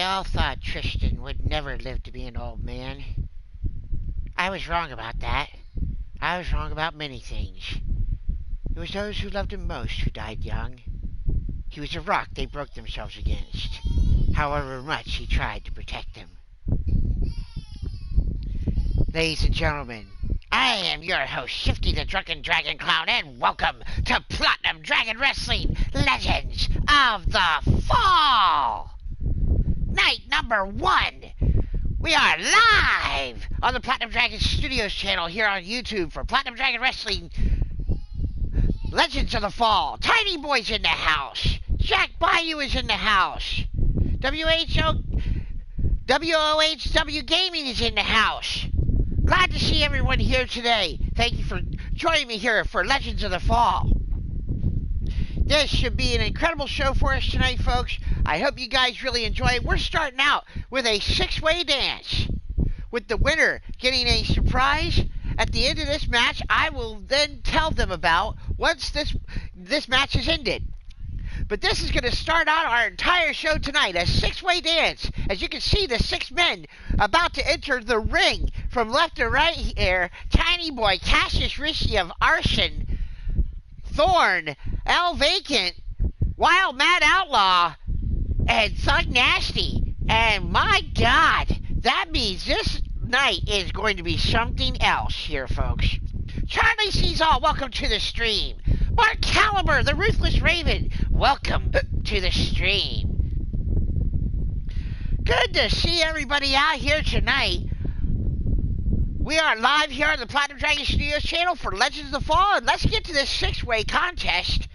all thought Tristan would never live to be an old man. I was wrong about that. I was wrong about many things. It was those who loved him most who died young. He was a rock they broke themselves against, however much he tried to protect them. Ladies and gentlemen, I am your host, Shifty The Drunken DragonClown, and welcome to Platinum Dragon Wrestling Legends of the Fall! Night number 1! We are live on the Platinum Dragon Studios channel here on YouTube for Platinum Dragon Wrestling Legends of the Fall. Tiny Boy's in the house. Jack Bayou is in the house. WOHW Gaming is in the house. Glad to see everyone here today. Thank you for joining me here for Legends of the Fall. This should be an incredible show for us tonight, folks. I hope you guys really enjoy it. We're starting out with a 6-way dance, with the winner getting a surprise. At the end of this match, I will then tell them about once this match is ended. But this is going to start out our entire show tonight, a 6-way dance. As you can see, the 6 men about to enter the ring from left to right here. Tiny Boy, Cassius Rishi of Arson, Thorn, L Vacant, Wild Mad Outlaw, and Thug Nasty. And my God, that means this night is going to be something else here, folks. Charlie Sees All, welcome to the stream. Mark Caliber, the Ruthless Raven, welcome to the stream. Good to see everybody out here tonight. We are live here on the Platinum Dragon Studios channel for Legends of the Fall, and let's get to this 6-way contest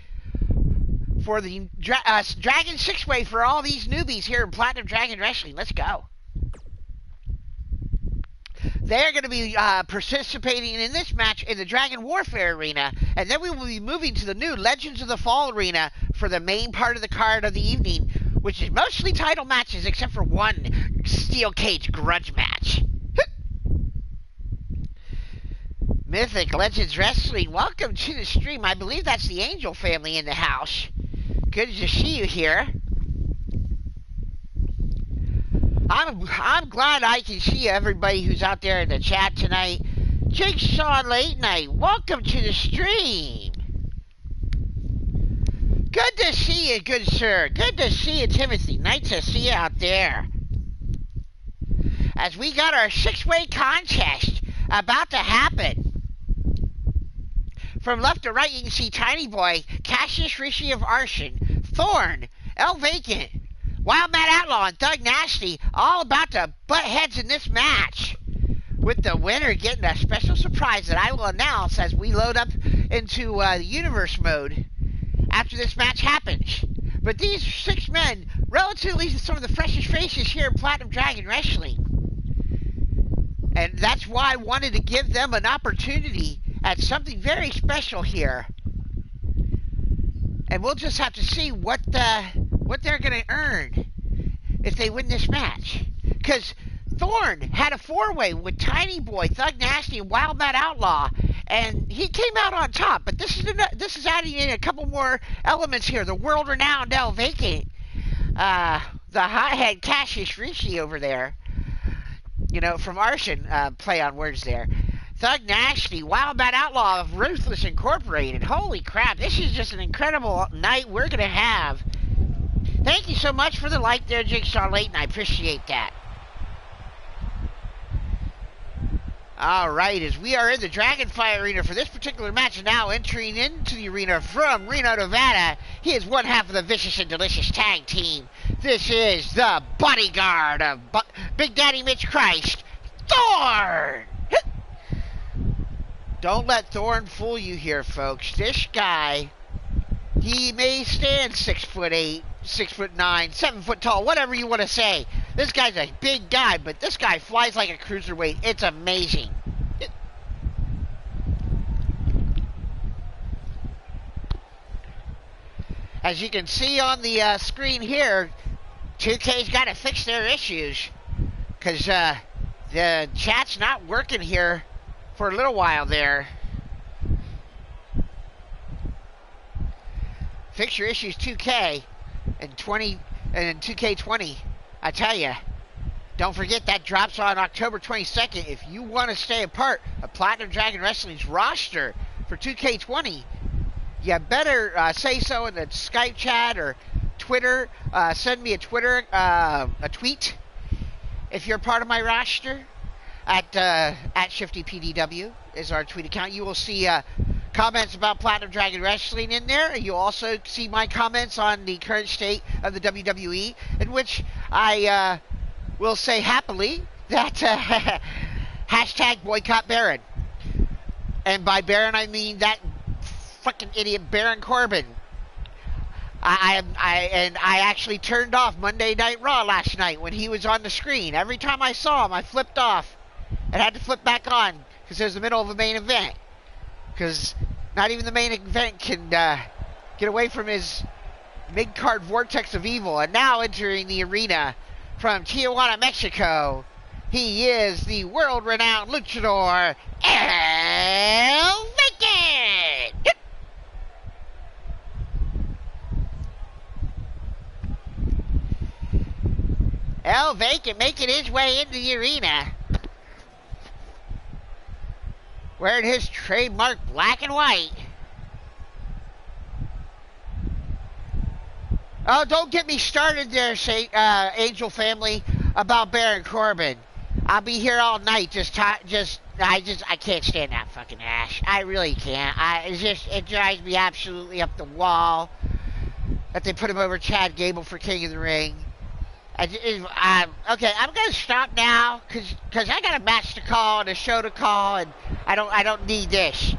for the Dragon 6-way for all these newbies here in Platinum Dragon Wrestling. Let's go. They're going to be participating in this match in the Dragon Warfare Arena, and then we will be moving to the new Legends of the Fall Arena for the main part of the card of the evening, which is mostly title matches except for one Steel Cage Grudge match. Mythic Legends Wrestling, welcome to the stream. I believe that's the Angel family in the house. Good to see you here. I'm glad I can see everybody who's out there in the chat tonight. Jigsaw Late Night, welcome to the stream. Good to see you, good sir. Good to see you, Timothy. Nice to see you out there. As we got our 6-way contest about to happen. From left to right, you can see Tiny Boy, Cassius Rishi of Arson, Thorn, L Vacant, Wild Mad Outlaw, and Thug Nasty, all about to butt heads in this match, with the winner getting a special surprise that I will announce as we load up into the universe mode after this match happens. But these 6 men, relatively some of the freshest faces here in Platinum Dragon Wrestling. And that's why I wanted to give them an opportunity at something very special here. And we'll just have to see what they're going to earn if they win this match. Because Thorn had a 4-way with Tiny Boy, Thug Nasty, and Wild Mad Outlaw, and he came out on top. But this is adding in a couple more elements here. The world-renowned El Vacant, the hothead Cassius Rishi over there, you know, from Arson, play on words there. Thug Nasty, Wild Mad Outlaw of Ruthless Incorporated. Holy crap, this is just an incredible night we're going to have. Thank you so much for the like there, Jigsaw Late, and I appreciate that. Alright, as we are in the Dragonfire Arena for this particular match, now entering into the arena from Reno, Nevada, he is one half of the Vicious and Delicious Tag Team. This is the bodyguard of Big Daddy Mitch Christ, Thorn! Don't let Thorn fool you here, folks. This guy, he may stand 6'8", 6'9", 7 foot tall, whatever you want to say. This guy's a big guy, but this guy flies like a cruiserweight. It's amazing. As you can see on the screen here, 2K's got to fix their issues, because the chat's not working here for a little while there. Fix your issues, 2K, and 2K20. I tell you, don't forget that drops on October 22nd. If you want to stay a part of Platinum Dragon Wrestling's roster for 2K20, you better say so in the Skype chat or Twitter. Send me a tweet if you're part of my roster. At Shifty PDW is our tweet account. You will see comments about Platinum Dragon Wrestling in there. You'll also see my comments on the current state of the WWE, in which I will say happily that hashtag boycott Baron. And by Baron, I mean that fucking idiot Baron Corbin. I actually turned off Monday Night Raw last night when he was on the screen. Every time I saw him, I flipped off and had to flip back on because it was the middle of a main event. Because not even the main event can get away from his mid-card vortex of evil. And now entering the arena from Tijuana, Mexico, he is the world-renowned luchador, El Vacant! El Vacant making his way into the arena, wearing his trademark black and white. Oh, don't get me started there, Angel family, about Baron Corbin. I'll be here all night. I can't stand that fucking ass. I really can't. It drives me absolutely up the wall that they put him over Chad Gable for King of the Ring. Okay, I'm gonna stop now because I got a match to call and a show to call, and I don't need this.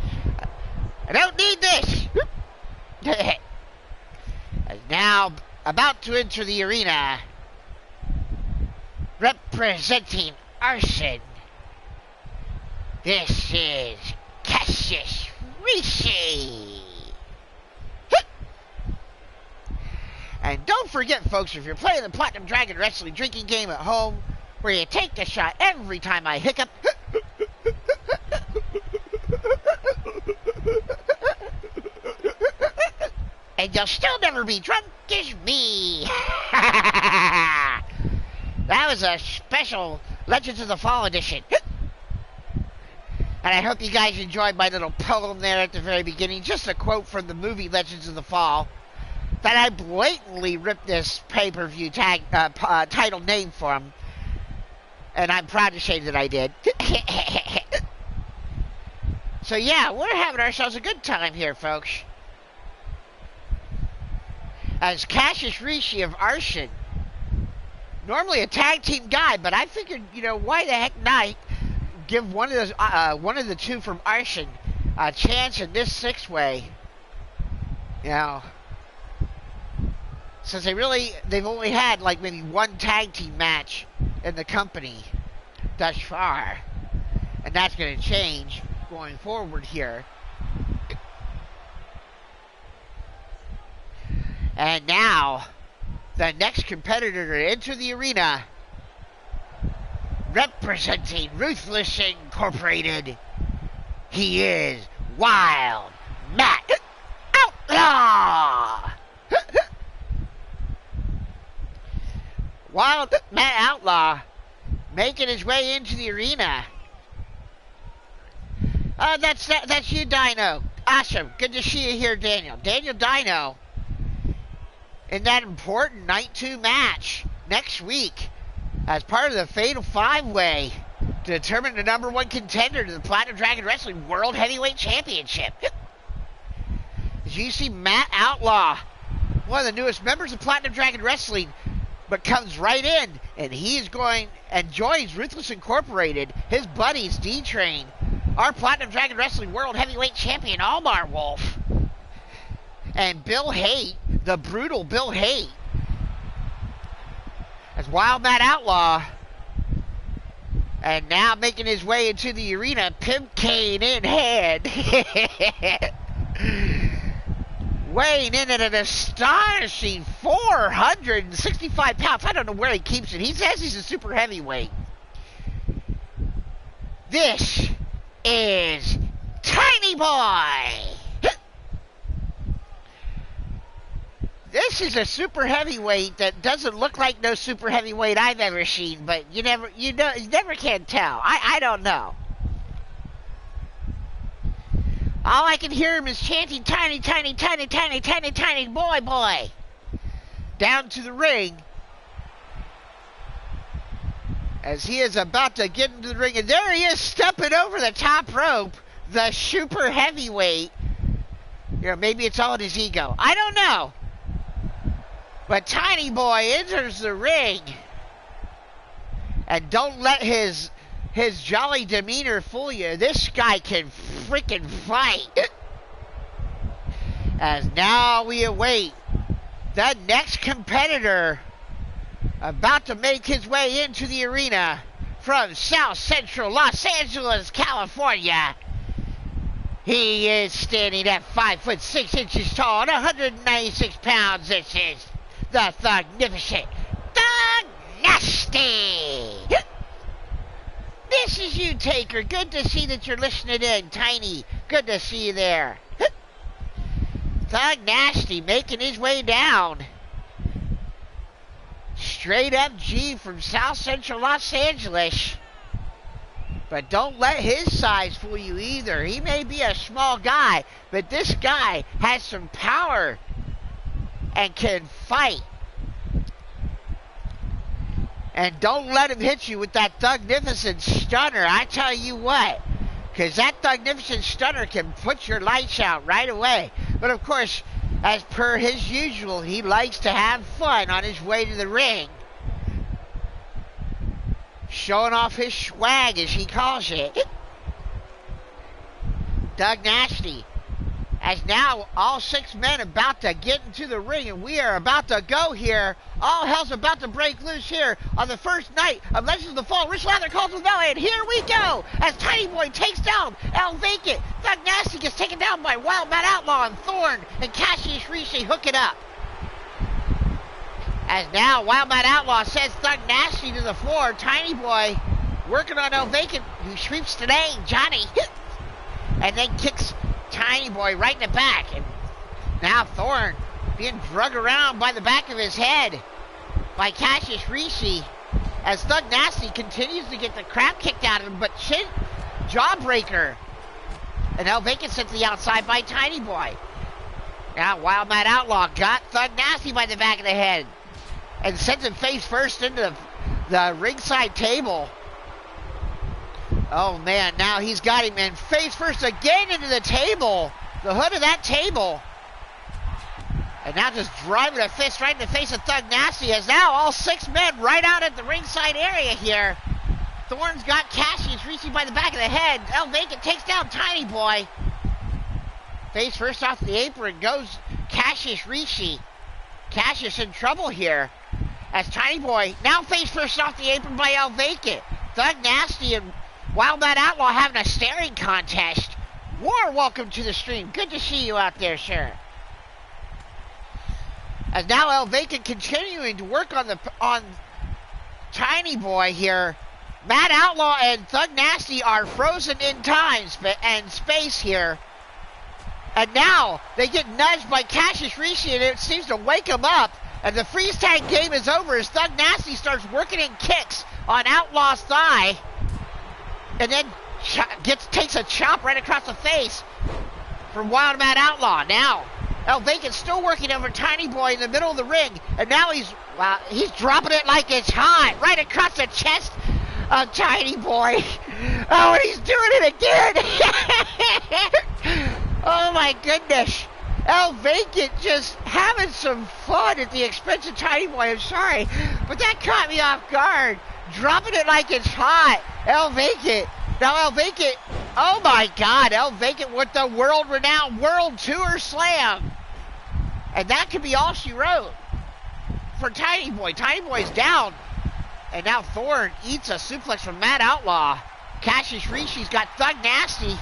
I don't need this. And now about to enter the arena, representing Arson. This is Cassius Rishi. And don't forget, folks, if you're playing the Platinum Dragon Wrestling drinking game at home, where you take a shot every time I hiccup, and you'll still never be drunk as me. That was a special Legends of the Fall edition. And I hope you guys enjoyed my little poem there at the very beginning. Just a quote from the movie Legends of the Fall that I blatantly ripped this pay-per-view title name from. And I'm proud to say that I did. So yeah, we're having ourselves a good time here, folks. As Cassius Rishi of Arson, normally a tag team guy, but I figured, why the heck not give one of the two from Arson a chance in this six-way. Since they've only had like maybe one tag team match in the company thus far, and that's going to change going forward here. And now, the next competitor to enter the arena, representing Ruthless Incorporated, he is Wild Matt Outlaw! Wild Matt Outlaw making his way into the arena. That's you, Dino. Awesome. Good to see you here, Daniel. Daniel Dino in that important Night 2 match next week as part of the Fatal 5-Way to determine the number one contender to the Platinum Dragon Wrestling World Heavyweight Championship. As you see, Matt Outlaw, one of the newest members of Platinum Dragon Wrestling, but comes right in, and he is going and joins Ruthless Incorporated, his buddies D-Train, our Platinum Dragon Wrestling World Heavyweight Champion Almar Wolf, and Bill Haight, the brutal Bill Haight, as Wild Matt Outlaw. And now making his way into the arena, Pimp Cane in hand. Weighing in at an astonishing 465 pounds. I don't know where he keeps it. He says he's a super heavyweight. This is Tiny Boy. This is a super heavyweight that doesn't look like no super heavyweight I've ever seen, but you never can tell. I don't know. All I can hear him is chanting, tiny, tiny, tiny, tiny, tiny, tiny, boy, boy. Down to the ring. As he is about to get into the ring, and there he is stepping over the top rope, the super heavyweight. You know, maybe it's all in his ego. I don't know. But Tiny Boy enters the ring. And don't let his jolly demeanor fool you. This guy can freaking fight. As now we await the next competitor about to make his way into the arena from South Central Los Angeles, California. He is standing at 5'6" tall and 196 pounds. This is the Thugnificent Thug Nasty. This is you, Taker. Good to see that you're listening in, Tiny. Good to see you there. Thug Nasty making his way down. Straight up G from South Central Los Angeles. But don't let his size fool you either. He may be a small guy, but this guy has some power and can fight. And don't let him hit you with that Thugnificent Stunner. I tell you what, because that Thugnificent Stunner can put your lights out right away. But of course, as per his usual, he likes to have fun on his way to the ring. Showing off his swag, as he calls it. Thug Nasty. As now all 6 men about to get into the ring, and we are about to go here. All hell's about to break loose here on the first night of Legends of the Fall. Rich Lather calls the belly, and here we go as Tiny Boy takes down El Vacant. Thug Nasty gets taken down by Wild Matt Outlaw and Thorn, and Cassius Rishi hook it up. As now Wild Matt Outlaw sends Thug Nasty to the floor. Tiny Boy working on El Vacant, who sweeps today, Johnny. And then kicks Tiny Boy right in the back. And now Thorn being drug around by the back of his head by Cassius Rishi. As Thug Nasty continues to get the crap kicked out of him, but jawbreaker. And El Vacant sent to the outside by Tiny Boy. Now Wild Matt Outlaw got Thug Nasty by the back of the head and sends him face first into the ringside table. Oh man, now he's got him in face first again into the table. The hood of that table. And now just driving a fist right in the face of Thug Nasty, as now all 6 men right out at the ringside area here. Thorn's got Cassius Rishi by the back of the head. El Vacant takes down Tiny Boy. Face first off the apron goes Cassius Rishi. Cassius in trouble here. As Tiny Boy now face first off the apron by El Vacant. Thug Nasty and Wild Matt Outlaw having a staring contest. War, welcome to the stream. Good to see you out there, sir. As now El Vacant continuing to work on Tiny Boy here. Matt Outlaw and Thug Nasty are frozen in time and space here. And now they get nudged by Cassius Rishi, and it seems to wake him up. And the freeze tag game is over as Thug Nasty starts working in kicks on Outlaw's thigh. And then takes a chop right across the face from Wild Matt Outlaw. Now, El Vacant still working over Tiny Boy in the middle of the ring. And now he's dropping it like it's hot right across the chest of Tiny Boy. Oh, and he's doing it again. Oh, my goodness. El Vacant just having some fun at the expense of Tiny Boy. I'm sorry, but that caught me off guard. Dropping it like it's hot. El Vacant. Now El Vacant, oh my God, El Vacant with the world-renowned World Tour Slam. And that could be all she wrote for Tiny Boy. Tiny Boy's down. And now Thorn eats a suplex from Matt Outlaw. Cassius Rishi's got Thug Nasty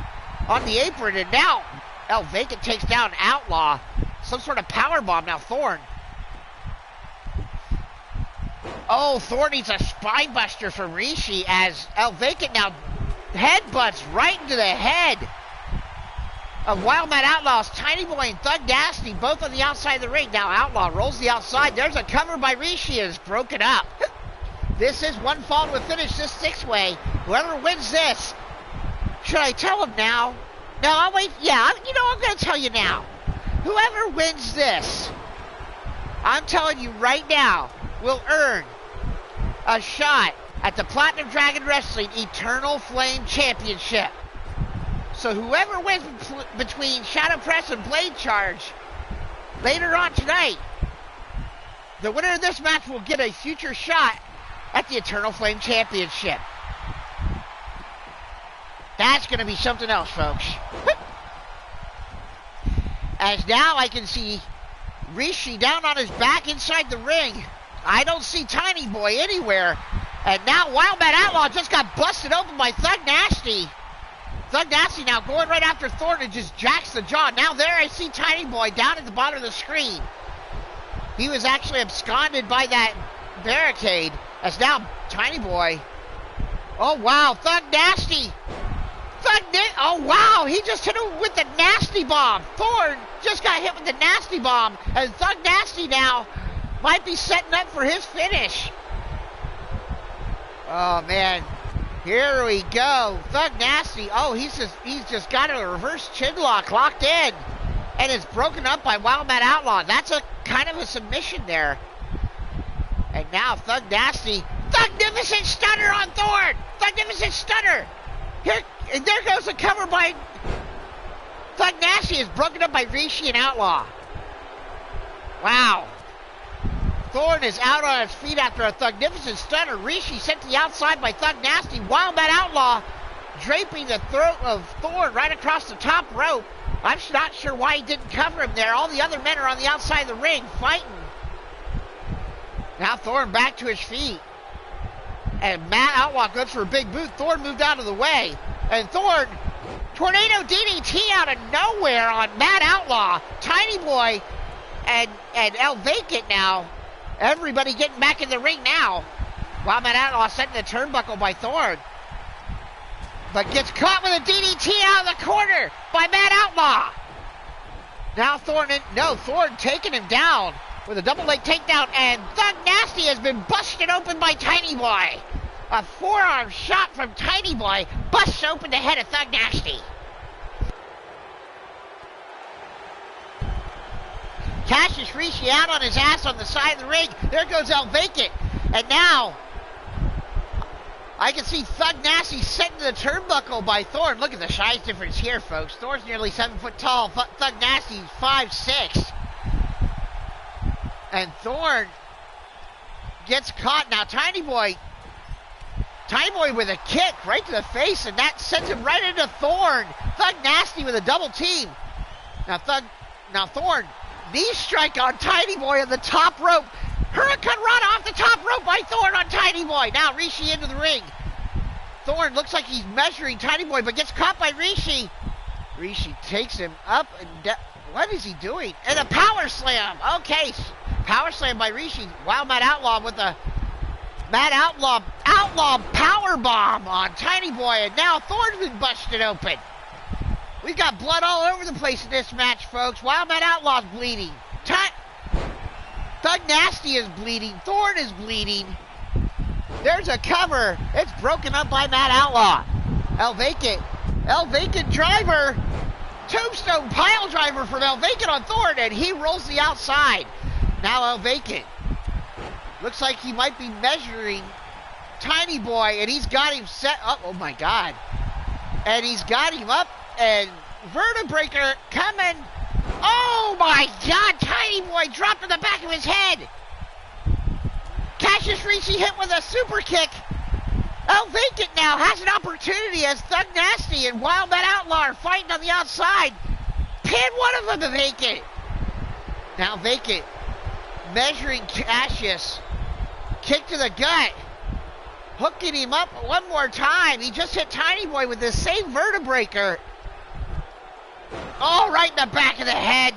on the apron, and now El Vacant takes down Outlaw. Some sort of powerbomb. Now Thorn. Oh, Thorn eats a spine buster from Rishi as El Vacant now headbutts right into the head of Wild Man Outlaw's Tiny Boy and Thug Nasty, both on the outside of the ring. Now Outlaw rolls the outside. There's a cover by Rishi, is broken up. This is one fall to a finish, this six-way. Whoever wins this, should I tell him now? No, I'll wait. Yeah, you know, I'm going to tell you now. Whoever wins this, I'm telling you right now, will earn a shot at the Platinum Dragon Wrestling Eternal Flame Championship. So whoever wins between Shadow Press and Blade Charge later on tonight, the winner of this match will get a future shot at the Eternal Flame Championship. That's going to be something else, folks. As now I can see Rishi down on his back inside the ring. I don't see Tiny Boy anywhere. And now Wild Man Outlaw just got busted open by Thug Nasty. Thug Nasty now going right after Thornton and just jacks the jaw. Now there I see Tiny Boy down at the bottom of the screen. He was actually absconded by that barricade. As now Tiny Boy. Oh wow, Thug Nasty. Oh wow, he just hit him with the nasty bomb. Thorn just got hit with the nasty bomb. And Thug Nasty now might be setting up for his finish. Oh man, here we go. Thug Nasty. Oh, he's just got a reverse chin lock locked in, and it's broken up by Wild Man Outlaw. That's a kind of a submission there. And now Thug Nasty, Thugnificent Stunner on Thorn. Thugnificent Stunner. Here, and there goes the cover by Thug Nasty. Is broken up by Rishi and Outlaw. Wow. Thorn is out on his feet after a Thugnificent Stunner. Rishi sent to the outside by Thug Nasty. Wild Man Outlaw draping the throat of Thorn right across the top rope. I'm not sure why he didn't cover him there. All the other men are on the outside of the ring fighting. Now Thorn back to his feet. And Matt Outlaw goes for a big boot. Thorn moved out of the way. And Thorn, Tornado DDT out of nowhere on Matt Outlaw. Tiny Boy and El Vacant now. Everybody getting back in the ring now. While Matt Outlaw sent in the turnbuckle by Thorn. But gets caught with a DDT out of the corner by Matt Outlaw. Now Thorn taking him down with a double leg takedown, and Thug Nasty has been busted open by Tiny Boy. A forearm shot from Tiny Boy busts open the head of Thug Nasty. Cassius Rishi out on his ass on the side of the ring. There goes El Vacant. And now I can see Thug Nasty sent to the turnbuckle by Thorn. Look at the size difference here, folks. Thorn's nearly 7 foot tall. Thug Nasty's 5'6". And Thorn gets caught. Now Tiny Boy with a kick right to the face, and that sends him right into Thorn. Thug Nasty with a double team. Now Thorn, knee strike on Tiny Boy on the top rope. Hurricane run off the top rope by Thorn on Tiny Boy. Now Rishi into the ring. Thorn looks like he's measuring Tiny Boy, but gets caught by Rishi. Rishi takes him up and down. What is he doing? And a power slam. Okay, power slam by Rishi. Wild Man Outlaw with the Outlaw power bomb on Tiny Boy, and now Thorn's been busted open. We've got blood all over the place in this match, folks. Wild Man Outlaw's bleeding. Thug Nasty is bleeding. Thorn is bleeding. There's a cover. It's broken up by Matt Outlaw. El Vacant driver. Tombstone pile driver from El Vacant on Thorn, and he rolls the outside. Now El Vacant looks like he might be measuring Tiny Boy, and he's got him set up. Oh my God. And he's got him up, and Vertebreaker coming. Oh my God, Tiny Boy dropped in the back of his head. Cassius Rishi hit with a super kick. El Vacant now has an opportunity as Thug Nasty and Wild Man Outlaw are fighting on the outside. Pin one of them to Vacant. Now Vacant measuring Cassius. Kick to the gut. Hooking him up one more time. He just hit Tiny Boy with the same Vertebreaker. Oh, right in the back of the head.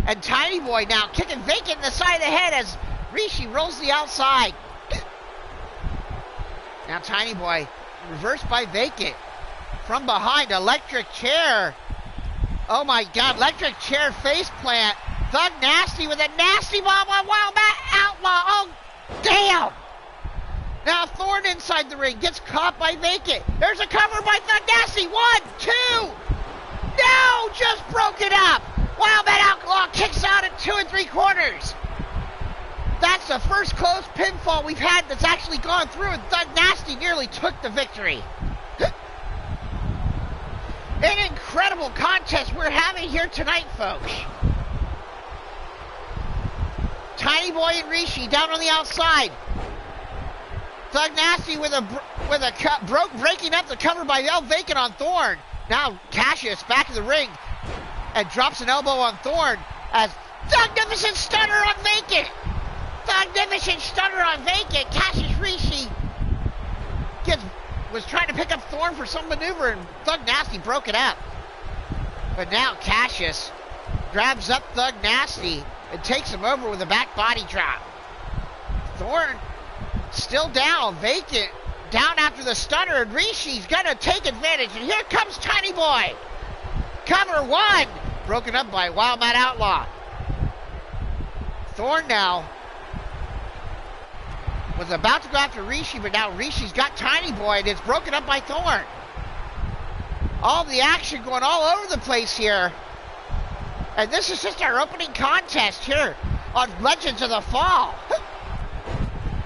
And Tiny Boy now kicking Vacant in the side of the head as Rishi rolls the outside. Now Tiny Boy reversed by Vacant. From behind, electric chair. Oh my God, electric chair face plant. Thug Nasty with a nasty bomb on Wildmat Outlaw. Oh, damn. Now Thorn inside the ring, gets caught by Vacant. There's a cover by Thug Nasty. 1, 2. No, just broke it up. Wildmat Outlaw kicks out at 2 3/4. That's the first close pinfall we've had that's actually gone through, and Thug Nasty nearly took the victory. An incredible contest we're having here tonight, folks. Tiny Boy and Rishi down on the outside. Thug Nasty breaking up the cover by El Vacant on Thorn. Now Cassius back in the ring and drops an elbow on Thorn as Thugnificent Stunner on Vacant. Thugnificent Stunner on Vacant. Cassius Rishi was trying to pick up Thorn for some maneuver, and Thug Nasty broke it up. But now Cassius grabs up Thug Nasty and takes him over with a back body drop. Thorn still down. Vacant down after the stunner, and Rishi's gonna take advantage, and here comes Tiny Boy. Cover 1, broken up by Wildmat Outlaw. Thorn now was about to go after Rishi, but now Rishi's got Tiny Boy, and it's broken up by Thorn. All the action going all over the place here. And this is just our opening contest here on Legends of the Fall.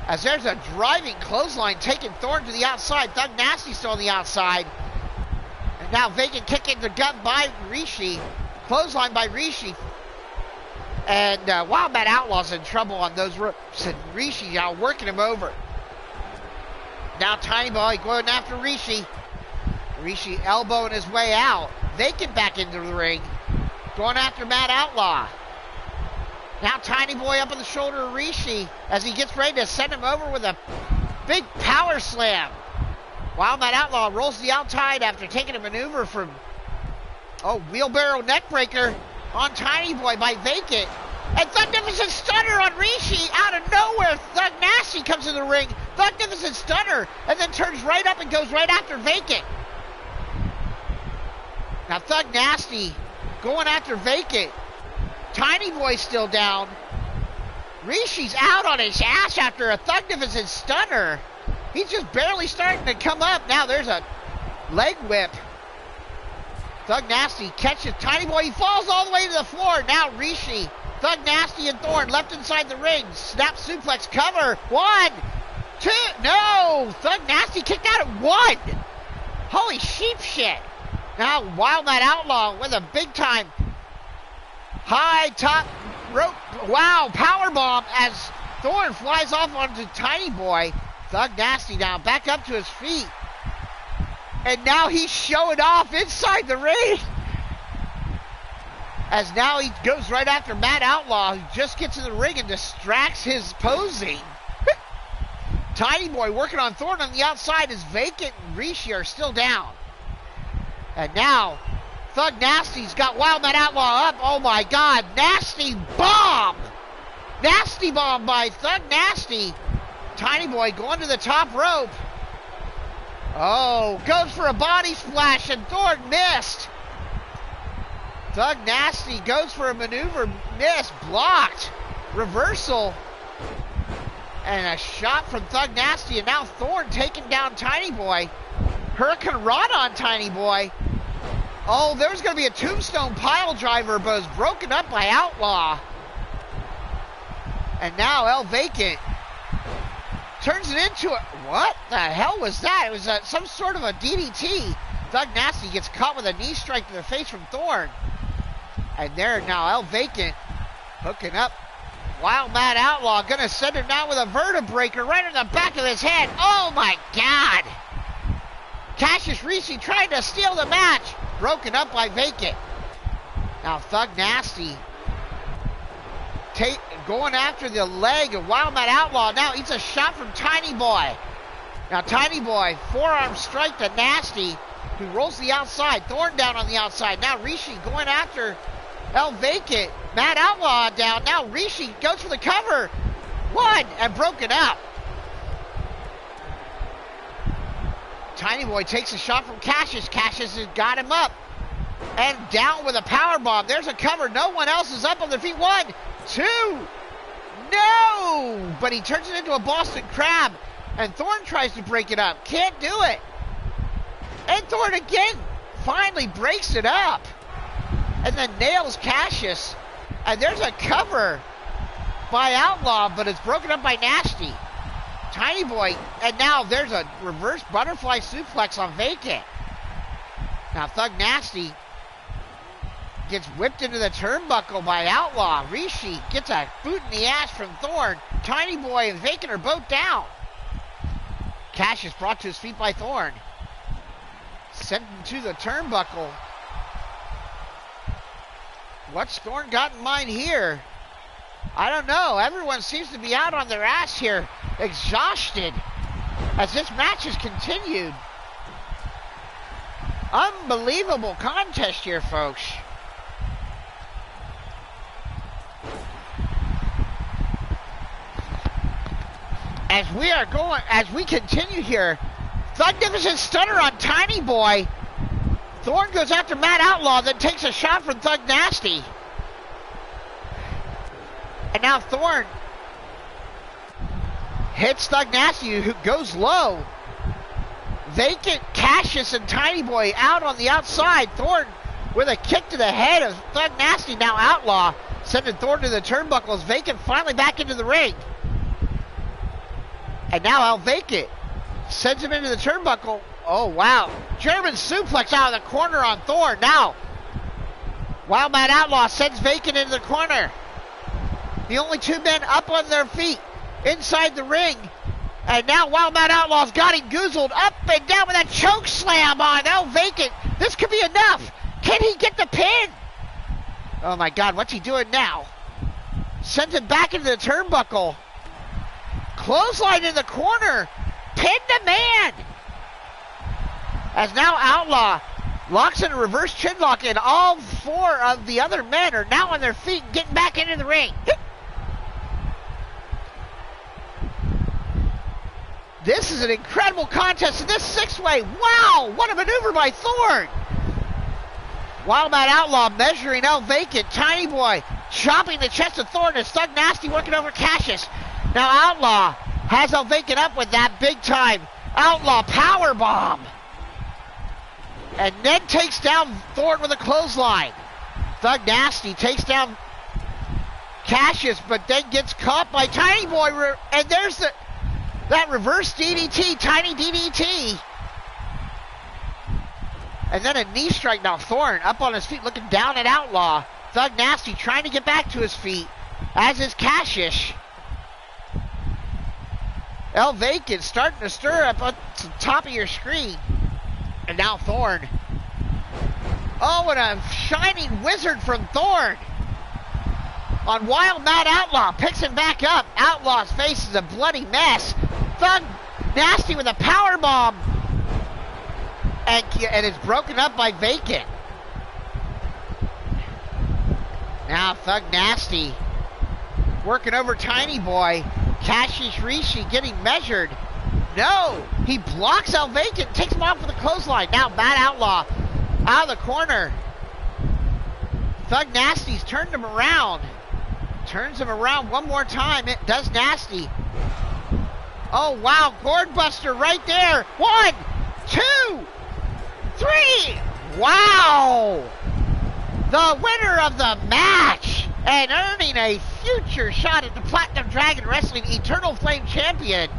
As there's a driving clothesline taking Thorn to the outside. Thug Nasty still on the outside. And now Vacant kicking the gut by Rishi. Clothesline by Rishi. And Wildmat Outlaw's in trouble on those ropes, and Rishi now working him over. Now Tiny Boy going after Rishi. Rishi elbowing his way out. Vacant back into the ring, going after Matt Outlaw. Now Tiny Boy up on the shoulder of Rishi as he gets ready to send him over with a big power slam. Wildmat Outlaw rolls the outside after taking a maneuver from wheelbarrow neckbreaker on Tiny Boy by Vacant. And Thugnificent Stunner on Rishi out of nowhere. Thug Nasty comes in the ring. Thugnificent Stunner, and then turns right up and goes right after Vacant. Now Thug Nasty going after Vacant. Tiny Boy still down. Rishi's out on his ass after a Thugnificent Stunner. He's just barely starting to come up. Now there's a leg whip. Thug Nasty catches Tiny Boy. He falls all the way to the floor. Now Rishi, Thug Nasty, and Thorn left inside the ring. Snap suplex cover. 1, 2. No! Thug Nasty kicked out at 1. Holy sheep shit. Now Wildmat Outlaw with a big time high top rope. Wow, powerbomb as Thorn flies off onto Tiny Boy. Thug Nasty now back up to his feet. And now he's showing off inside the ring. As now he goes right after Matt Outlaw, who just gets in the ring and distracts his posing. Tiny Boy working on Thorn on the outside as Vacant and Rishi are still down. And now Thug Nasty's got Wildmat Outlaw up. Oh my God, nasty bomb! Nasty bomb by Thug Nasty. Tiny Boy going to the top rope. Oh, goes for a body splash and Thorn missed. Thug Nasty goes for a maneuver, missed, blocked. Reversal. And a shot from Thug Nasty, and now Thorn taking down Tiny Boy. Hurricane Rana on Tiny Boy. Oh, there's going to be a tombstone pile driver, but it was broken up by Outlaw. And now El Vacant turns it into a... What the hell was that? It was some sort of a DDT. Thug Nasty gets caught with a knee strike to the face from Thorn. And there now El Vacant hooking up Wildmat Outlaw. Gonna send him down with a vertebreaker right in the back of his head. Oh my God. Cassius Rishi trying to steal the match. Broken up by Vacant. Now Thug Nasty going after the leg of Wildmat Outlaw. Now eats a shot from Tiny Boy. Now Tiny Boy, forearm strike to Nasty, who rolls the outside. Thorn down on the outside. Now Rishi going after El Vacant. Matt Outlaw down. Now Rishi goes for the cover. 1 and broken up. Tiny Boy takes a shot from Cassius. Cassius has got him up. And down with a power bomb. There's a cover. No one else is up on their feet. 1, 2. No! But he turns it into a Boston Crab. And Thorn tries to break it up. Can't do it. And Thorn again finally breaks it up. And then nails Cassius. And there's a cover by Outlaw, but it's broken up by Nasty. Tiny Boy. And now there's a reverse butterfly suplex on Vacant. Now Thug Nasty gets whipped into the turnbuckle by Outlaw. Rishi gets a boot in the ass from Thorn. Tiny Boy and Vacant are both down. Cassius brought to his feet by Thorn. Sent him to the turnbuckle. What's Thorn got in mind here? I don't know. Everyone seems to be out on their ass here. Exhausted. As this match has continued. Unbelievable contest here, folks. As we continue here, Thugnificent Stunner on Tiny Boy. Thorn goes after Matt Outlaw, then takes a shot from Thug Nasty. And now Thorn hits Thug Nasty, who goes low. Vacant, Cassius, and Tiny Boy out on the outside. Thorn with a kick to the head of Thug Nasty, now Outlaw, sending Thorn to the turnbuckles. Vacant finally back into the ring. And now El Vacant sends him into the turnbuckle. Oh, wow. German suplex out of the corner on Thorn. Now, Wild Man Outlaw sends Vacant into the corner. The only two men up on their feet inside the ring. And now Wild Man Outlaw's got him goozled up and down with a choke slam on El Vacant. This could be enough. Can he get the pin? Oh, my God. What's he doing now? Sends him back into the turnbuckle. Clothesline in the corner. Pin the man. As now Outlaw locks in a reverse chinlock, and all four of the other men are now on their feet getting back into the ring. This is an incredible contest in this six-way. Wow, what a maneuver by Thorn. Wildman Outlaw measuring El Vacant. Tiny Boy chopping the chest of Thorn as Thug Nasty working over Cassius. Now Outlaw has El Vacant up with that big time Outlaw power bomb. And then takes down Thorn with a clothesline. Thug Nasty takes down Cassius, but then gets caught by Tiny Boy. And there's that reverse DDT, Tiny DDT. And then a knee strike. Now Thorn up on his feet looking down at Outlaw. Thug Nasty trying to get back to his feet, as is Cassius. El Vacant starting to stir up at the top of your screen. And now Thorn. Oh, what a shining wizard from Thorn. On Wild Mad Outlaw. Picks him back up. Outlaw's face is a bloody mess. Thug Nasty with a power bomb. And it's broken up by Vacant. Now Thug Nasty working over Tiny Boy. Cassius Rishi getting measured. No! He blocks El Vacant, takes him off with a clothesline. Now Mad Outlaw out of the corner. Thug Nasty's turned him around. Turns him around one more time. It does Nasty. Oh, wow. Gourd Buster right there. 1, 2, 3. Wow! The winner of the match and earning a future shot at the Platinum Dragon Wrestling Eternal Flame Champion,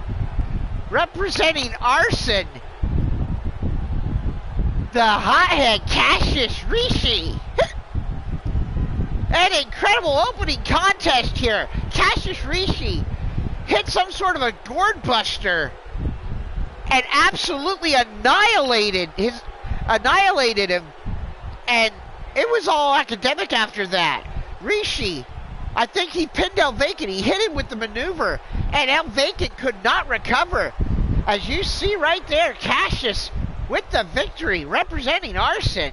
representing Arson, the hothead Cassius Rishi. An incredible opening contest here. Cassius Rishi hit some sort of a gourd buster and absolutely annihilated him. And it was all academic after that. Rishi, I think he pinned El Vacant. He hit him with the maneuver, and El Vacant could not recover. As you see right there, Cassius with the victory, representing Arson.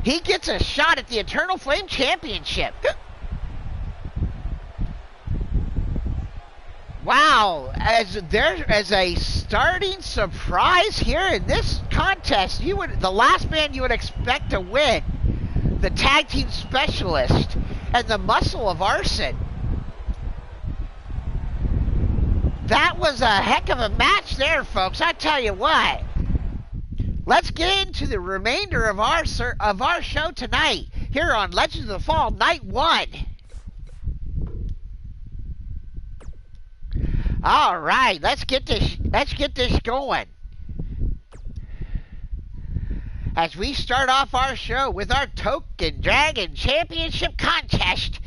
He gets a shot at the Eternal Flame Championship. Wow, as a starting surprise here in this contest, the last man you would expect to win, the tag team specialist and the muscle of Arson. That was a heck of a match there, folks. I tell you what. Let's get into the remainder of our show tonight here on Legends of the Fall Night 1. All right, let's get this going. As we start off our show with our Token Dragon Championship contest,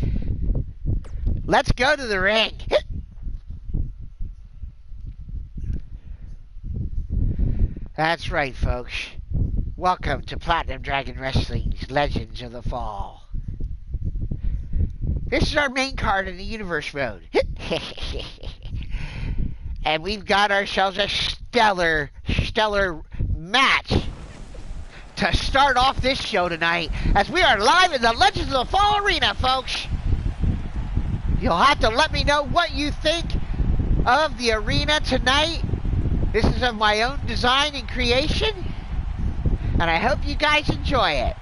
let's go to the ring. That's right, folks. Welcome to Platinum Dragon Wrestling's Legends of the Fall. This is our main card in the Universe mode. And we've got ourselves a stellar match to start off this show tonight, as we are live in the Legends of the Fall arena, folks. You'll have to let me know what you think of the arena tonight. This is of my own design and creation, and I hope you guys enjoy it.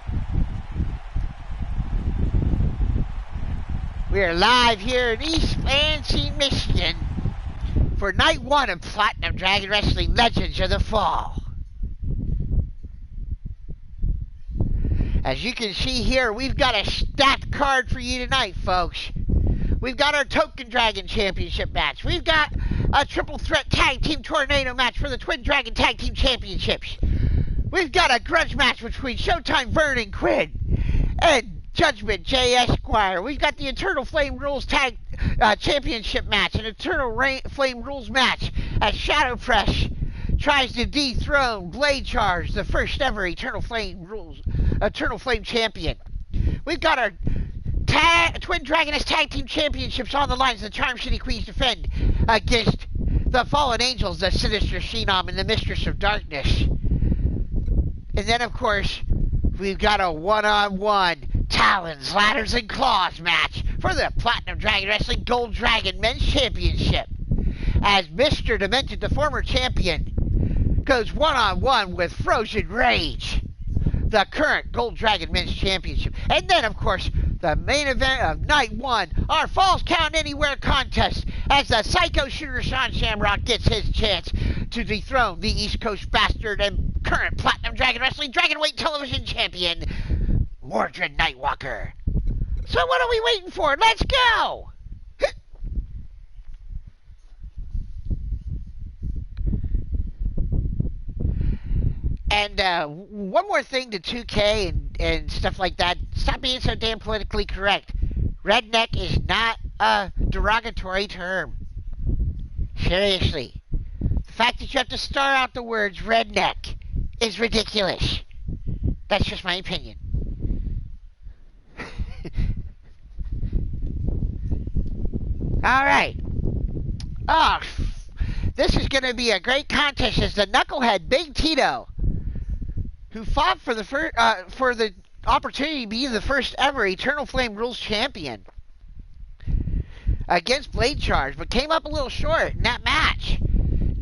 We are live here in East Lansing, Michigan for Night 1 of Platinum Dragon Wrestling Legends of the Fall. As you can see here, we've got a stacked card for you tonight, folks. We've got our Token Dragon Championship match. We've got a triple threat tag team tornado match for the Twin Dragon Tag Team Championships. We've got a grudge match between Showtime Vern and Quinn and Judgment J. Esquire. We've got the Eternal Flame Rules Tag Championship match, an Eternal Flame Rules match as Shadow Press tries to dethrone Blade Charge, the first ever Eternal Flame champion. We've got our Twin Dragoness Tag Team Championships on the lines. The Charm City Queens defend against the Fallen Angels, the Sinister Phenom, and the Mistress of Darkness. And then, of course, we've got a one-on-one Talons, Ladders, and Claws match for the Platinum Dragon Wrestling Gold Dragon Men's Championship, as Mr. Demented, the former champion, goes one-on-one with Frozen Rage, the current Gold Dragon Men's Championship. And then, of course, the main event of Night 1, our Falls Count Anywhere contest, as the Psycho Shooter Sean Shamrock gets his chance to dethrone the East Coast Bastard and current Platinum Dragon Wrestling Dragonweight Television Champion, Mordred Nightwalker. So what are we waiting for? Let's go! And one more thing to 2K and stuff like that. Stop being so damn politically correct. Redneck is not a derogatory term. Seriously. The fact that you have to start out the words redneck is ridiculous. That's just my opinion. Alright. Oh, this is going to be a great contest as the knucklehead Big Tito, who fought for the opportunity to be the first ever Eternal Flame Rules champion against Blade Charge, but came up a little short in that match,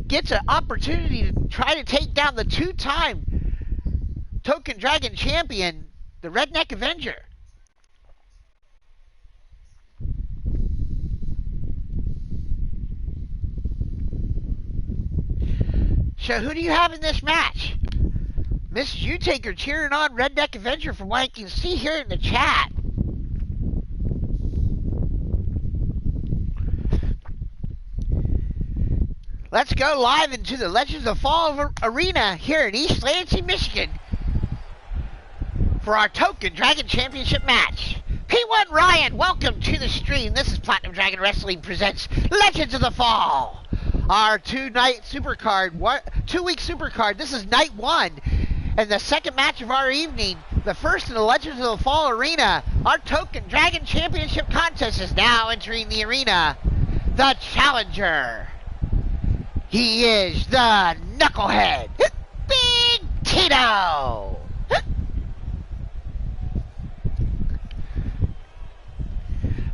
gets an opportunity to try to take down the two-time Token Dragon champion, the Redneck Avenger. So who do you have in this match? Mrs. U-Taker cheering on Redneck Avenger from what I can see here in the chat. Let's go live into the Legends of Fall Arena here in East Lansing, Michigan for our Token Dragon Championship match. P1 Ryan, welcome to the stream. This is Platinum Dragon Wrestling presents Legends of the Fall. Our two-week supercard. This is night 1. And the second match of our evening, the first in the Legends of the Fall arena, our Token Dragon Championship contest is now entering the arena. The challenger. He is the knucklehead, Big Tito.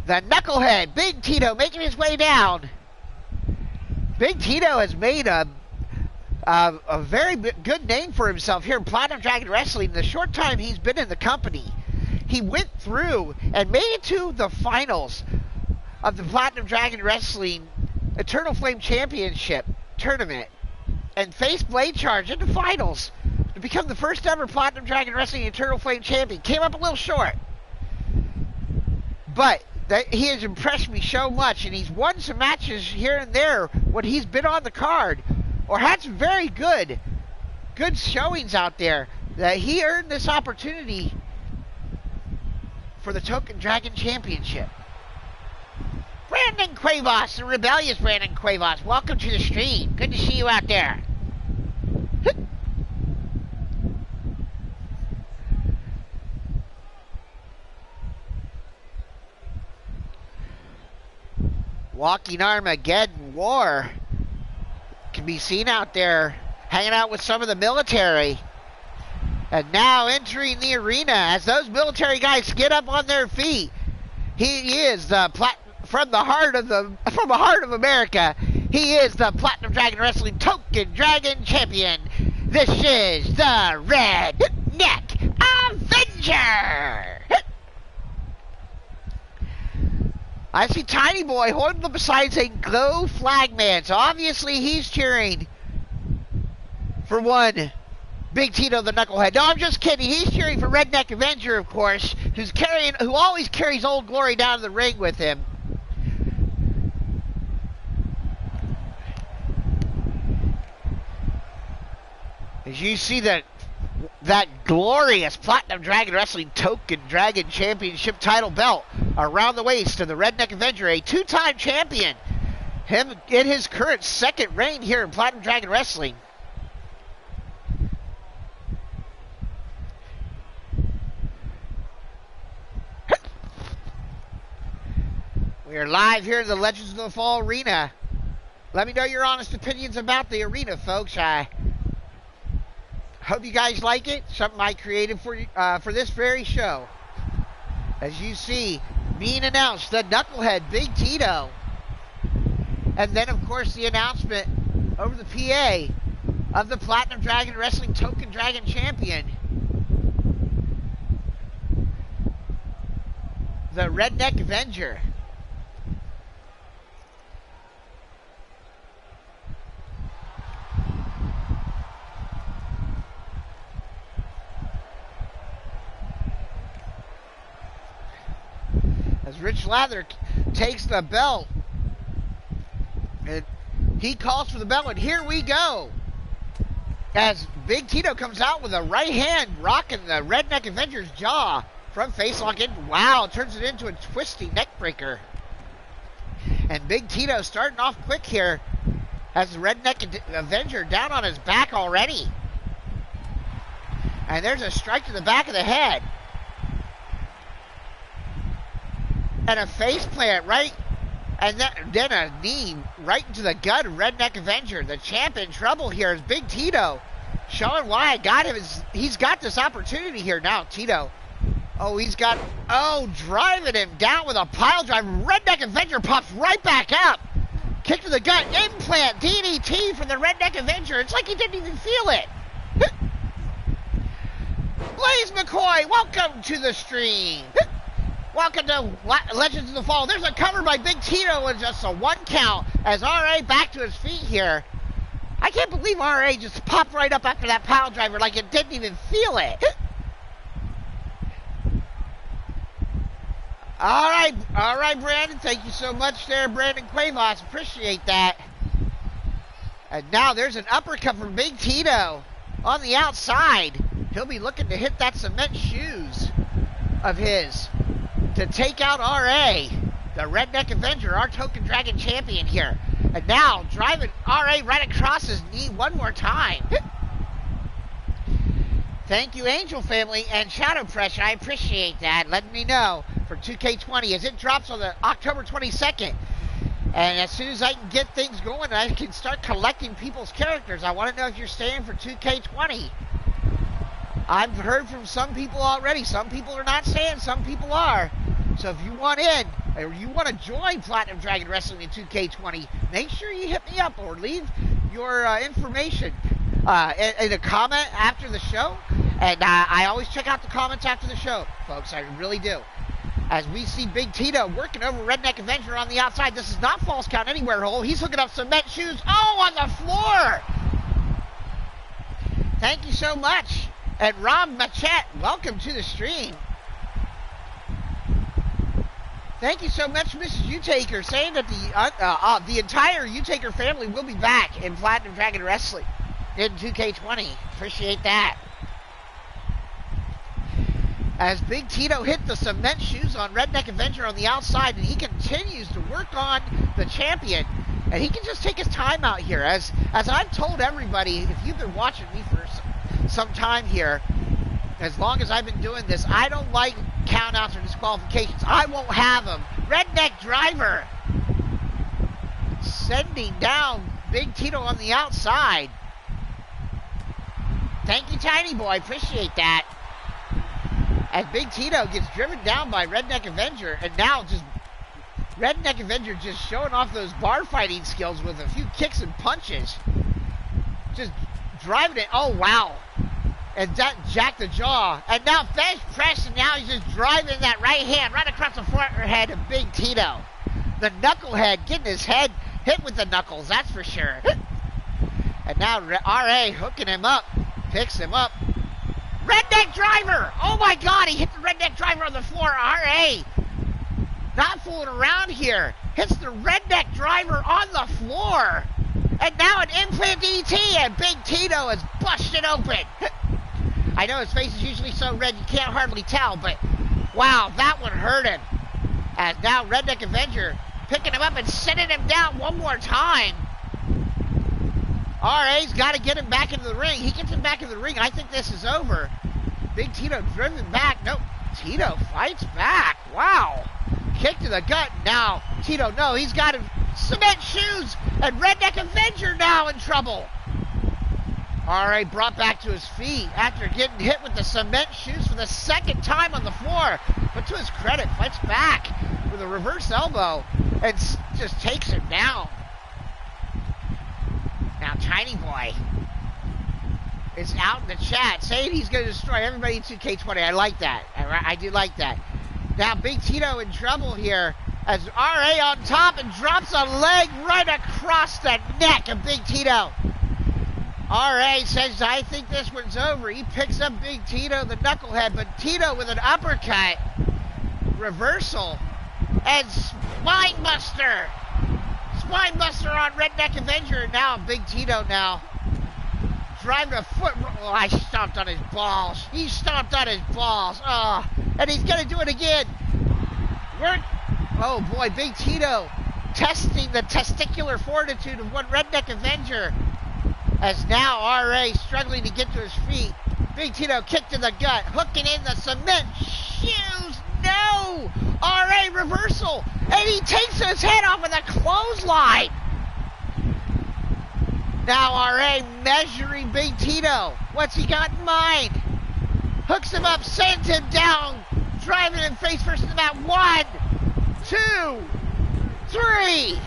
The knucklehead, Big Tito, making his way down Big Tito has made a very good name for himself here in Platinum Dragon Wrestling. In the short time he's been in the company, he went through and made it to the finals of the Platinum Dragon Wrestling Eternal Flame Championship tournament and faced Blade Charge in the finals to become the first ever Platinum Dragon Wrestling Eternal Flame champion. Came up a little short, but he has impressed me so much, and he's won some matches here and there when he's been on the card or had some very good showings out there, that he earned this opportunity for the Token Dragon Championship. Brandon Cuevas, the rebellious Brandon Cuevas, welcome to the stream. Good to see you out there. Walking Armageddon War can be seen out there hanging out with some of the military. And now entering the arena as those military guys get up on their feet. He is from the heart of America. He is the Platinum Dragon Wrestling Token Dragon Champion. This is the Redneck Avenger. I see Tiny Boy holding up a sign saying "Go Flagman." So obviously he's cheering for one Big Tito the Knucklehead. No, I'm just kidding. He's cheering for Redneck Avenger, of course, who always carries Old Glory down to the ring with him. As you see that glorious Platinum Dragon Wrestling Token Dragon Championship title belt around the waist of the Redneck Avenger, a two-time champion. Him in his current second reign here in Platinum Dragon Wrestling. We are live here in the Legends of the Fall Arena. Let me know your honest opinions about the arena, folks. I hope you guys like it. Something I created for this very show. As you see, being announced, the Knucklehead Big Tito. And then, of course, the announcement over the PA of the Platinum Dragon Wrestling Token Dragon Champion, the Redneck Avenger. As Rich Lather takes the belt, and he calls for the belt, and here we go. As Big Tito comes out with a right hand rocking the Redneck Avenger's jaw from facelock in. Wow, turns it into a twisty neck breaker. And Big Tito starting off quick here as the Redneck Avenger down on his back already. And there's a strike to the back of the head. And a face plant right, and then a knee right into the gut of Redneck Avenger. The champ in trouble here is Big Tito, showing why I got him. He's got this opportunity here now, Tito. Driving him down with a pile drive. Redneck Avenger pops right back up. Kick to the gut, implant, DDT from the Redneck Avenger. It's like he didn't even feel it. Blaze McCoy, welcome to the stream. Welcome to Legends of the Fall. There's a cover by Big Tito and just a one count as R.A. back to his feet here. I can't believe R.A. just popped right up after that pile driver like it didn't even feel it. All right, Brandon. Thank you so much there, Brandon Cuevas. Appreciate that. And now there's an uppercut from Big Tito on the outside. He'll be looking to hit that cement shoes of his to take out R.A., the Redneck Avenger, our Token Dragon Champion here. And now driving R.A. right across his knee one more time. Thank you, Angel Family and Shadow Pressure. I appreciate that. Letting me know for 2K20 as it drops on the October 22nd. And as soon as I can get things going, I can start collecting people's characters. I want to know if you're staying for 2K20. I've heard from some people already. Some people are not staying, some people are. So if you want in, or you want to join Platinum Dragon Wrestling in 2K20, make sure you hit me up or leave your information in a comment after the show. And I always check out the comments after the show, folks. I really do. As we see Big Tito working over Redneck Avenger on the outside. This is not false count anywhere hole. He's hooking up cement shoes. Oh, on the floor. Thank you so much. And Rob Machette, welcome to the stream. Thank you so much, Mrs. Utaker, saying that the entire Utaker family will be back in Platinum Dragon Wrestling in 2K20. Appreciate that. As Big Tito hit the cement shoes on Redneck Avenger on the outside, and he continues to work on the champion, and he can just take his time out here. As I've told everybody, if you've been watching me for some time here, as long as I've been doing this, I don't like countouts or disqualifications. I won't have them. Redneck Driver sending down Big Tito on the outside. Thank you, Tiny Boy. Appreciate that. As Big Tito gets driven down by Redneck Avenger, and now just Redneck Avenger just showing off those bar fighting skills with a few kicks and punches. Just driving it. Oh, wow. And that jacked the jaw. And now Fez press, and now he's just driving that right hand right across the forehead of Big Tito. The knucklehead getting his head hit with the knuckles, that's for sure. And now R.A. hooking him up. Picks him up. Redneck Driver! Oh my god, he hit the Redneck Driver on the floor. R.A. not fooling around here. Hits the Redneck Driver on the floor. And now an implant DDT, and Big Tito is busted open. I know his face is usually so red you can't hardly tell, but wow, that one hurt him. As now Redneck Avenger picking him up and sending him down one more time. R.A.'s got to get him back into the ring. He gets him back into the ring. I think this is over. Big Tito driven back. Nope. Tito fights back. Wow. Kick to the gut. Now, Tito, no, he's got him. Cement shoes. And Redneck Avenger now in trouble. R.A. brought back to his feet after getting hit with the cement shoes for the second time on the floor. But to his credit, fights back with a reverse elbow and just takes him down. Now, Tiny Boy is out in the chat saying he's going to destroy everybody in 2K20. I like that. I do like that. Now, Big Tito in trouble here as R.A. on top and drops a leg right across the neck of Big Tito. R.A. says, I think this one's over. He picks up Big Tito, the knucklehead, but Tito with an uppercut, reversal, and Spinebuster. Spinebuster on Redneck Avenger. Now Big Tito now driving a foot. Oh, I stomped on his balls. He stomped on his balls. Oh, and he's going to do it again. Oh, boy, Big Tito testing the testicular fortitude of one Redneck Avenger. As now R.A. struggling to get to his feet. Big Tito kick to the gut, hooking in the cement shoes. No! R.A. reversal, and he takes his head off with a clothesline. Now R.A. measuring Big Tito. What's he got in mind? Hooks him up, sends him down, driving him face first in the mat. 1, 2, 3.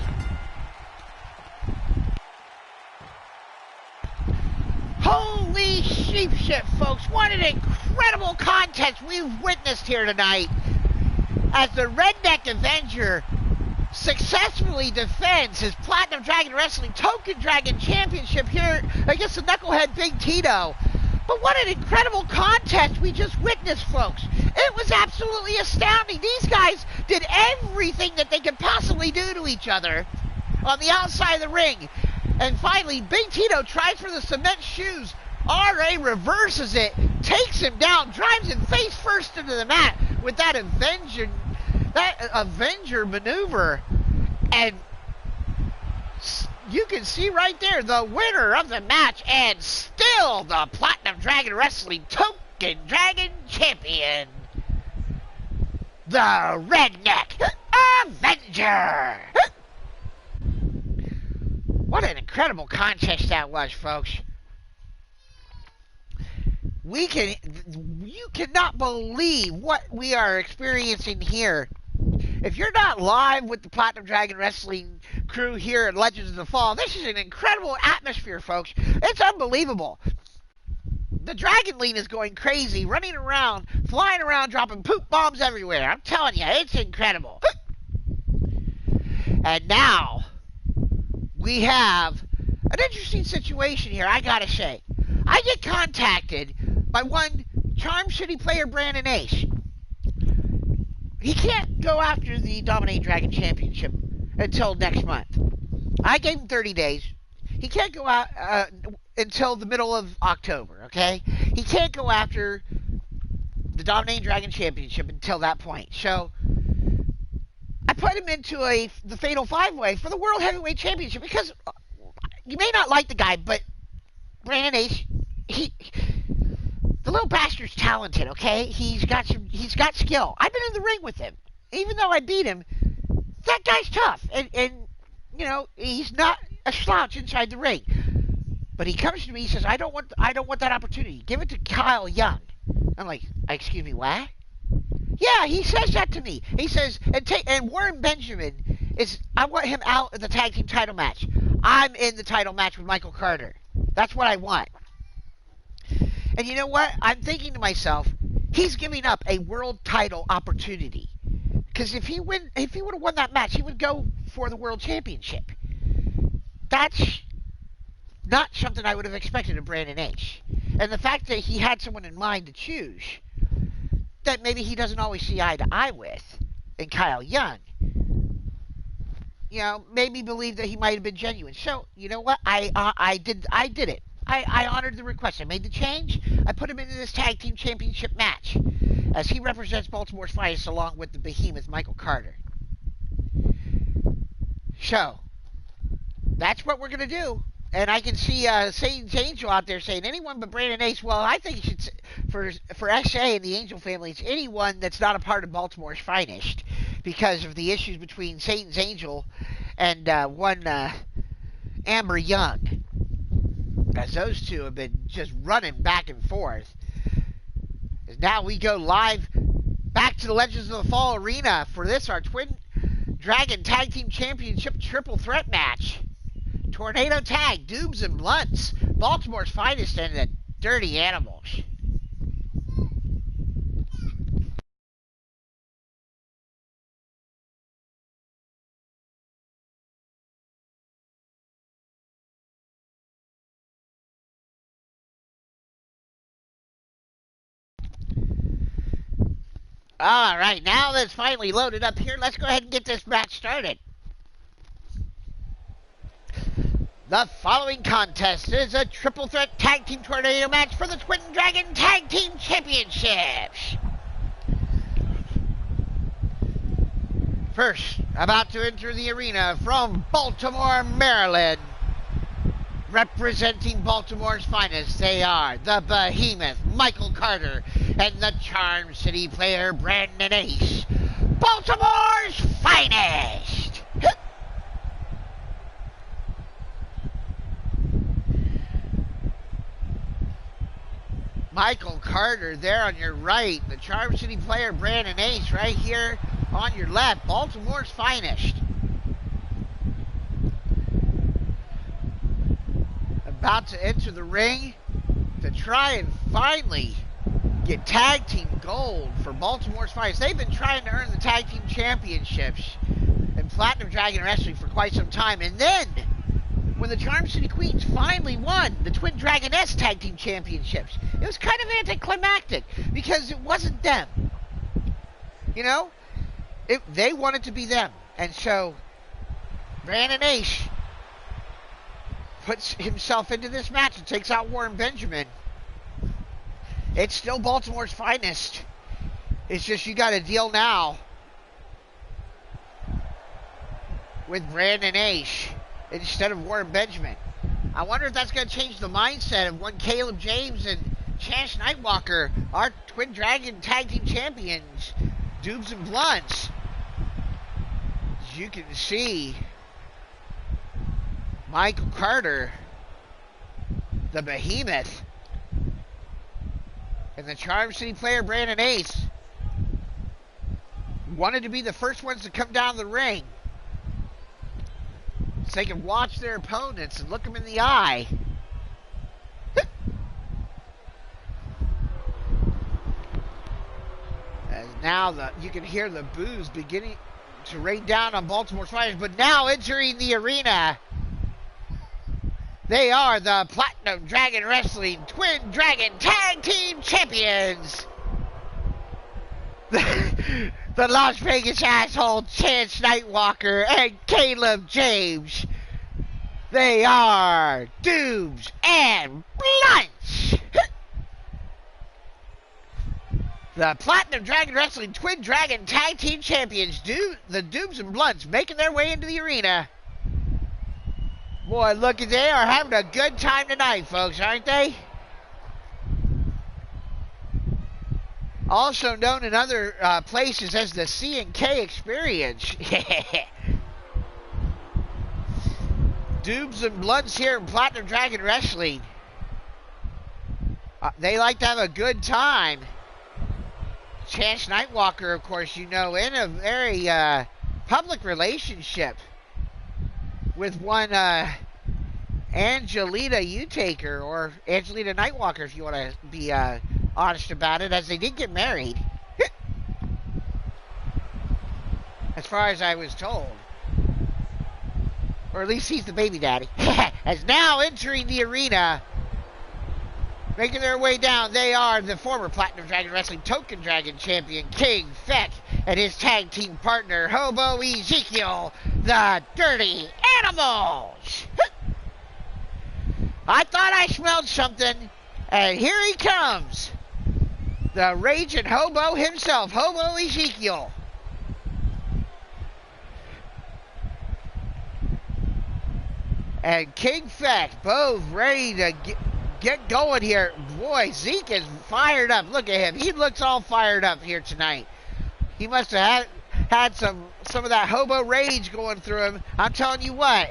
Holy sheep shit, folks. What an incredible contest we've witnessed here tonight. As the Redneck Avenger successfully defends his Platinum Dragon Wrestling Token Dragon Championship here against the knucklehead Big Tito. But what an incredible contest we just witnessed, folks. It was absolutely astounding. These guys did everything that they could possibly do to each other on the outside of the ring. And finally, Big Tito tries for the cement shoes. R.A. reverses it, takes him down, drives him face first into the mat with that Avenger maneuver. And you can see right there the winner of the match and still the Platinum Dragon Wrestling Token Dragon Champion, the Redneck Avenger. What an incredible contest that was, folks. You cannot believe what we are experiencing here if you're not live with the Platinum Dragon Wrestling crew here at Legends of the Fall, this is an incredible atmosphere, folks. It's unbelievable. The Dragon Lean is going crazy, running around, flying around, dropping poop bombs everywhere. I'm telling you, it's incredible. And now, we have an interesting situation here, I gotta say. I get contacted by one Charm City player, Brandon Ace. He can't go after the Dominate Dragon Championship until next month. I gave him 30 days. He can't go out until the middle of October, okay? He can't go after the Dominate Dragon Championship until that point. So, I put him into the Fatal 5-Way for the World Heavyweight Championship because you may not like the guy, but Brandon Ace, the little bastard's talented, okay? He's got skill. I've been in the ring with him. Even though I beat him, that guy's tough. And you know, he's not a slouch inside the ring. But he comes to me, he says, I don't want that opportunity. Give it to Kyle Young. I'm like, excuse me, what? Yeah, he says that to me. He says, and Warren Benjamin I want him out of the tag team title match. I'm in the title match with Michael Carter. That's what I want. And you know what? I'm thinking to myself, he's giving up a world title opportunity. Because if he would have won that match, he would go for the world championship. That's not something I would have expected of Brandon Ace. And the fact that he had someone in mind to choose that maybe he doesn't always see eye to eye with, in Kyle Young, you know, made me believe that he might have been genuine. So, you know what? I did it. I honored the request. I made the change. I put him into this tag team championship match as he represents Baltimore's finest along with the behemoth Michael Carter. So, that's what we're going to do. And I can see Satan's Angel out there saying anyone but Brandon Ace. Well, I think you should, for SA and the Angel family, it's anyone that's not a part of Baltimore's finest because of the issues between Satan's Angel and one Amber Young. As those two have been just running back and forth. As now we go live back to the Legends of the Fall Arena for this, our Twin Dragon Tag Team Championship Triple Threat match. Tornado Tag, Dooms and Blunts, Baltimore's finest and the Dirty Animals. Alright, now that's finally loaded up here, let's go ahead and get this match started. The following contest is a triple threat tag team tornado match for the Twin Dragon Tag Team Championships. First, about to enter the arena from Baltimore, Maryland. Representing Baltimore's finest, they are the behemoth Michael Carter and the Charm City player Brandon Ace. Baltimore's finest! Michael Carter there on your right. The Charm City player Brandon Ace right here on your left. Baltimore's finest. About to enter the ring to try and finally get tag team gold for Baltimore's finest. They've been trying to earn the tag team championships in Platinum Dragon Wrestling for quite some time. And then when the Charm City Queens finally won the Twin Dragoness Tag Team Championships, it was kind of anticlimactic because it wasn't them. You know? They wanted to be them. And so, Brandon Ace puts himself into this match and takes out Warren Benjamin. It's still Baltimore's finest. It's just you got to deal now with Brandon Ace instead of Warren Benjamin. I wonder if that's going to change the mindset of when Caleb James and Chance Nightwalker, our Twin Dragon Tag Team Champions, Dooms and Blunts. As you can see, Michael Carter, the behemoth, and the Charm City player Brandon Ace wanted to be the first ones to come down the ring so they can watch their opponents and look them in the eye. As now you can hear the boos beginning to rain down on Baltimore's fighters, but now entering the arena, they are the Platinum Dragon Wrestling Twin Dragon Tag Team Champions. The Las Vegas asshole Chance Nightwalker and Caleb James. They are Dooms and Blunts. The Platinum Dragon Wrestling Twin Dragon Tag Team Champions, the Dooms and Blunts, making their way into the arena. Boy, look, they are having a good time tonight, folks, aren't they? Also known in other places as the C&K Experience. Dooms and Blunts here in Platinum Dragon Wrestling. They like to have a good time. Chance Nightwalker, of course, you know, in a very public relationship with one Angelita Utaker, or Angelita Nightwalker, if you want to be honest about it, as they did get married. As far as I was told. Or at least he's the baby daddy. As now entering the arena, making their way down, they are the former Platinum Dragon Wrestling Token Dragon Champion, King Feck, and his tag team partner, Hobo Ezekiel, the Dirty Animals. I thought I smelled something, and here he comes. The raging hobo himself, Hobo Ezekiel. And King Feck, both ready to get going here. Boy, Zeke is fired up. Look at him. He looks all fired up here tonight. He must have had some of that hobo rage going through him. I'm telling you what.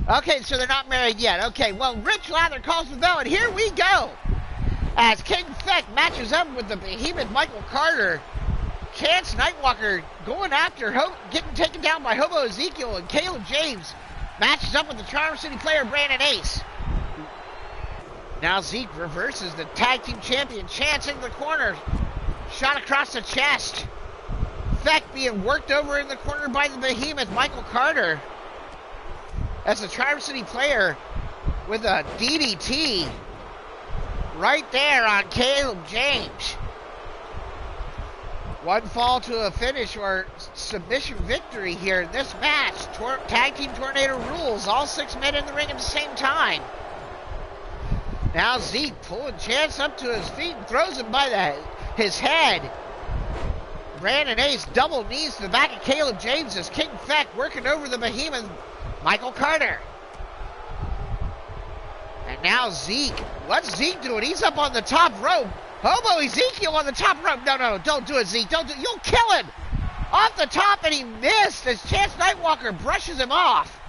Okay, so they're not married yet. Okay, well, Rich Lather calls the bell, and here we go. As King Feck matches up with the behemoth Michael Carter. Chance Nightwalker going after, getting taken down by Hobo Ezekiel, and Caleb James matches up with the Charm City player Brandon Ace. Now Zeke reverses the tag team champion. Chance in the corner. Shot across the chest. Feck being worked over in the corner by the behemoth Michael Carter. That's the Charm City player with a DDT right there on Caleb James. One fall to a finish or submission victory here in this match. Tag Team Tornado rules. All 6 men in the ring at the same time. Now Zeke pulling Chance up to his feet and throws him by his head. Brandon Ace double knees to the back of Caleb James as King Feck working over the behemoth Michael Carter. And now Zeke. What's Zeke doing? He's up on the top rope. Hobo Ezekiel on the top rope. No, don't do it, Zeke. Don't do it. You'll kill him. Off the top, and he missed as Chance Nightwalker brushes him off.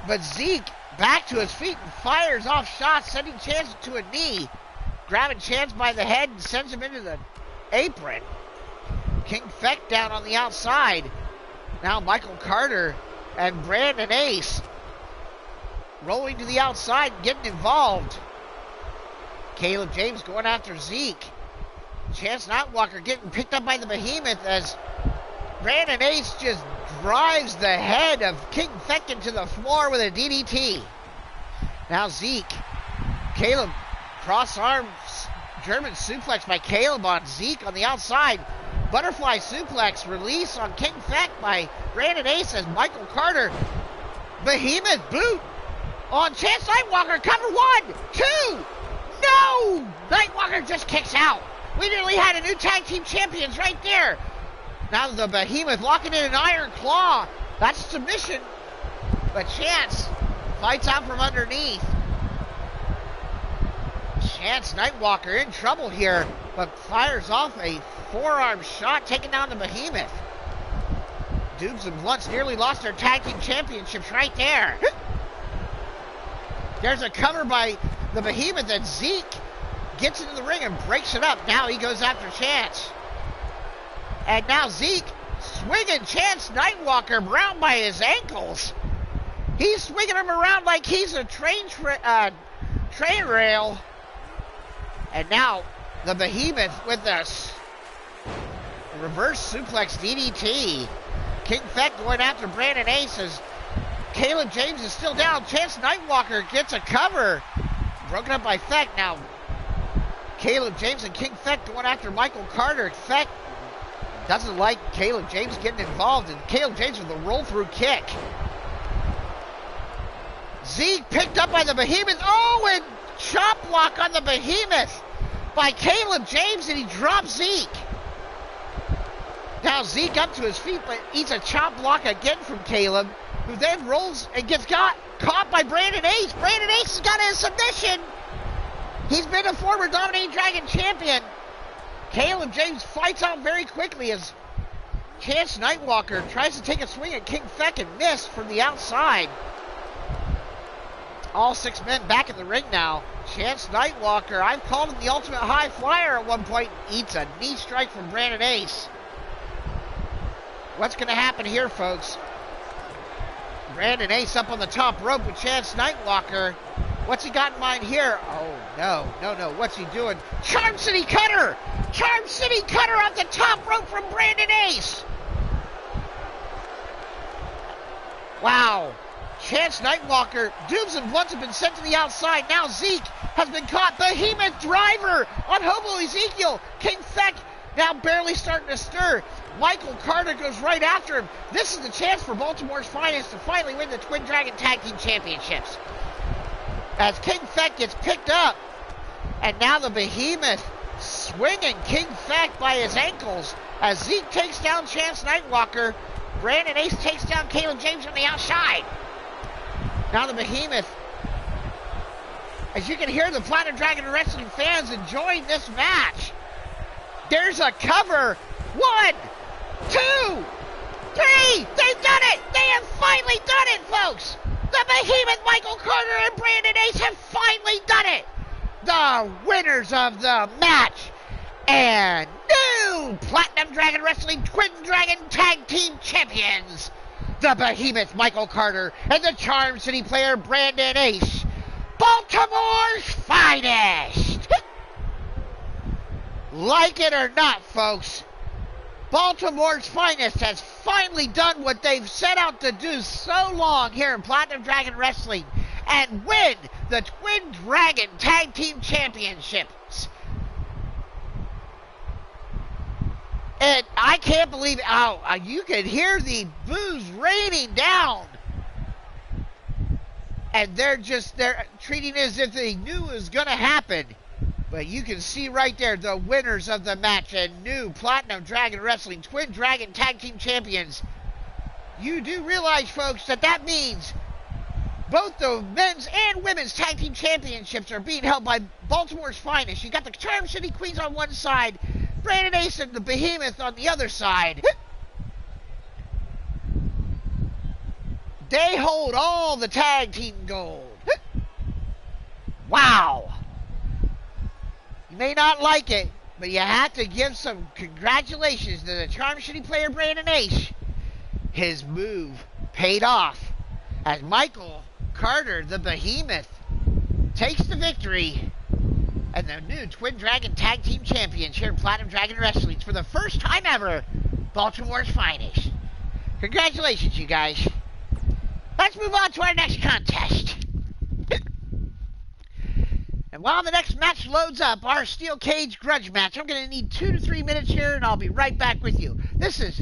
But Zeke back to his feet and fires off shots, sending Chance to a knee. Grabbing Chance by the head and sends him into the apron. King Feck down on the outside. Now Michael Carter and Brandon Ace rolling to the outside and getting involved. Caleb James going after Zeke. Chance Nightwalker getting picked up by the behemoth as Brandon Ace just drives the head of King Feck into the floor with a DDT. Now Zeke. Caleb cross arms German suplex by Caleb on Zeke on the outside. Butterfly suplex release on King Feck by Brandon Ace as Michael Carter. Behemoth boot on Chance Nightwalker. Cover 1, 2. No! Nightwalker just kicks out. We nearly had a new tag team champions right there. Now the behemoth locking in an iron claw. That's submission. But Chance fights out from underneath. Chance Nightwalker in trouble here, but fires off a forearm shot, taking down the behemoth. Dooms and Blunts nearly lost their tag team championships right there. There's a cover by the behemoth, and Zeke gets into the ring and breaks it up. Now he goes after Chance. And now Zeke swinging Chance Nightwalker around by his ankles. He's swinging him around like he's a train rail. And now the Behemoth with this reverse suplex DDT. King Feck going after Brandon Ace as Caleb James is still down. Chance Nightwalker gets a cover. Broken up by Feck. Now Caleb James and King Feck going after Michael Carter. Feck doesn't like Caleb James getting involved, and Caleb James with a roll-through kick. Zeke picked up by the Behemoth. Oh, and chop block on the Behemoth by Caleb James, and he drops Zeke. Now Zeke up to his feet, but eats a chop block again from Caleb, who then rolls and gets caught by Brandon Ace. Brandon Ace has got a submission. He's been a former Dominating Dragon champion. Caleb James fights out very quickly as Chance Nightwalker tries to take a swing at King Feck and missed from the outside. All 6 men back in the ring now. Chance Nightwalker, I've called him the ultimate high flyer at one point, eats a knee strike from Brandon Ace. What's going to happen here, folks? Brandon Ace up on the top rope with Chance Nightwalker. What's he got in mind here? Oh, no. What's he doing? Charm City Cutter! Charm City Cutter off the top rope from Brandon Ace! Wow. Chance Nightwalker, Dubes and Blunts have been sent to the outside. Now Zeke has been caught. Behemoth driver on Hobo Ezekiel. King Feck now barely starting to stir. Michael Carter goes right after him. This is the chance for Baltimore's finest to finally win the Twin Dragon Tag Team Championships. As King Feck gets picked up, and now the Behemoth swinging King Feck by his ankles as Zeke takes down Chance Nightwalker. Brandon Ace takes down Caleb James on the outside. Now the Behemoth, as you can hear the Platinum Dragon Wrestling fans enjoying this match. There's a cover. 1, 2, 3. They've done it. They have finally done it, folks. The Behemoth, Michael Carter, and Brandon Ace have finally done it. The winners of the match and new Platinum Dragon Wrestling Twin Dragon Tag Team Champions. The Behemoth, Michael Carter, and the Charm City player, Brandon Ace. Baltimore's finest. Like it or not, folks, Baltimore's finest has finally done what they've set out to do so long here in Platinum Dragon Wrestling and win the Twin Dragon Tag Team Championships. And I can't believe you can hear the boos raining down. And they're treating it as if they knew it was going to happen. But you can see right there the winners of the match and new Platinum Dragon Wrestling Twin Dragon Tag Team Champions. You do realize, folks, that means both the men's and women's tag team championships are being held by Baltimore's finest. You got the Charm City Queens on one side, Brandon Ace and the Behemoth on the other side. They hold all the tag team gold. Wow. You may not like it, but you have to give some congratulations to the Charm City player Brandon Ace. His move paid off as Michael Carter, the Behemoth, takes the victory and the new Twin Dragon Tag Team Champions here in Platinum Dragon Wrestling for the first time ever, Baltimore's finest. Congratulations, you guys. Let's move on to our next contest. And while the next match loads up, our steel cage grudge match, I'm going to need 2 to 3 minutes here, and I'll be right back with you. This is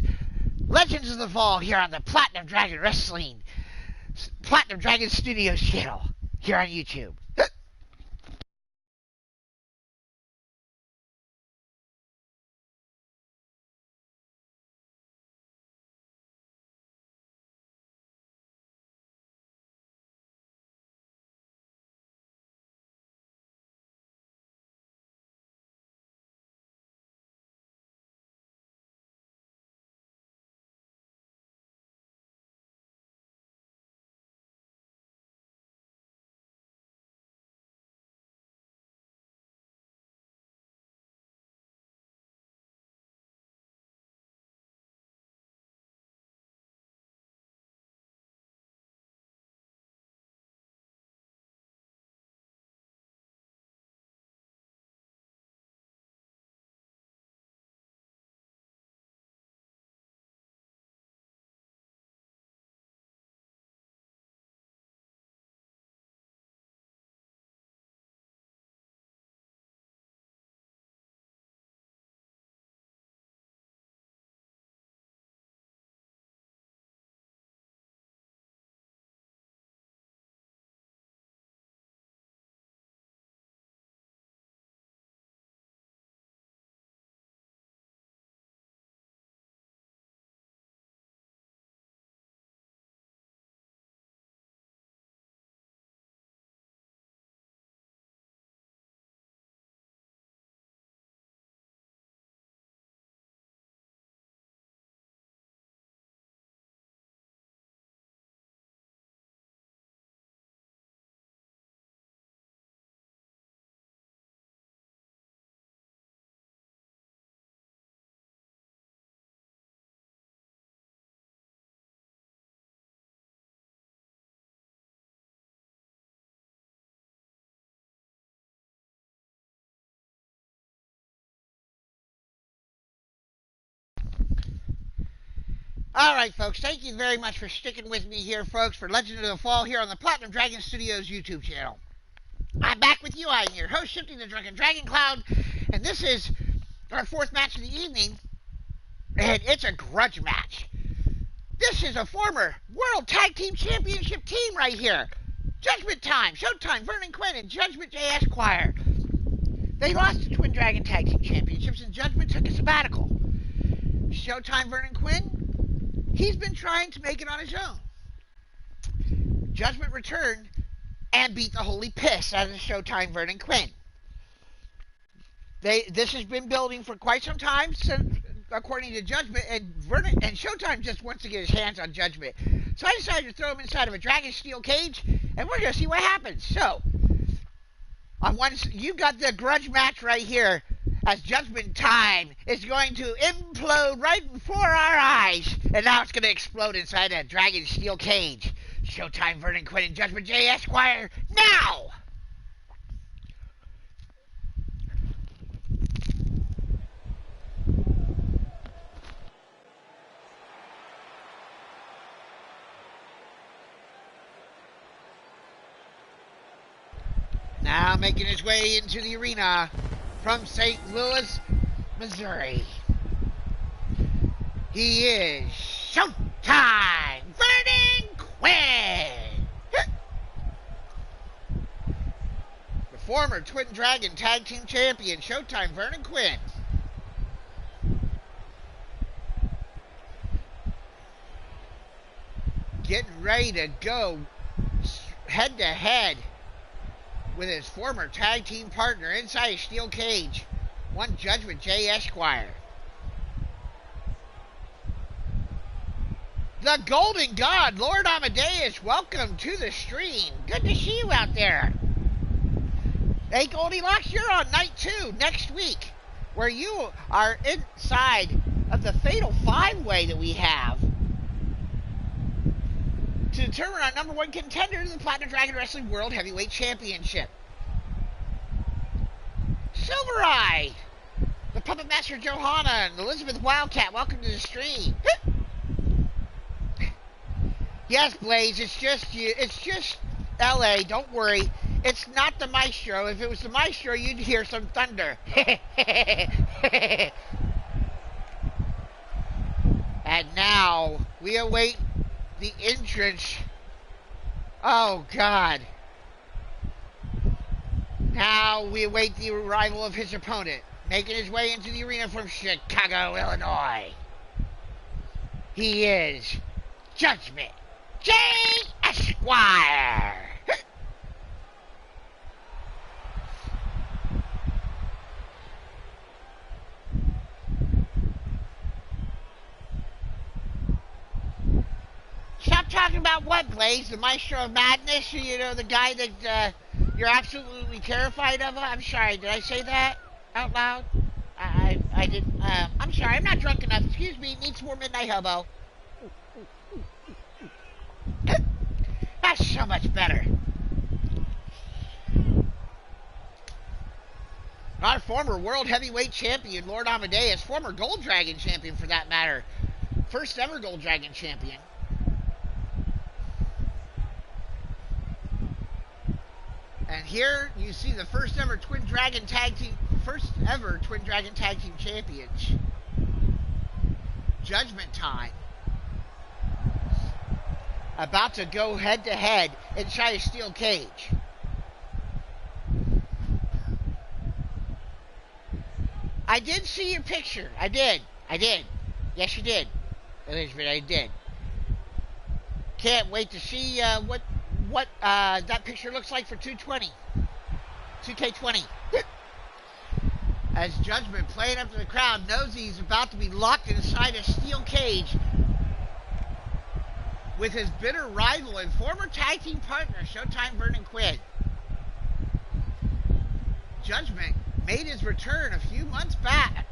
Legends of the Fall here on the Platinum Dragon Wrestling, Platinum Dragon Studios channel here on YouTube. All right, folks. Thank you very much for sticking with me here, folks, for Legend of the Fall here on the Platinum Dragon Studios YouTube channel. I'm back with you. I'm your host, Shifty The Drunken DragonClown, and this is our fourth match of the evening, and it's a grudge match. This is a former World Tag Team Championship team right here. Judgment Time, Showtime, Vernon Quinn, and Judgment J. Esquire. They lost the Twin Dragon Tag Team Championships, and Judgment took a sabbatical. Showtime, Vernon Quinn, he's been trying to make it on his own. Judgment returned and beat the holy piss out of the Showtime Vernon Quinn. This has been building for quite some time, according to Judgment, and Showtime just wants to get his hands on Judgment. So I decided to throw him inside of a dragon steel cage, and we're going to see what happens. So, you got the grudge match right here, as Judgment Time is going to implode right before our eyes, and now it's going to explode inside a dragon steel cage. Showtime, Vernon Quinn, and Judgment J. Esquire, now! Now making his way into the arena from St. Louis, Missouri. He is Showtime Vernon Quinn! The former Twin Dragon Tag Team Champion, Showtime Vernon Quinn. Getting ready to go head to head with his former tag team partner inside a steel cage, one Judgment J. Esquire. The Golden God, Lord Amadeus, welcome to the stream. Good to see you out there. Hey, Goldilocks, you're on night 2 next week, where you are inside of the fatal 5-way that we have to determine our number 1 contender to the Platinum Dragon Wrestling World Heavyweight Championship. Silver Eye, the Puppet Master Johanna, and Elizabeth Wildcat, welcome to the stream. Yes, Blaze, it's just LA, don't worry. It's not the Maestro. If it was the Maestro, you'd hear some thunder. And now we await the entrance. Oh, God. Now we await the arrival of his opponent, making his way into the arena from Chicago, Illinois. He is Judgment J. Esquire. Stop talking about what, Blaze? The Maestro of Madness? You know, the guy that you're absolutely terrified of? I'm sorry, did I say that out loud? I didn't. I'm sorry, I'm not drunk enough. Excuse me, need some more Midnight Hobo. That's so much better. Our former World Heavyweight Champion, Lord Amadeus, former Gold Dragon Champion for that matter, first ever Gold Dragon Champion. And here you see the first ever Twin Dragon Tag Team champions. Judgment Time. About to go head to head inside a steel cage. I did see your picture. I did. Yes, you did, Elizabeth. I did. Can't wait to see what that picture looks like for 2K20. As Judgment, playing up to the crowd, knows he's about to be locked inside a steel cage with his bitter rival and former tag team partner, Showtime Vernon Quinn. Judgment made his return a few months back,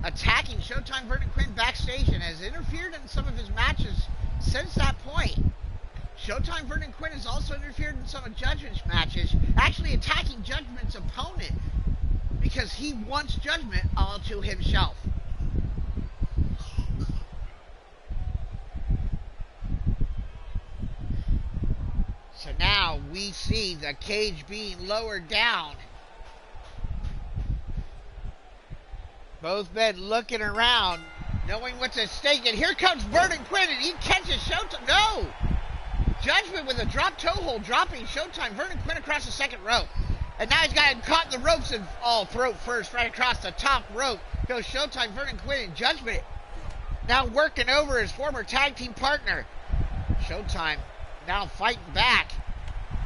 attacking Showtime Vernon Quinn backstage, and has interfered in some of his matches since that point. Showtime Vernon Quinn has also interfered in some of Judgment's matches, actually attacking Judgment's opponent because he wants Judgment all to himself. So now we see the cage being lowered down. Both men looking around, knowing what's at stake. And here comes Vernon Quinn, and he catches Showtime. No! Judgment with a drop toe hold, dropping Showtime. Vernon Quinn across the second rope. And now he's got him caught in the ropes and throat first, right across the top rope. Goes Showtime, Vernon Quinn, and Judgment now working over his former tag team partner. Showtime now fighting back.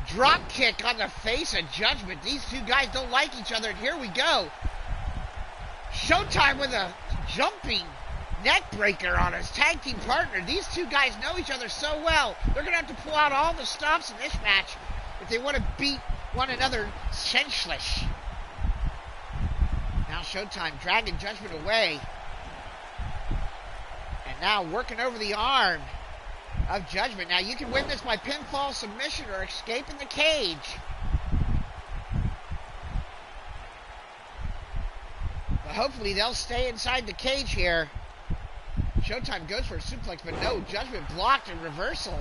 Drop kick on the face of Judgment. These two guys don't like each other, and here we go. Showtime with a jumping neck breaker on his tag team partner. These two guys know each other so well. They're going to have to pull out all the stops in this match if they want to beat one another senseless. Now Showtime dragging Judgment away. And now working over the arm of Judgment. Now you can win this by pinfall, submission, or escaping the cage. But hopefully they'll stay inside the cage here. Showtime goes for a suplex, but no, Judgment blocked in reversal.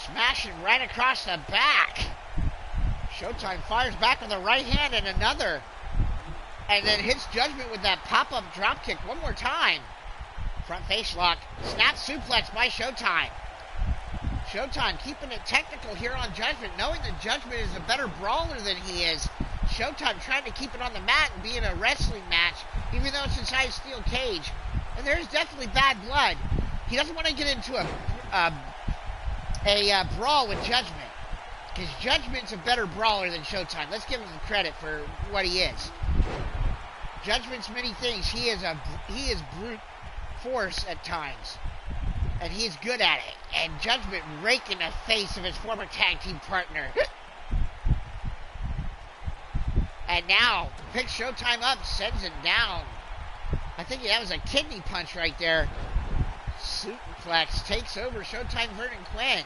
Smashing right across the back. Showtime fires back with a right hand and another. And then hits Judgment with that pop-up dropkick one more time. Front face lock. Snap suplex by Showtime. Showtime keeping it technical here on Judgment, knowing that Judgment is a better brawler than he is. Showtime trying to keep it on the mat and be in a wrestling match, even though it's inside a steel cage. And there's definitely bad blood. He doesn't want to get into a brawl with Judgment, because Judgment's a better brawler than Showtime. Let's give him the credit for what he is. Judgment's many things. He is brute force at times, and he's good at it. And Judgment raking the face of his former tag team partner. And now picks Showtime up, sends him down. I think that was a kidney punch right there. Suplex takes over Showtime, Vernon Quinn.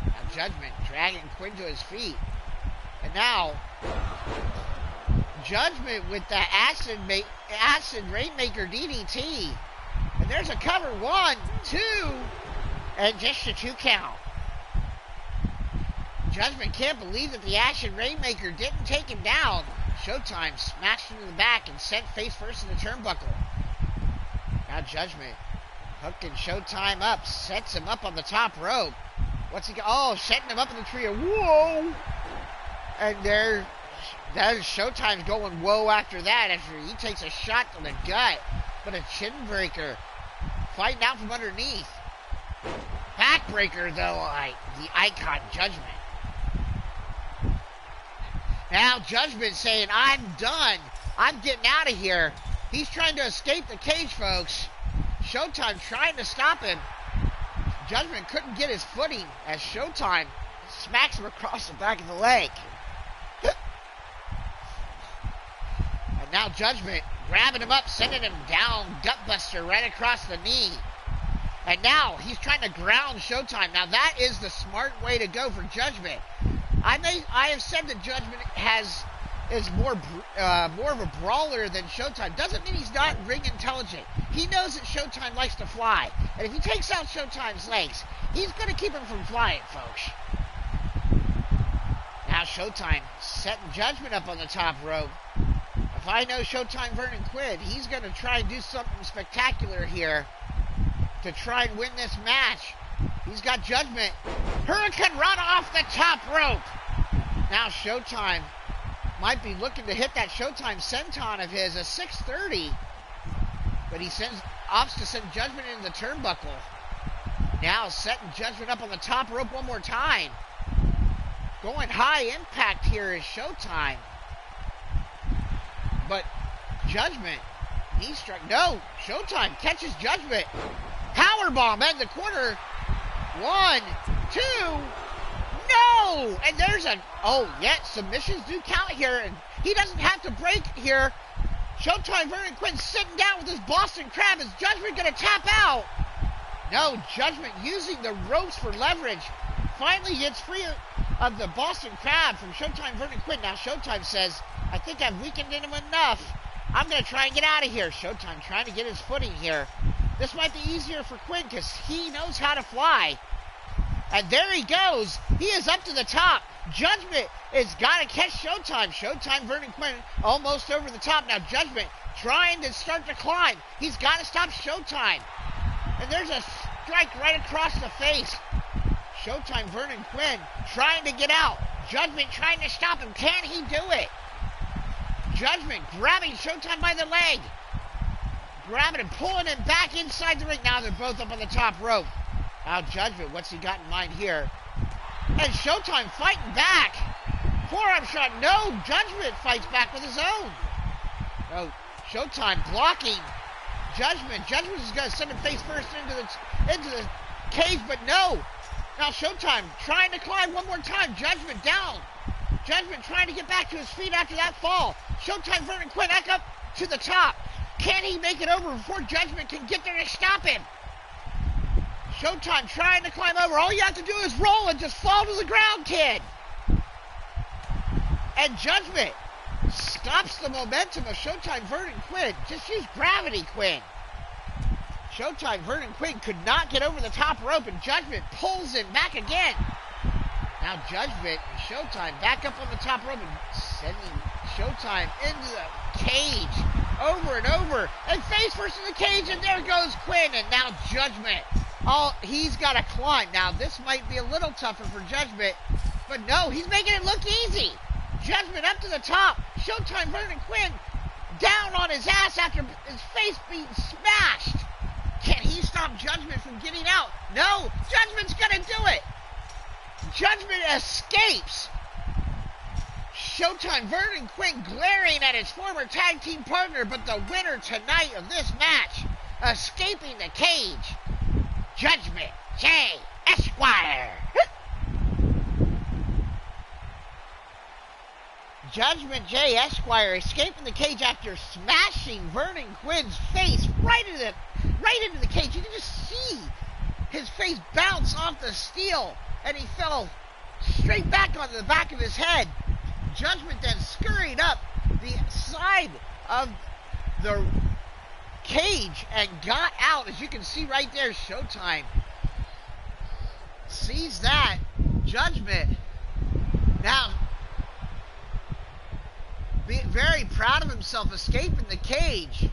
Now Judgment dragging Quinn to his feet. And now Judgment with the acid Rainmaker DDT. And there's a cover. 1, 2, and just a 2 count. Judgment can't believe that the Acid Rainmaker didn't take him down. Showtime smashed him in the back and sent face first in the turnbuckle. Now Judgment hooking Showtime up, sets him up on the top rope. What's he got? Oh, setting him up in the trio. Whoa! And that is Showtime's going whoa after that, after he takes a shot to the gut. But a chin breaker. Fighting out from underneath. Backbreaker, though, the icon Judgment. Now Judgment saying, I'm done. I'm getting out of here. He's trying to escape the cage, folks. Showtime trying to stop him. Judgment couldn't get his footing as Showtime smacks him across the back of the leg. And now Judgment grabbing him up, sending him down, gutbuster right across the knee. And now he's trying to ground Showtime. Now that is the smart way to go for Judgment. I have said that Judgment is more of a brawler than Showtime. Doesn't mean he's not ring intelligent. He knows that Showtime likes to fly. And if he takes out Showtime's legs, he's going to keep him from flying, folks. Now Showtime setting Judgment up on the top rope. If I know Showtime Vernon Quinn, he's going to try and do something spectacular here to try and win this match. He's got Judgment. Hurricane Run off the top rope. Now Showtime might be looking to hit that Showtime senton of his, a 630. But he opts to send Judgment into the turnbuckle. Now setting Judgment up on the top rope one more time. Going high impact here is Showtime. But Judgment, he struck. No, Showtime catches Judgment. Powerbomb at the corner. 1, 2, no! And there's submissions do count here, and he doesn't have to break here. Showtime Vernon Quinn sitting down with his Boston Crab. Is Judgment going to tap out? No, Judgment using the ropes for leverage. Finally gets free of the Boston Crab from Showtime Vernon Quinn. Now Showtime says, I think I've weakened him enough. I'm going to try and get out of here. Showtime trying to get his footing here. This might be easier for Quinn because he knows how to fly. And there he goes. He is up to the top. Judgment has got to catch Showtime. Showtime, Vernon Quinn, almost over the top. Now Judgment trying to start to climb. He's got to stop Showtime. And there's a strike right across the face. Showtime, Vernon Quinn, trying to get out. Judgment trying to stop him. Can he do it? Judgment grabbing Showtime by the leg. Grabbing him, pulling him back inside the ring. Now they're both up on the top rope. Now Judgment, what's he got in mind here? And Showtime fighting back. Forearm shot. No, Judgment fights back with his own. Oh, Showtime blocking Judgment. Judgment is going to send him face first into the cage, but no. Now Showtime trying to climb one more time. Judgment down. Judgment trying to get back to his feet after that fall. Showtime, Vernon Quinn back up to the top. Can he make it over before Judgment can get there to stop him? Showtime trying to climb over. All you have to do is roll and just fall to the ground, kid. And Judgment stops the momentum of Showtime, Vernon Quinn. Just use gravity, Quinn. Showtime, Vernon Quinn could not get over the top rope, and Judgment pulls him back again. Now Judgment and Showtime back up on the top rope and sending Showtime into the cage over and over. And face first in the cage, and there goes Quinn. And now Judgment. Oh, he's got to climb. Now this might be a little tougher for Judgment, but no, he's making it look easy. Judgment up to the top. Showtime, Vernon Quinn down on his ass after his face being smashed. Can he stop Judgment from getting out? No, Judgment's gonna do it. Judgment escapes. Showtime, Vernon Quinn glaring at his former tag team partner, but the winner tonight of this match, escaping the cage, Judgment J. Esquire. Judgment J. Esquire escaping the cage after smashing Vernon Quinn's face right into the cage. You can just see his face bounce off the steel, and he fell straight back onto the back of his head. Judgment then scurried up the side of the cage and got out. As you can see right there, Showtime sees that. Judgment now being very proud of himself, escaping the cage.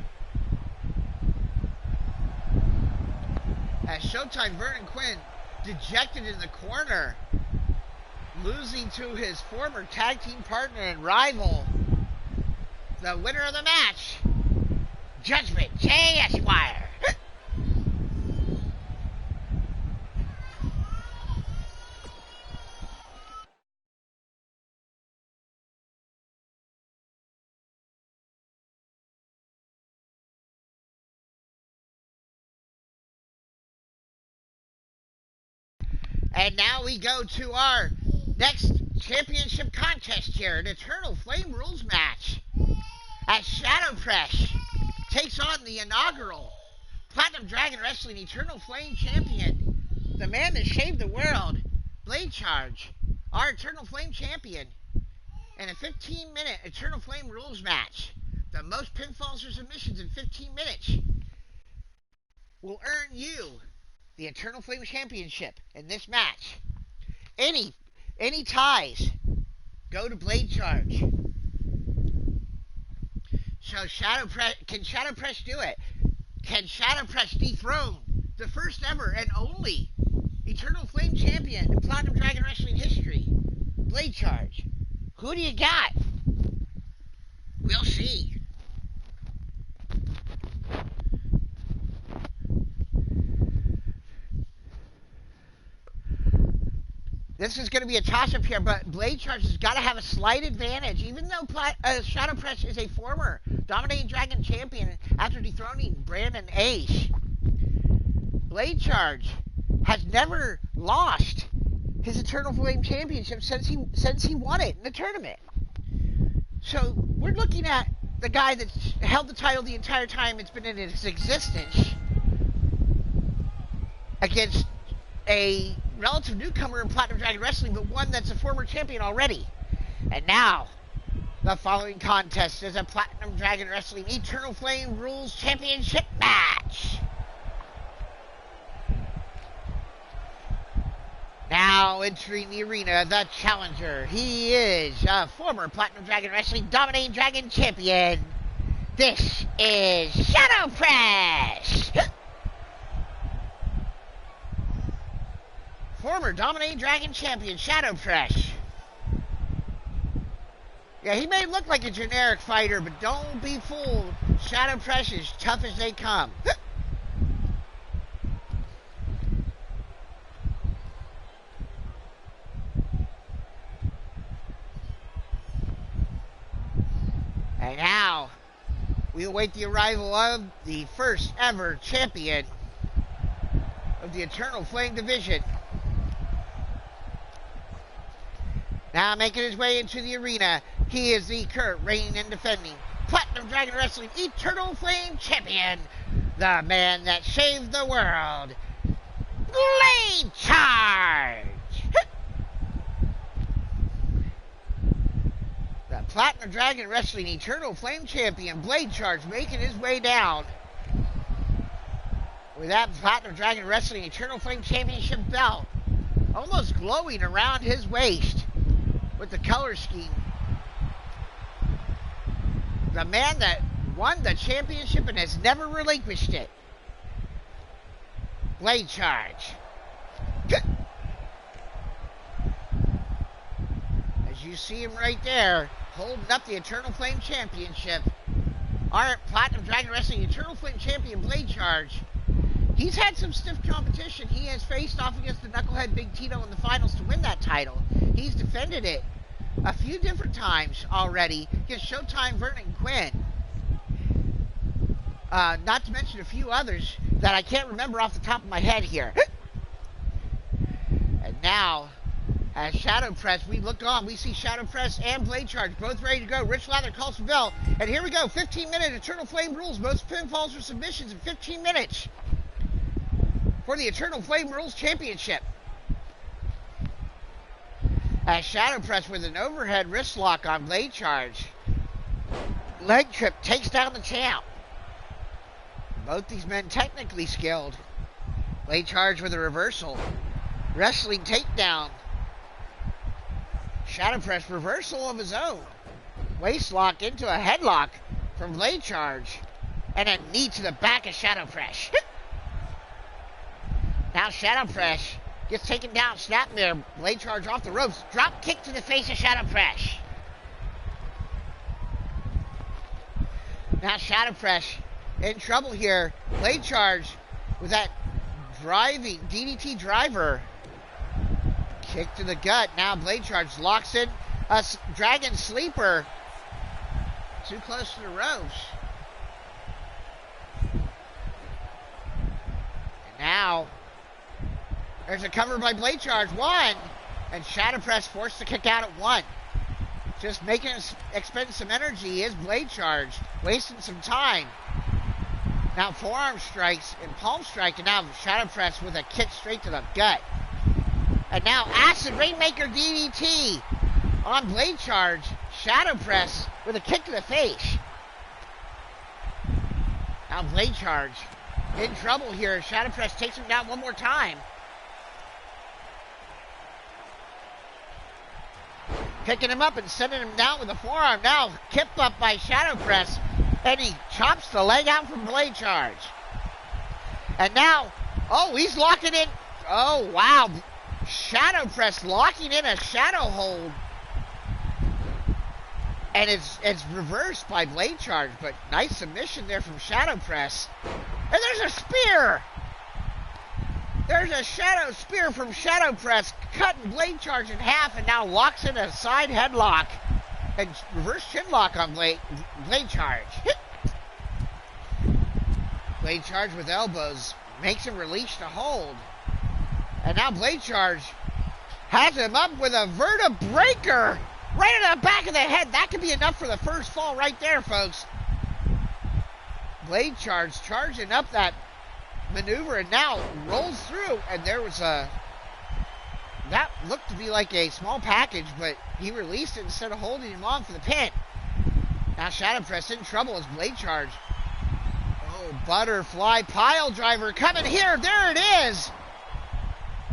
As Showtime, Vernon Quinn dejected in the corner, losing to his former tag team partner and rival, the winner of the match, Judgment J. Esquire. And now we go to our next championship contest here, an Eternal Flame Rules match. As Shadow Press takes on the inaugural Platinum Dragon Wrestling Eternal Flame Champion, the man that shaved the world, Blade Charge, our Eternal Flame Champion, in a 15-minute Eternal Flame Rules match. The most pinfalls or submissions in 15 minutes will earn you the Eternal Flame Championship in this match. Any ties go to Blade Charge. So can Shadow Press do it? Can Shadow Press dethrone the first ever and only Eternal Flame Champion in Platinum Dragon Wrestling history, Blade Charge? Who do you got? We'll see. This is going to be a toss-up here, but Blade Charge has got to have a slight advantage, even though Shadow Press is a former Dominating Dragon champion after dethroning Brandon Ace. Blade Charge has never lost his Eternal Flame Championship since he won it in the tournament. So we're looking at the guy that's held the title the entire time it's been in its existence against a relative newcomer in Platinum Dragon Wrestling, but one that's a former champion already. And now, the following contest is a Platinum Dragon Wrestling Eternal Flame Rules Championship match. now entering the arena, the challenger. He is a former Platinum Dragon Wrestling Dominating Dragon Champion. This is Shadow Press. Former Dominating Dragon Champion, Shadow Press. Yeah, he may look like a generic fighter, but don't be fooled. Shadow Press is tough as they come. And now, we await the arrival of the first ever champion of the Eternal Flame Division. Now making his way into the arena, he is the current reigning and defending Platinum Dragon Wrestling Eternal Flame Champion, the man that saved the world, Blade Charge! The Platinum Dragon Wrestling Eternal Flame Champion, Blade Charge, making his way down with that Platinum Dragon Wrestling Eternal Flame Championship belt almost glowing around his waist with the color scheme. The man that won the championship and has never relinquished it. Blade Charge. As you see him right there, holding up the Eternal Flame Championship. Our Platinum Dragon Wrestling Eternal Flame Champion, Blade Charge. He's had some stiff competition. He has faced off against the Knucklehead Big Tito in the finals to win that title. He's defended it a few different times already against Showtime Vernon Quinn. Not to mention a few others that I can't remember off the top of my head here. And now, as Shadow Press, we look on, we see Shadow Press and Blade Charge both ready to go. Rich Lather calls for bell. And here we go, 15-minute Eternal Flame rules. Most pinfalls or submissions in 15 minutes for the Eternal Flame Rules Championship. As Shadow Press with an overhead wrist lock on Blade Charge. Leg trip takes down the champ. Both these men technically skilled. Blade Charge with a reversal. Wrestling takedown. Shadow Press reversal of his own. Waist lock into a headlock from Blade Charge. And a knee to the back of Shadow Press. Now Shadow Press gets taken down, snapmare, Blade Charge off the ropes, drop kick to the face of Shadow Press. Now Shadow Press in trouble here. Blade Charge with that driving DDT driver. Kick to the gut. Now Blade Charge locks in a Dragon Sleeper. Too close to the ropes. And now there's a cover by Blade Charge. One. And Shadow Press forced to kick out at one. Just making us expend some energy is Blade Charge. Wasting some time. Now forearm strikes and palm strike. And now Shadow Press with a kick straight to the gut. And now Acid Rainmaker DDT on Blade Charge. Shadow Press with a kick to the face. Now Blade Charge in trouble here. Shadow Press takes him down one more time. Picking him up and sending him down with a forearm. Now kicked up by Shadow Press. And he chops the leg out from Blade Charge. And now, oh, he's locking in. Oh, wow. Shadow Press locking in a shadow hold. And it's reversed by Blade Charge. But nice submission there from Shadow Press. And there's a spear. There's a shadow spear from Shadow Press, cutting Blade Charge in half, and now locks in a side headlock and reverse chinlock on Blade Charge. Blade Charge with elbows makes him release the hold, and now Blade Charge has him up with a vertebreaker right in the back of the head. That could be enough for the first fall right there, folks. Blade Charge charging up that maneuver and now rolls through, and there was that looked to be like a small package, but he released it instead of holding him on for the pin. Now Shadow Press in trouble as Blade Charge. Oh, butterfly pile driver coming here. There it is.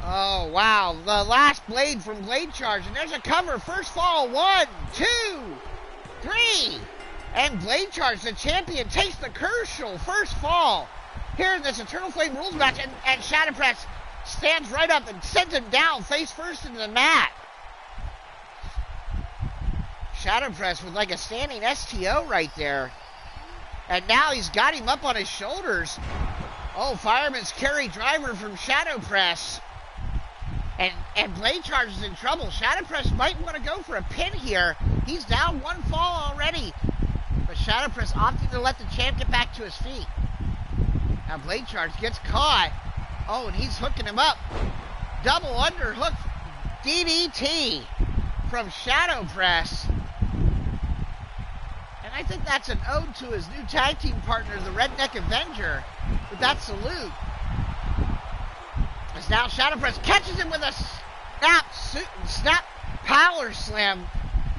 Oh, wow. The last blade from Blade Charge. And there's a cover. First fall. 1, 2, 3. And Blade Charge, the champion, takes the crucial first fall here in this Eternal Flame rules match. And Shadow Press stands right up and sends him down face first into the mat. Shadow Press with like a standing STO right there. And now he's got him up on his shoulders. Oh, Fireman's Carry Driver from Shadow Press. And Blade Charge is in trouble. Shadow Press might want to go for a pin here. He's down 1 fall already. But Shadow Press opting to let the champ get back to his feet. Now Blade Charge gets caught. Oh, and he's hooking him up. Double underhook DDT from Shadow Press. And I think that's an ode to his new tag team partner, the Redneck Avenger, with that salute. As now Shadow Press catches him with a snap power slam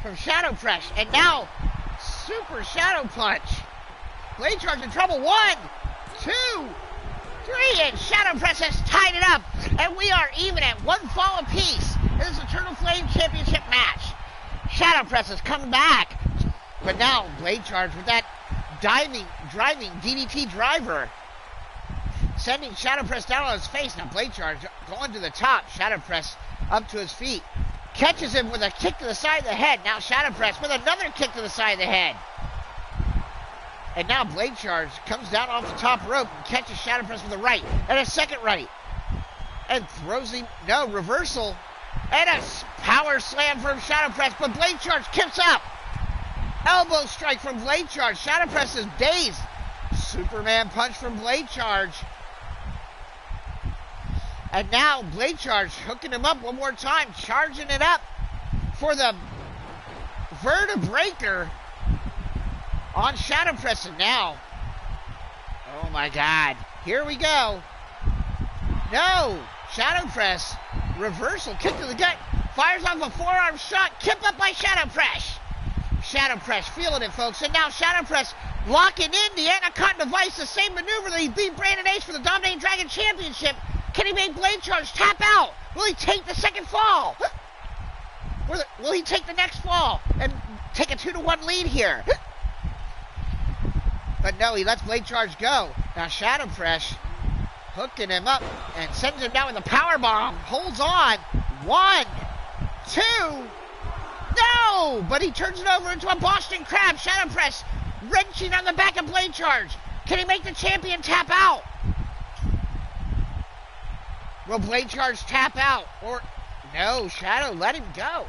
from Shadow Press. And now super Shadow Punch. Blade Charge in trouble. 1, 2, 3, and Shadow Press has tied it up. And we are even at 1 fall apiece in this Eternal Flame Championship match. Shadow Press is coming back. But now Blade Charge with that driving DDT driver, sending Shadow Press down on his face. Now Blade Charge going to the top. Shadow Press up to his feet. Catches him with a kick to the side of the head. Now Shadow Press with another kick to the side of the head. And now Blade Charge comes down off the top rope and catches Shadow Press with a right. And a second right. And throws him. No, reversal. And a power slam from Shadow Press. But Blade Charge kicks up. Elbow strike from Blade Charge. Shadow Press is dazed. Superman punch from Blade Charge. And now Blade Charge hooking him up one more time. Charging it up for the vertebreaker on Shadow Press. And now, oh my God, here we go. No, Shadow Press, reversal, kick to the gut, fires off a forearm shot, kip up by Shadow Press. Shadow Press feeling it, folks. And now Shadow Press locking in the Anaconda Vice, the same maneuver that he beat Brandon Ace for the Dominating Dragon Championship. Can he make Blade Charge tap out? Will he take the second fall? Will he take the next fall and take a 2-1 lead here? But no, he lets Blade Charge go. Now Shadow Press hooking him up and sends him down with a power bomb. Holds on. 1, 2. No! But he turns it over into a Boston Crab. Shadow Press wrenching on the back of Blade Charge. Can he make the champion tap out? Will Blade Charge tap out? Or no, Shadow let him go.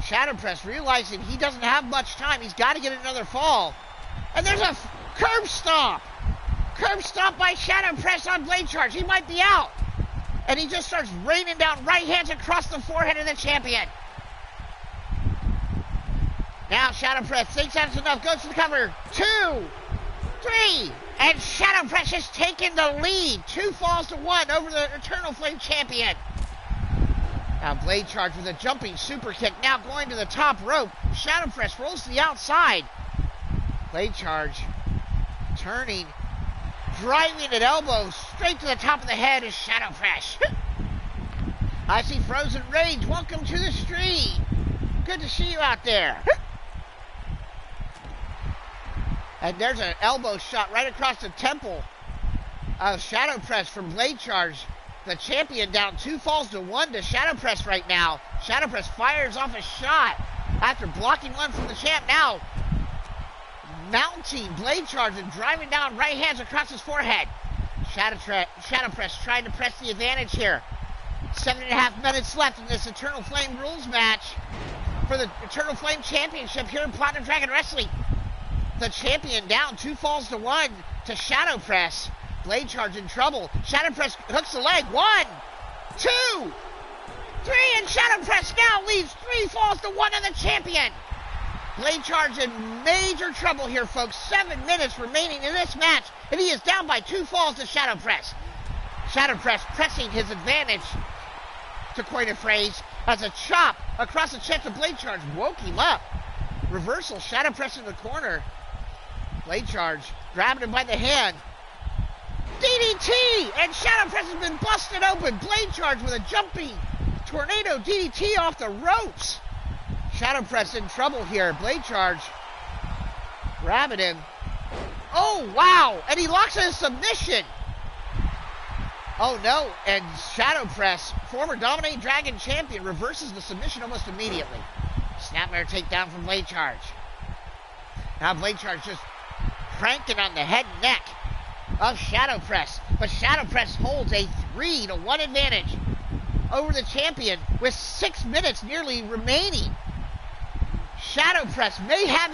Shadow Press realizing he doesn't have much time. He's got to get another fall. And there's a curb stomp. Curb stomp by Shadow Press on Blade Charge. He might be out. And he just starts raining down right hands across the forehead of the champion. Now Shadow Press thinks that's enough. Goes to the cover. 2, 3. And Shadow Press has taken the lead. 2 falls to 1 over the Eternal Flame champion. Now Blade Charge with a jumping super kick. Now going to the top rope. Shadow Press rolls to the outside. Blade Charge turning. Driving at elbows straight to the top of the head is Shadow Press. I see Frozen Rage. Welcome to the stream. Good to see you out there. And there's an elbow shot right across the temple of Shadow Press from Blade Charge. The champion down 2 falls to 1 to Shadow Press right now. Shadow Press fires off a shot after blocking one from the champ. Now mounting Blade Charge and driving down right hands across his forehead. Shadow Press trying to press the advantage here. 7.5 minutes left in this Eternal Flame rules match for the Eternal Flame Championship here in Platinum Dragon Wrestling. The champion down 2 falls to 1 to Shadow Press. Blade Charge in trouble. Shadow Press hooks the leg. 1, 2, 3, and Shadow Press now leaves 3 falls to 1 on the champion. Blade Charge in major trouble here, folks. 7 minutes remaining in this match, and he is down by 2 falls to Shadow Press. Shadow Press pressing his advantage, to coin a phrase, as a chop across the chest of Blade Charge woke him up. Reversal, Shadow Press in the corner. Blade Charge grabbing him by the hand. DDT! And Shadow Press has been busted open. Blade Charge with a jumping tornado DDT off the ropes. Shadow Press in trouble here. Blade Charge grabbing him. Oh, wow! And he locks in a submission. Oh, no. And Shadow Press, former Dominating Dragon champion, reverses the submission almost immediately. Snapmare takedown from Blade Charge. Now Blade Charge just cranking on the head and neck of Shadow Press. But Shadow Press holds a 3-1 advantage over the champion with 6 minutes nearly remaining. Shadow Press may have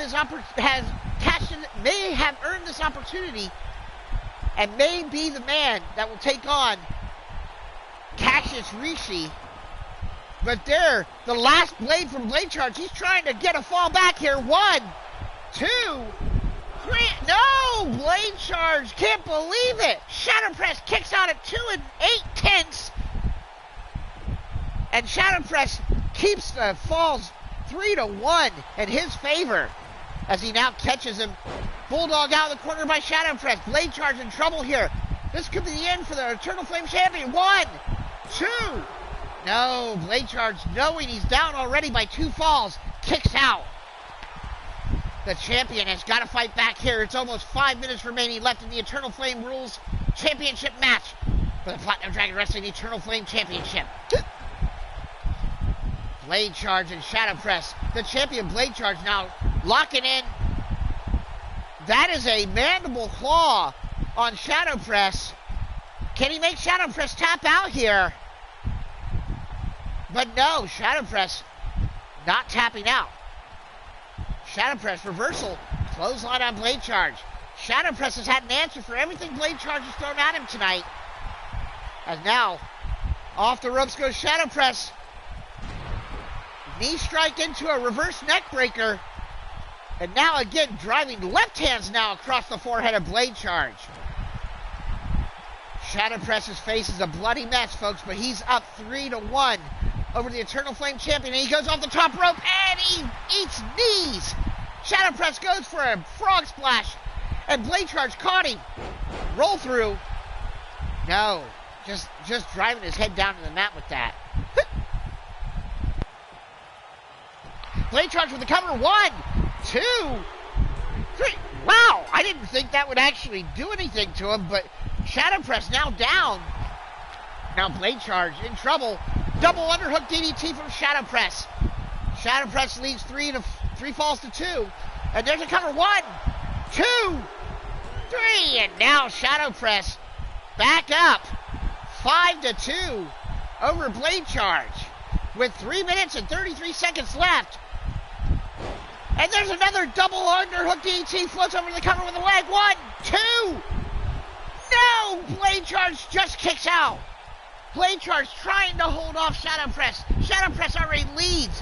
earned this opportunity and may be the man that will take on Cassius Rishi. But there, the last blade from Blade Charge. He's trying to get a fall back here. 1, 2, 3. No! Blade Charge. Can't believe it. Shadow Press kicks out at 2 8/10. And Shadow Press keeps the falls 3-1 in his favor as he now catches him. Bulldog out of the corner by Shadow Press. Blade Charge in trouble here. This could be the end for the Eternal Flame champion. 1, 2. No, Blade Charge, knowing he's down already by 2 falls, kicks out. The champion has got to fight back here. It's almost 5 minutes remaining left in the Eternal Flame Rules Championship match for the Platinum Dragon Wrestling Eternal Flame Championship. Blade Charge and Shadow Press. The champion Blade Charge now locking in. That is a mandible claw on Shadow Press. Can he make Shadow Press tap out here? But no, Shadow Press not tapping out. Shadow Press reversal. Clothesline on Blade Charge. Shadow Press has had an answer for everything Blade Charge has thrown at him tonight. And now, off the ropes goes Shadow Press. Knee strike into a reverse neck breaker. And now again, driving left hands now across the forehead of Blade Charge. Shadow Press's face is a bloody mess, folks, but he's up 3-1 over the Eternal Flame champion. And he goes off the top rope, and he eats knees. Shadow Press goes for a frog splash, and Blade Charge caught him. Roll through. No, just driving his head down to the mat with that. Blade Charge with the cover. 1, 2, 3. Wow, I didn't think that would actually do anything to him, but Shadow Press now down. Now Blade Charge in trouble. Double underhook DDT from Shadow Press. Shadow Press leaves 3 falls to 2. And there's a cover. 1, 2, 3. And now Shadow Press back up. 5-2 over Blade Charge with 3 minutes and 33 seconds left. And there's another double underhook DDT. Floats over the cover with a leg. 1, 2. No! Blade Charge just kicks out. Blade Charge trying to hold off Shadow Press. Shadow Press already leads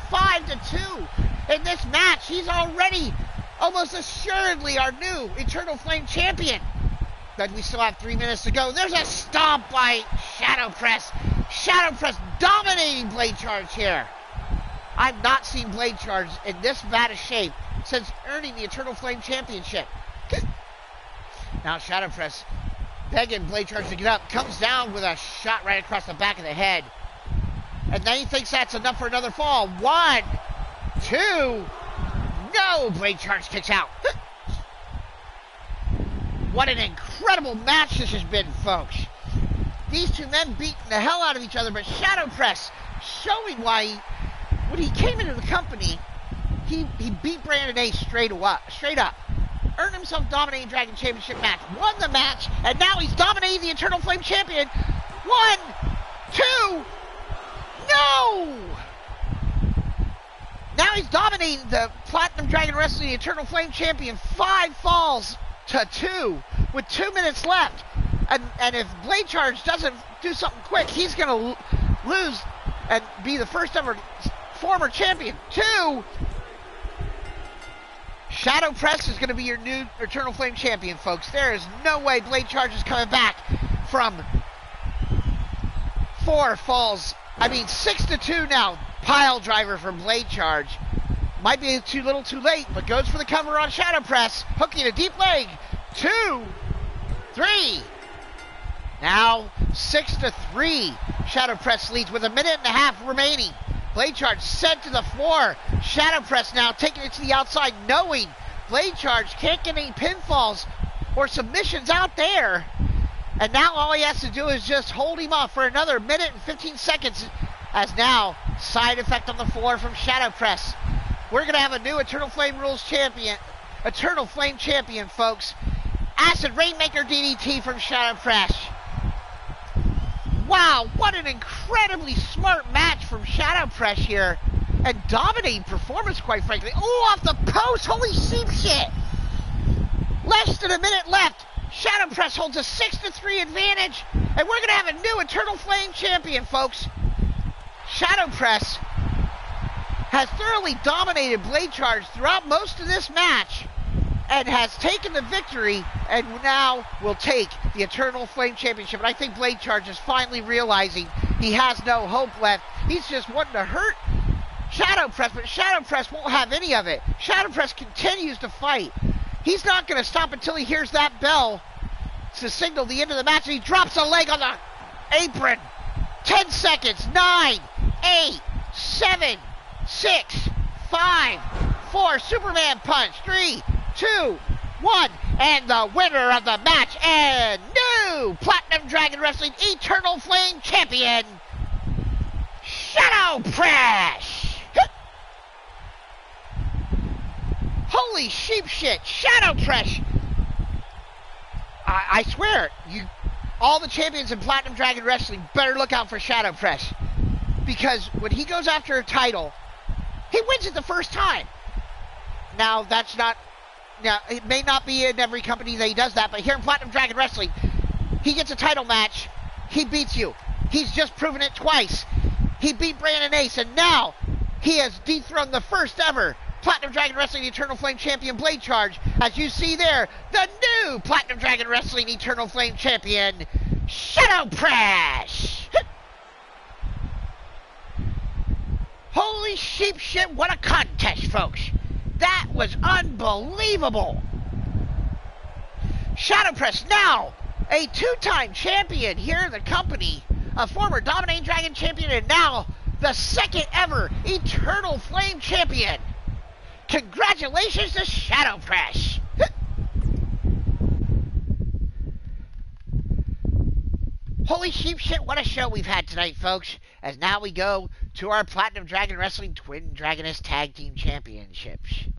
5-2 in this match. He's already almost assuredly our new Eternal Flame champion. But we still have 3 minutes to go. There's a stomp by Shadow Press. Shadow Press dominating Blade Charge here. I've not seen Blade Charge in this bad a shape since earning the Eternal Flame championship. Now Shadow Press begging Blade Charge to get up. Comes down with a shot right across the back of the head. And then he thinks that's enough for another fall. 1, 2. No! Blade Charge kicks out. What an incredible match this has been, folks. These two men beating the hell out of each other, but Shadow Press showing why when he came into the company, he beat Brandon Ace straight up. Earned himself Dominating Dragon Championship match. Won the match, and now he's dominating the Eternal Flame champion. 1, 2. No! Now he's dominating the Platinum Dragon Wrestling Eternal Flame champion. 5 falls to 2 with 2 minutes left. And if Blade Charge doesn't do something quick, he's going to lose and be the first ever former champion. 2. Shadow Press is going to be your new Eternal Flame champion, folks. There is no way Blade Charge is coming back from 4 falls. 6-2 now. Pile driver from Blade Charge. Might be too little too late, but goes for the cover on Shadow Press. Hooking a deep leg. 2, 3. Now 6-3. Shadow Press leads with a minute and a half remaining. Blade Charge sent to the floor. Shadow Press now taking it to the outside, knowing Blade Charge can't get any pinfalls or submissions out there. And now all he has to do is just hold him off for another minute and 15 seconds. As now, side effect on the floor from Shadow Press. We're going to have a new Eternal Flame Rules champion. Eternal Flame champion, folks. Acid Rainmaker DDT from Shadow Press. Wow, what an incredibly smart match from Shadow Press here. And dominating performance, quite frankly. Oh, off the post, holy sheep shit. Less than a minute left. Shadow Press holds a 6-3 advantage. And we're going to have a new Eternal Flame champion, folks. Shadow Press has thoroughly dominated Blade Charge throughout most of this match and has taken the victory and now will take the Eternal Flame Championship. And I think Blade Charge is finally realizing he has no hope left. He's just wanting to hurt Shadow Press, but Shadow Press won't have any of it. Shadow Press continues to fight. He's not going to stop until he hears that bell to signal the end of the match. And he drops a leg on the apron. 10 seconds. 9, 8, 7, 6, 5, 4. Superman punch. 3, 2, 1. And the winner of the match and new Platinum Dragon Wrestling Eternal Flame Champion, Shadow Press. Holy sheep shit. Shadow Press. I swear, all the champions in Platinum Dragon Wrestling better look out for Shadow Press. Because when he goes after a title, he wins it the first time. Now, it may not be in every company that he does that, but here in Platinum Dragon Wrestling, he gets a title match, he beats you. He's just proven it twice. He beat Brandon Ace, and now he has dethroned the first ever Platinum Dragon Wrestling Eternal Flame Champion, Blade Charge. As you see there, the new Platinum Dragon Wrestling Eternal Flame Champion, Shadow Press. Holy sheep shit, what a contest, folks. That was unbelievable. Shadow Press now a two-time champion here in the company, a former Dominating Dragon champion, and now the second ever Eternal Flame champion. Congratulations to Shadow Press. Holy sheep shit, what a show we've had tonight, folks. As now we go to our Platinum Dragon Wrestling Twin Dragoness Tag Team Championships.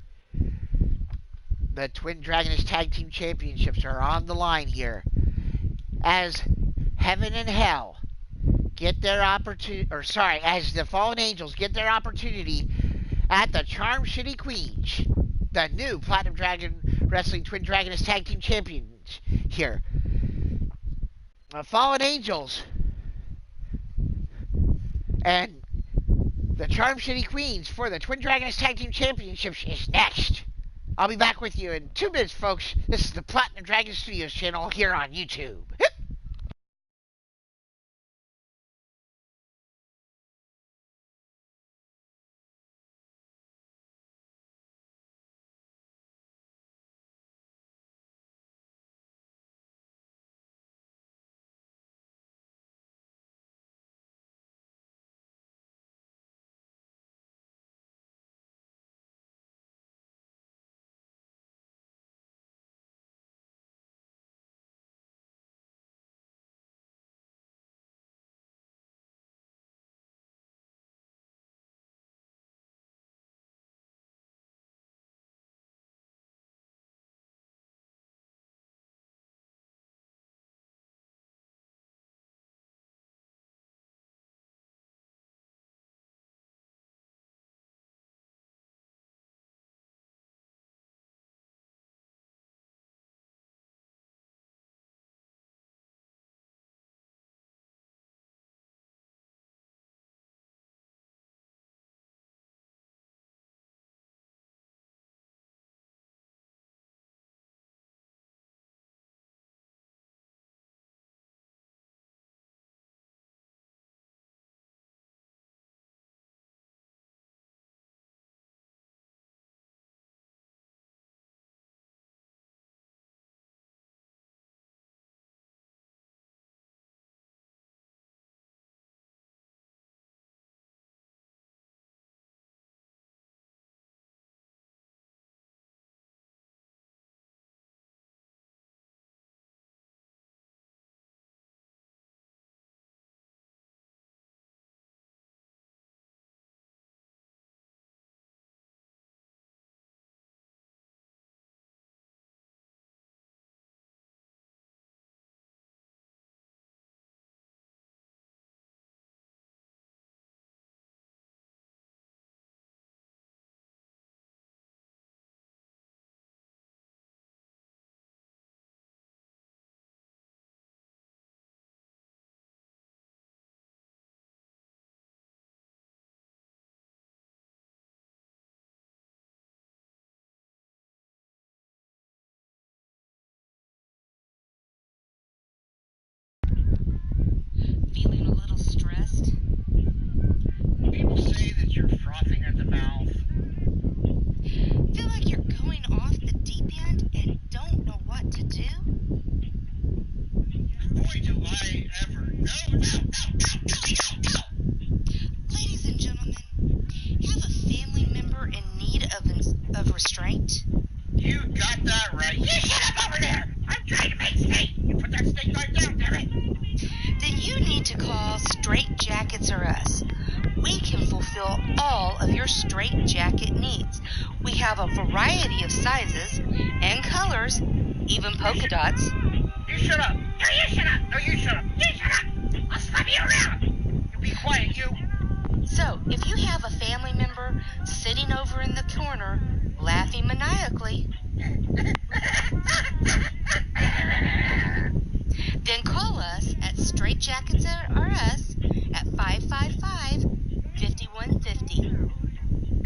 The Twin Dragoness Tag Team Championships are on the line here. As Heaven and Hell get their opportunity, as the Fallen Angels get their opportunity at the Charm City Queens, the new Platinum Dragon Wrestling Twin Dragoness Tag Team Champions here. The Fallen Angels and the Charm City Queens for the Twin Dragoness Tag Team Championships is next. I'll be back with you in 2 minutes, folks. This is the Platinum Dragon Studios channel here on YouTube. of your straitjacket needs. We have a variety of sizes and colors, even polka dots. You shut up. No, you shut up. No, you shut up. You shut up. I'll slap you around. You be quiet, you. So, if you have a family member sitting over in the corner, laughing maniacally, then call us at Straitjackets R Us at 555-5150.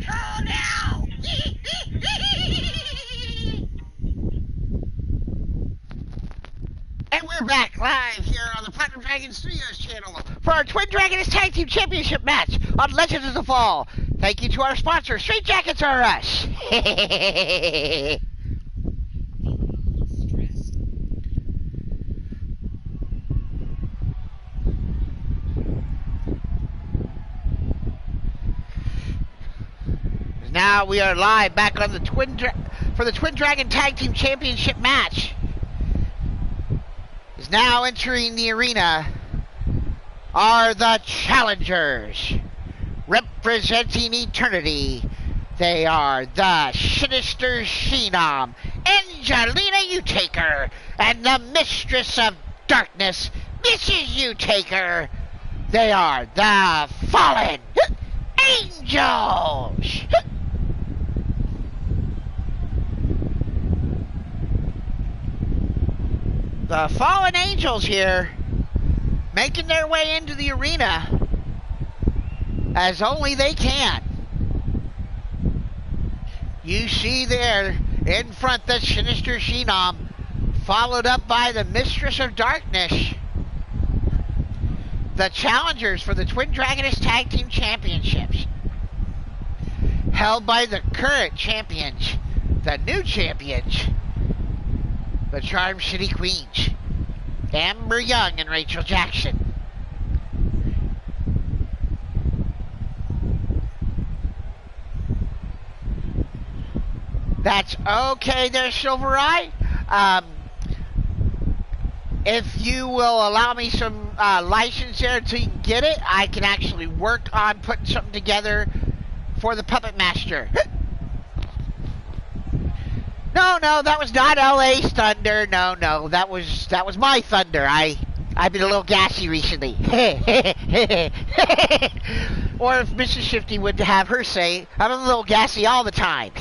Call now. And we're back live here on the Platinum Dragon Studios channel for our Twin Dragoness Tag Team Championship match on Legends of the Fall. Thank you to our sponsor, Straitjackets R Us. Now we are live back on the for the Twin Dragon Tag Team Championship match. Is now entering the arena are the challengers. Representing eternity, they are the Sinister Phenom, Angelina Utaker, and the Mistress of Darkness, Mrs. Utaker. They are the Fallen Angels. The Fallen Angels here, making their way into the arena as only they can. You see there in front the Sinister Phenom, followed up by the Mistress of Darkness. The challengers for the Twin Dragoness Tag Team Championships, held by the current champions, the new champions, the Charm City Queens, Amber Young and Rachel Jackson. That's okay there, Silver Eye. If you will allow me some license there until you can get it, I can actually work on putting something together for the Puppet Master. No, that was not LA's thunder. No, that was my thunder. I've been a little gassy recently. Or if Mrs. Shifty would have her say, I'm a little gassy all the time.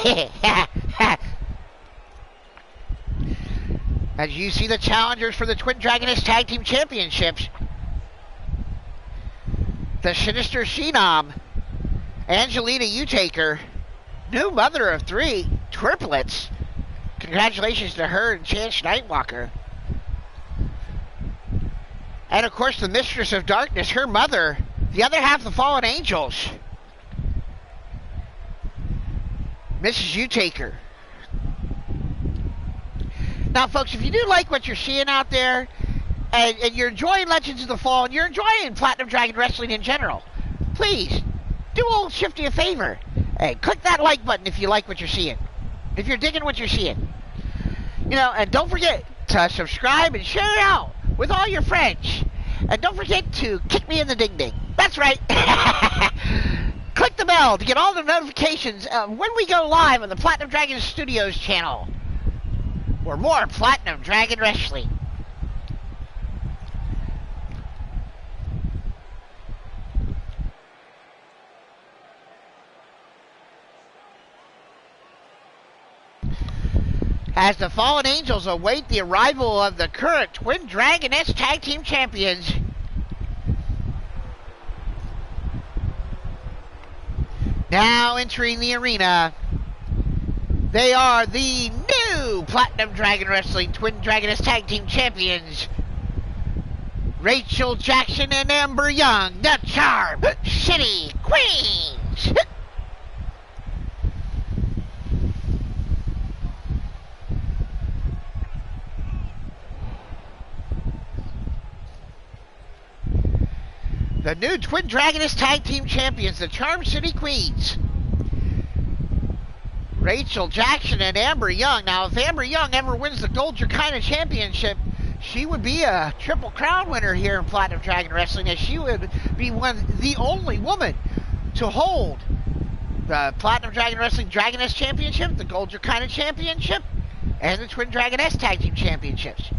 As you see the challengers for the Twin Dragoness Tag Team Championships, the Sinister Phenom, Angelina Utaker, new mother of 3 triplets. Congratulations to her and Chance Nightwalker. And of course the Mistress of Darkness, her mother, the other half of the Fallen Angels, Mrs. Utaker. Now folks, if you do like what you're seeing out there, and you're enjoying Legends of the Fall, and you're enjoying Platinum Dragon Wrestling in general, please do old Shifty a favor and click that like button if you like what you're seeing, if you're digging what you're seeing. You know, and don't forget to subscribe and share it out with all your friends. And don't forget to kick me in the ding-ding. That's right. Click the bell to get all the notifications when we go live on the Platinum Dragon Studios channel for more Platinum Dragon Wrestling. As the Fallen Angels await the arrival of the current Twin Dragoness Tag Team Champions. Now entering the arena, they are the new Platinum Dragon Wrestling Twin Dragoness Tag Team Champions, Rachel Jackson and Amber Young, the Charm City Queens. The new Twin Dragoness Tag Team Champions, the Charm City Queens, Rachel Jackson and Amber Young. Now, if Amber Young ever wins the Gold Dracaena Championship, she would be a Triple Crown winner here in Platinum Dragon Wrestling, as she would be the only woman to hold the Platinum Dragon Wrestling Dragoness Championship, the Gold Draconis Championship, and the Twin Dragoness Tag Team Championships.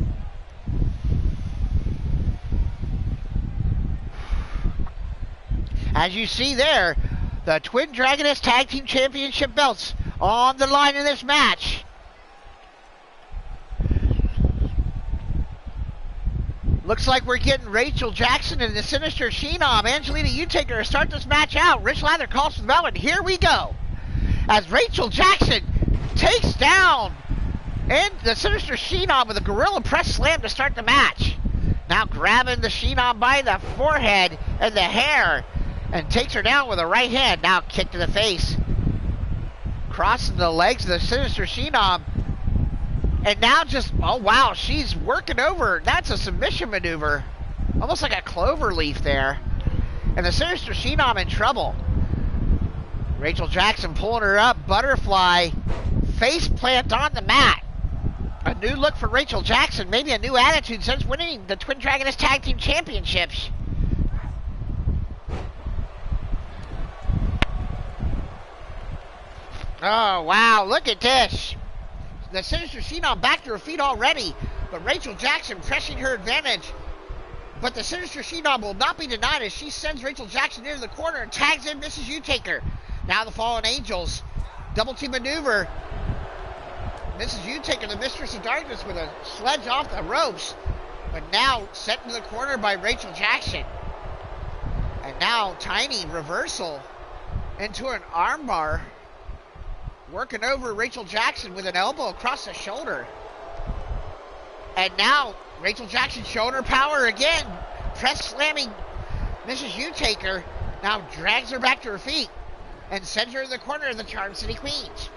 As you see there, the Twin Dragoness Tag Team Championship belts on the line in this match. Looks like we're getting Rachel Jackson and the Sinister Phenom, Angelina Utaker, to start this match out. Rich Lather calls for the bell, and here we go. As Rachel Jackson takes down and the Sinister Phenom with a Gorilla Press Slam to start the match. Now grabbing the Phenom by the forehead and the hair and takes her down with a right hand. Now kick to the face. Crossing the legs of the Sinister Phenom. And now just, oh wow, she's working over. That's a submission maneuver. Almost like a clover leaf there. And the Sinister Phenom in trouble. Rachel Jackson pulling her up. Butterfly. Face plant on the mat. A new look for Rachel Jackson. Maybe a new attitude since winning the Twin Dragoness Tag Team Championships. Oh wow, look at this. The Sinister Phenom back to her feet already, but Rachel Jackson pressing her advantage. But the Sinister Phenom will not be denied as she sends Rachel Jackson into the corner and tags in Mrs. Utaker. Now the Fallen Angels. Double team maneuver. Mrs. Utaker, the Mistress of Darkness, with a sledge off the ropes. But now sent into the corner by Rachel Jackson. And now Tiny reversal into an armbar. Working over Rachel Jackson with an elbow across the shoulder. And now Rachel Jackson showing her power again. Press slamming Mrs. Utaker. Now drags her back to her feet. And sends her in the corner of the Charm City Queens.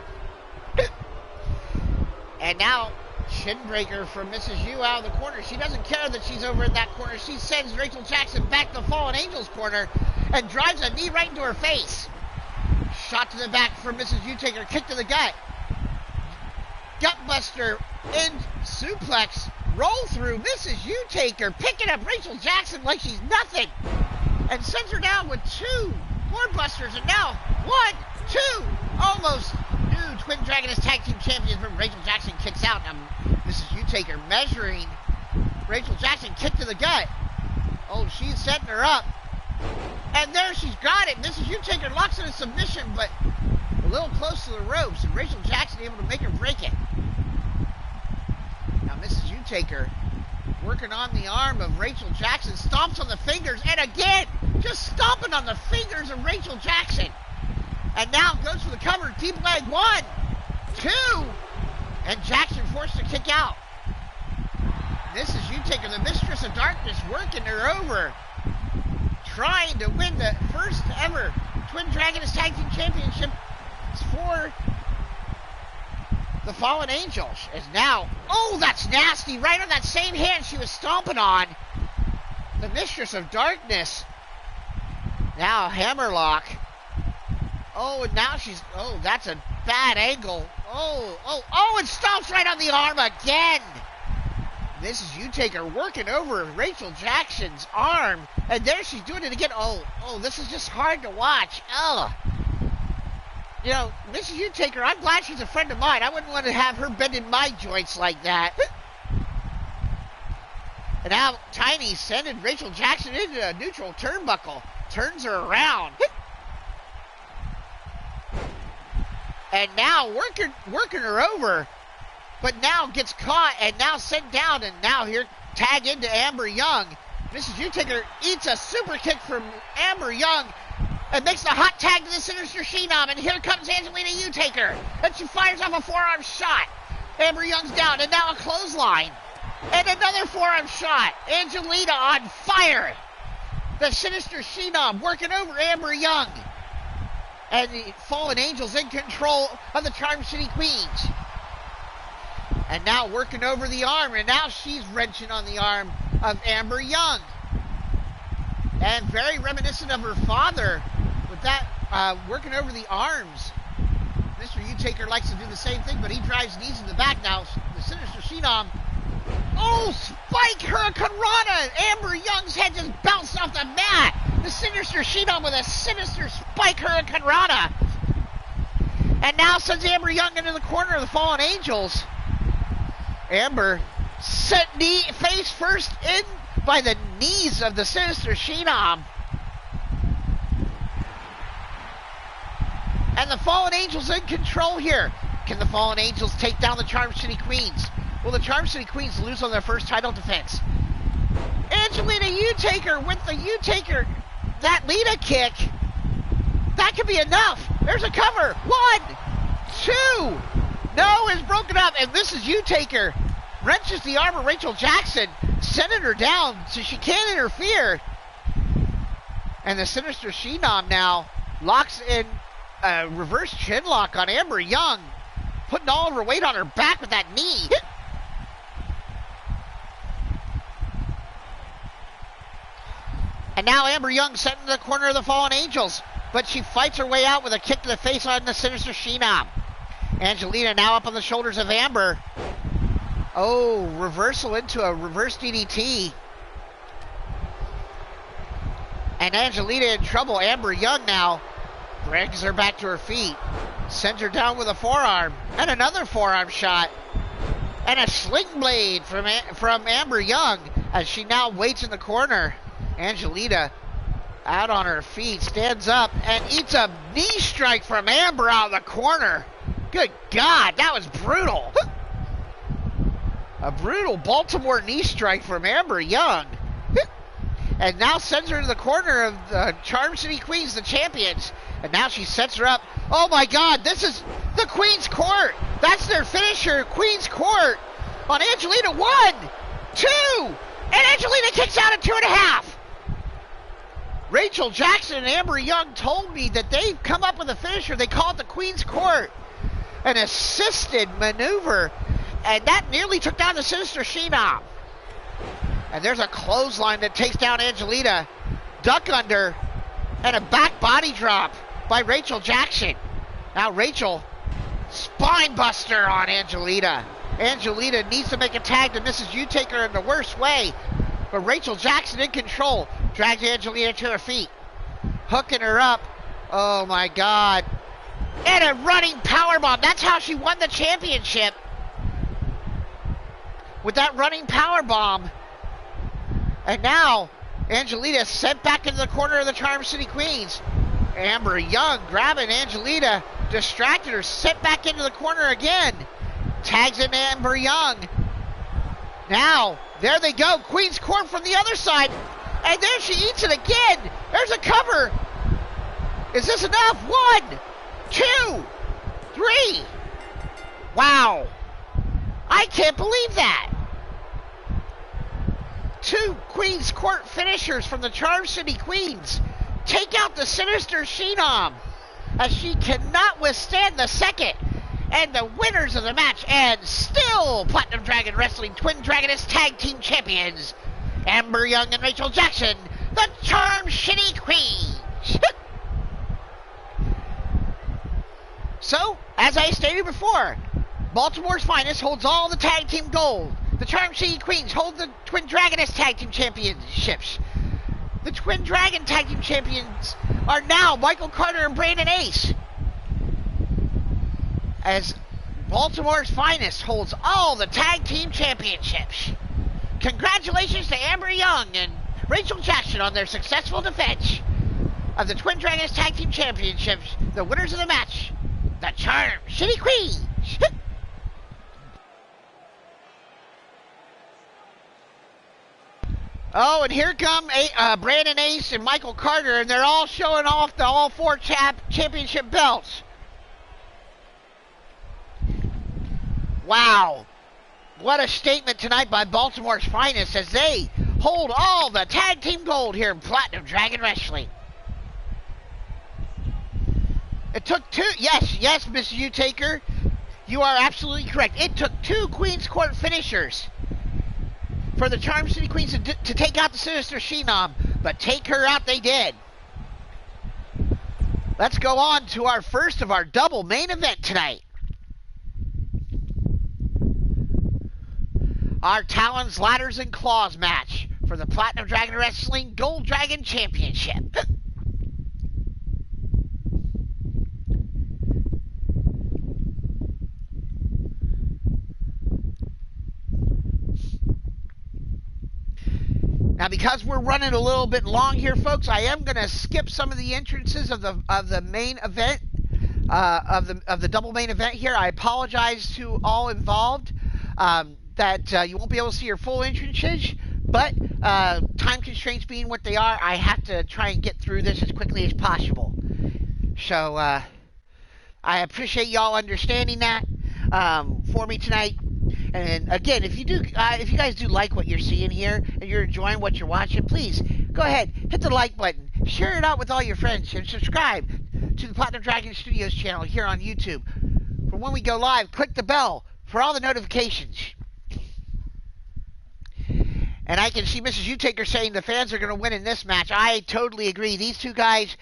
And now shin breaker from Mrs. U out of the corner. She doesn't care that she's over in that corner. She sends Rachel Jackson back to the Fallen Angels corner. And drives a knee right into her face. Shot to the back from Mrs. Utaker. Kick to the gut. Gutbuster in suplex. Roll through Mrs. Utaker. Picking up Rachel Jackson like she's nothing. And sends her down with two more busters. And now 1, 2. Almost new Twin Dragoness Tag Team Champions. But Rachel Jackson kicks out. Now Mrs. Utaker measuring Rachel Jackson. Kick to the gut. Oh, she's setting her up. And there she's got it. Mrs. Utaker locks in a submission, but a little close to the ropes. And Rachel Jackson able to make her break it. Now Mrs. Utaker working on the arm of Rachel Jackson. Stomps on the fingers. And again, just stomping on the fingers of Rachel Jackson. And now goes for the cover. Deep leg. 1, 2. And Jackson forced to kick out. Mrs. Utaker, the Mistress of Darkness, working her over. Trying to win the first ever Twin Dragoness Tag Team Championship for the Fallen Angels. Is now, oh, that's nasty. Right on that same hand she was stomping on. The Mistress of Darkness. Now hammerlock. Oh, and now she's, oh, that's a bad angle. Oh, and stomps right on the arm again. Mrs. Utaker working over Rachel Jackson's arm. And there she's doing it again. Oh, this is just hard to watch. Oh. You know, Mrs. Utaker, I'm glad she's a friend of mine. I wouldn't want to have her bending my joints like that. And now Tiny sending Rachel Jackson into a neutral turnbuckle. Turns her around. And now working her over. But now gets caught and now sent down. And now here tag into Amber Young. Mrs. Utaker eats a super kick from Amber Young and makes the hot tag to the Sinister Phenom. And here comes Angelina Utaker. And she fires off a forearm shot. Amber Young's down. And now a clothesline. And another forearm shot. Angelina on fire. The Sinister Phenom working over Amber Young. And the Fallen Angels in control of the Charm City Queens. And now working over the arm. And now she's wrenching on the arm of Amber Young. And very reminiscent of her father with that working over the arms. Mr. Utaker likes to do the same thing, but he drives knees in the back now. The Sinister Phenom. Oh, spike Hurricane Rana. Amber Young's head just bounced off the mat. The Sinister Phenom with a sinister spike Hurricane Rana. And now sends Amber Young into the corner of the Fallen Angels. Amber set face first in by the knees of the Sinister Sheenom. And the Fallen Angels in control here. Can the Fallen Angels take down the Charm City Queens? Will the Charm City Queens lose on their first title defense? Angelina U-Taker with the U-Taker. That Lita kick. That could be enough. There's a cover. 1, 2. No, is broken up. And this is U-Taker. Wrenches the arm of Rachel Jackson, sending her down so she can't interfere. And the Sinister Sheenom now locks in a reverse chin lock on Amber Young, putting all of her weight on her back with that knee. And now Amber Young sent into the corner of the Fallen Angels, but she fights her way out with a kick to the face on the Sinister Sheenom. Angelina now up on the shoulders of Amber. Oh, reversal into a reverse DDT. And Angelina in trouble. Amber Young now brings her back to her feet. Sends her down with a forearm. And another forearm shot. And a sling blade from Amber Young as she now waits in the corner. Angelina out on her feet, stands up, and eats a knee strike from Amber out of the corner. Good God, that was brutal. A brutal Baltimore knee strike from Amber Young. And now sends her to the corner of the Charm City Queens, the champions. And now she sets her up. Oh my God, this is the Queen's Court. That's their finisher, Queen's Court. On Angelina, 1, 2. And Angelina kicks out at 2.5. Rachel Jackson and Amber Young told me that they've come up with a finisher. They call it the Queen's Court. An assisted maneuver. And that nearly took down the Sinister Sheenom. And there's a clothesline that takes down Angelina. Duck under. And a back body drop by Rachel Jackson. Now Rachel, spine buster on Angelina. Angelina needs to make a tag to Mrs. U-Taker in the worst way. But Rachel Jackson in control. Drags Angelina to her feet. Hooking her up. Oh my God. And a running powerbomb. That's how she won the championship. With that running powerbomb. And now Angelina sent back into the corner of the Charm City Queens. Amber Young grabbing Angelina, distracted her, sent back into the corner again. Tags in Amber Young. Now, there they go. Queen's Court from the other side. And there she eats it again. There's a cover. Is this enough? 1, 2, 3. Wow. I can't believe that. 2 Queen's Court finishers from the Charm City Queens take out the Sinister Sheenom as she cannot withstand the second. And the winners of the match, and still Platinum Dragon Wrestling Twin Dragoness Tag Team Champions, Amber Young and Rachel Jackson, the Charm City Queens. So, as I stated before, Baltimore's Finest holds all the tag team gold. The Charm City Queens hold the Twin Dragoness Tag Team Championships. The Twin Dragon Tag Team Champions are now Michael Carter and Brandon Ace. As Baltimore's Finest holds all the tag team championships. Congratulations to Amber Young and Rachel Jackson on their successful defense of the Twin Dragons Tag Team Championships. The winners of the match, the Charm City Queens. Oh, and here come Brandon Ace and Michael Carter, and they're all showing off the all 4 championship belts. Wow. What a statement tonight by Baltimore's Finest as they hold all the tag team gold here in Platinum Dragon Wrestling. It took 2, yes, Miss U-Taker, you are absolutely correct. It took 2 Queen's Court finishers for the Charm City Queens to take out the Sinister Sheenom, but take her out they did. Let's go on to our first of our double main event tonight. Our Talons, Ladders, and Claws match for the Platinum Dragon Wrestling Gold Dragon Championship. Now, because we're running a little bit long here, folks, I am going to skip some of the entrances of the main event, of the double main event here. I apologize to all involved that you won't be able to see your full entrances, but time constraints being what they are, I have to try and get through this as quickly as possible. So I appreciate y'all understanding that for me tonight. And again, if you guys do like what you're seeing here and you're enjoying what you're watching, please go ahead, hit the like button, share it out with all your friends, and subscribe to the Platinum Dragon Studios channel here on YouTube. For when we go live, click the bell for all the notifications. And I can see Mrs. Utaker saying the fans are going to win in this match. I totally agree. These two guys,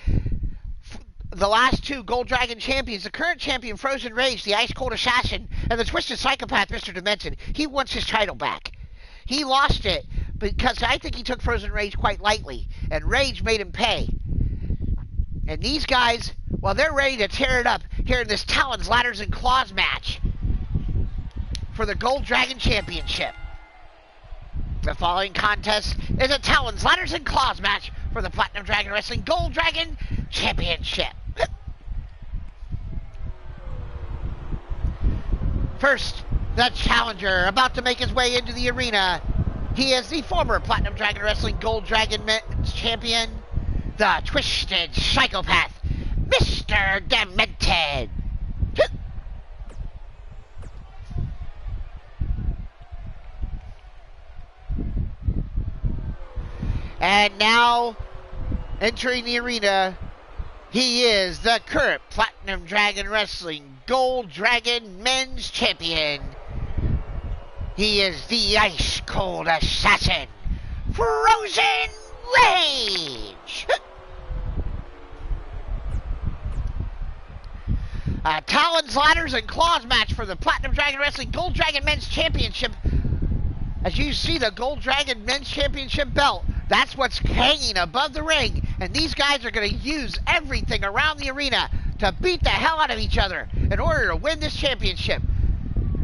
the last two Gold Dragon champions, the current champion Frozen Rage, the Ice Cold Assassin, and the Twisted Psychopath Mr. Demented, he wants his title back. He lost it because I think he took Frozen Rage quite lightly, and Rage made him pay. And these guys, well, they're ready to tear it up here in this Talons, Ladders, and Claws match for the Gold Dragon Championship. The following contest is a Talons, Ladders, and Claws match for the Platinum Dragon Wrestling Gold Dragon Championship. First, the challenger about to make his way into the arena. He is the former Platinum Dragon Wrestling Gold Dragon Champion, the Twisted Psychopath, Mr. Demented. And now, entering the arena, he is the current Platinum Dragon Wrestling Gold Dragon Men's Champion. He is the Ice Cold Assassin, Frozen Rage. A Talons, Ladders, and Claws match for the Platinum Dragon Wrestling Gold Dragon Men's Championship. As you see, the Gold Dragon Men's Championship belt, that's what's hanging above the ring. And these guys are going to use everything around the arena to beat the hell out of each other in order to win this championship.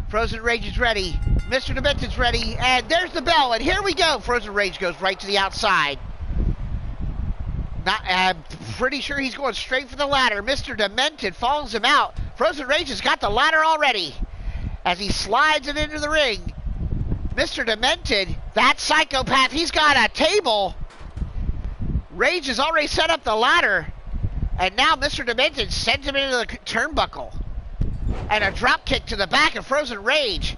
Frozen Rage is ready. Mr. Demented's ready. And there's the bell. And here we go. Frozen Rage goes right to the outside. I'm pretty sure he's going straight for the ladder. Mr. Demented follows him out. Frozen Rage has got the ladder already as he slides it into the ring. Mr. Demented, that psychopath, he's got a table. Rage has already set up the ladder. And now Mr. Demented sends him into the turnbuckle. And a drop kick to the back of Frozen Rage.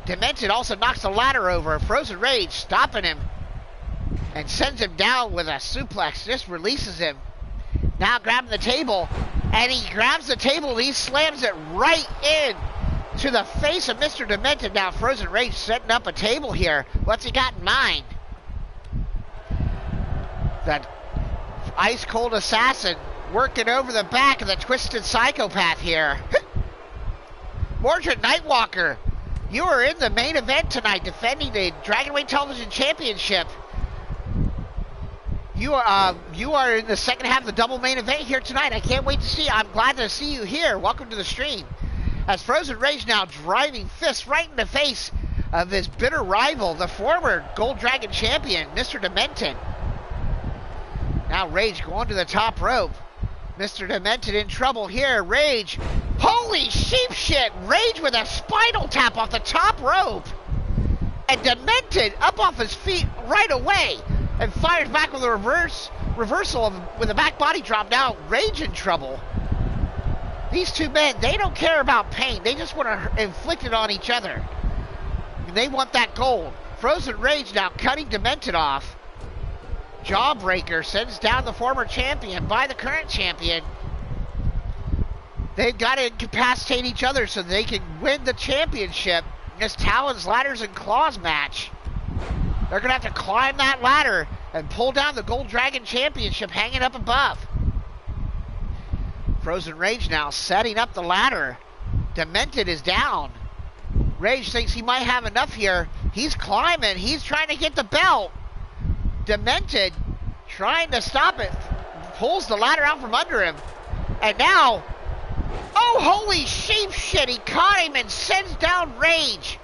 Demented also knocks the ladder over. Frozen Rage stopping him. And sends him down with a suplex. Just releases him. Now grabbing the table. And he grabs the table and he slams it right in to the face of Mr. Demented. Now Frozen Rage setting up a table here. What's he got in mind? That Ice Cold Assassin working over the back of the Twisted Psychopath here. Mordred Nightwalker, you are in the main event tonight defending the Dragonweight Television Championship. You are in the second half of the double main event here tonight. I can't wait to see you. I'm glad to see you here. Welcome to the stream. As Frozen Rage now driving fists right in the face of his bitter rival, the former Gold Dragon champion, Mr. Demented. Now Rage going to the top rope. Mr. Demented in trouble here. Rage, holy sheep shit! Rage with a spinal tap off the top rope. And Demented up off his feet right away and fires back with a reversal with a back body drop. Now Rage in trouble. These two men, they don't care about pain. They just want to inflict it on each other. They want that gold. Frozen Rage now cutting Demented off. Jawbreaker sends down the former champion by the current champion. They've got to incapacitate each other so they can win the championship in this Talons, Ladders, and Claws match. They're going to have to climb that ladder and pull down the Gold Dragon Championship hanging up above. Frozen Rage now setting up the ladder. Demented is down. Rage thinks he might have enough here. He's climbing. He's trying to get the belt. Demented trying to stop it. Pulls the ladder out from under him. And now, oh, holy sheep shit. He caught him and sends down Rage.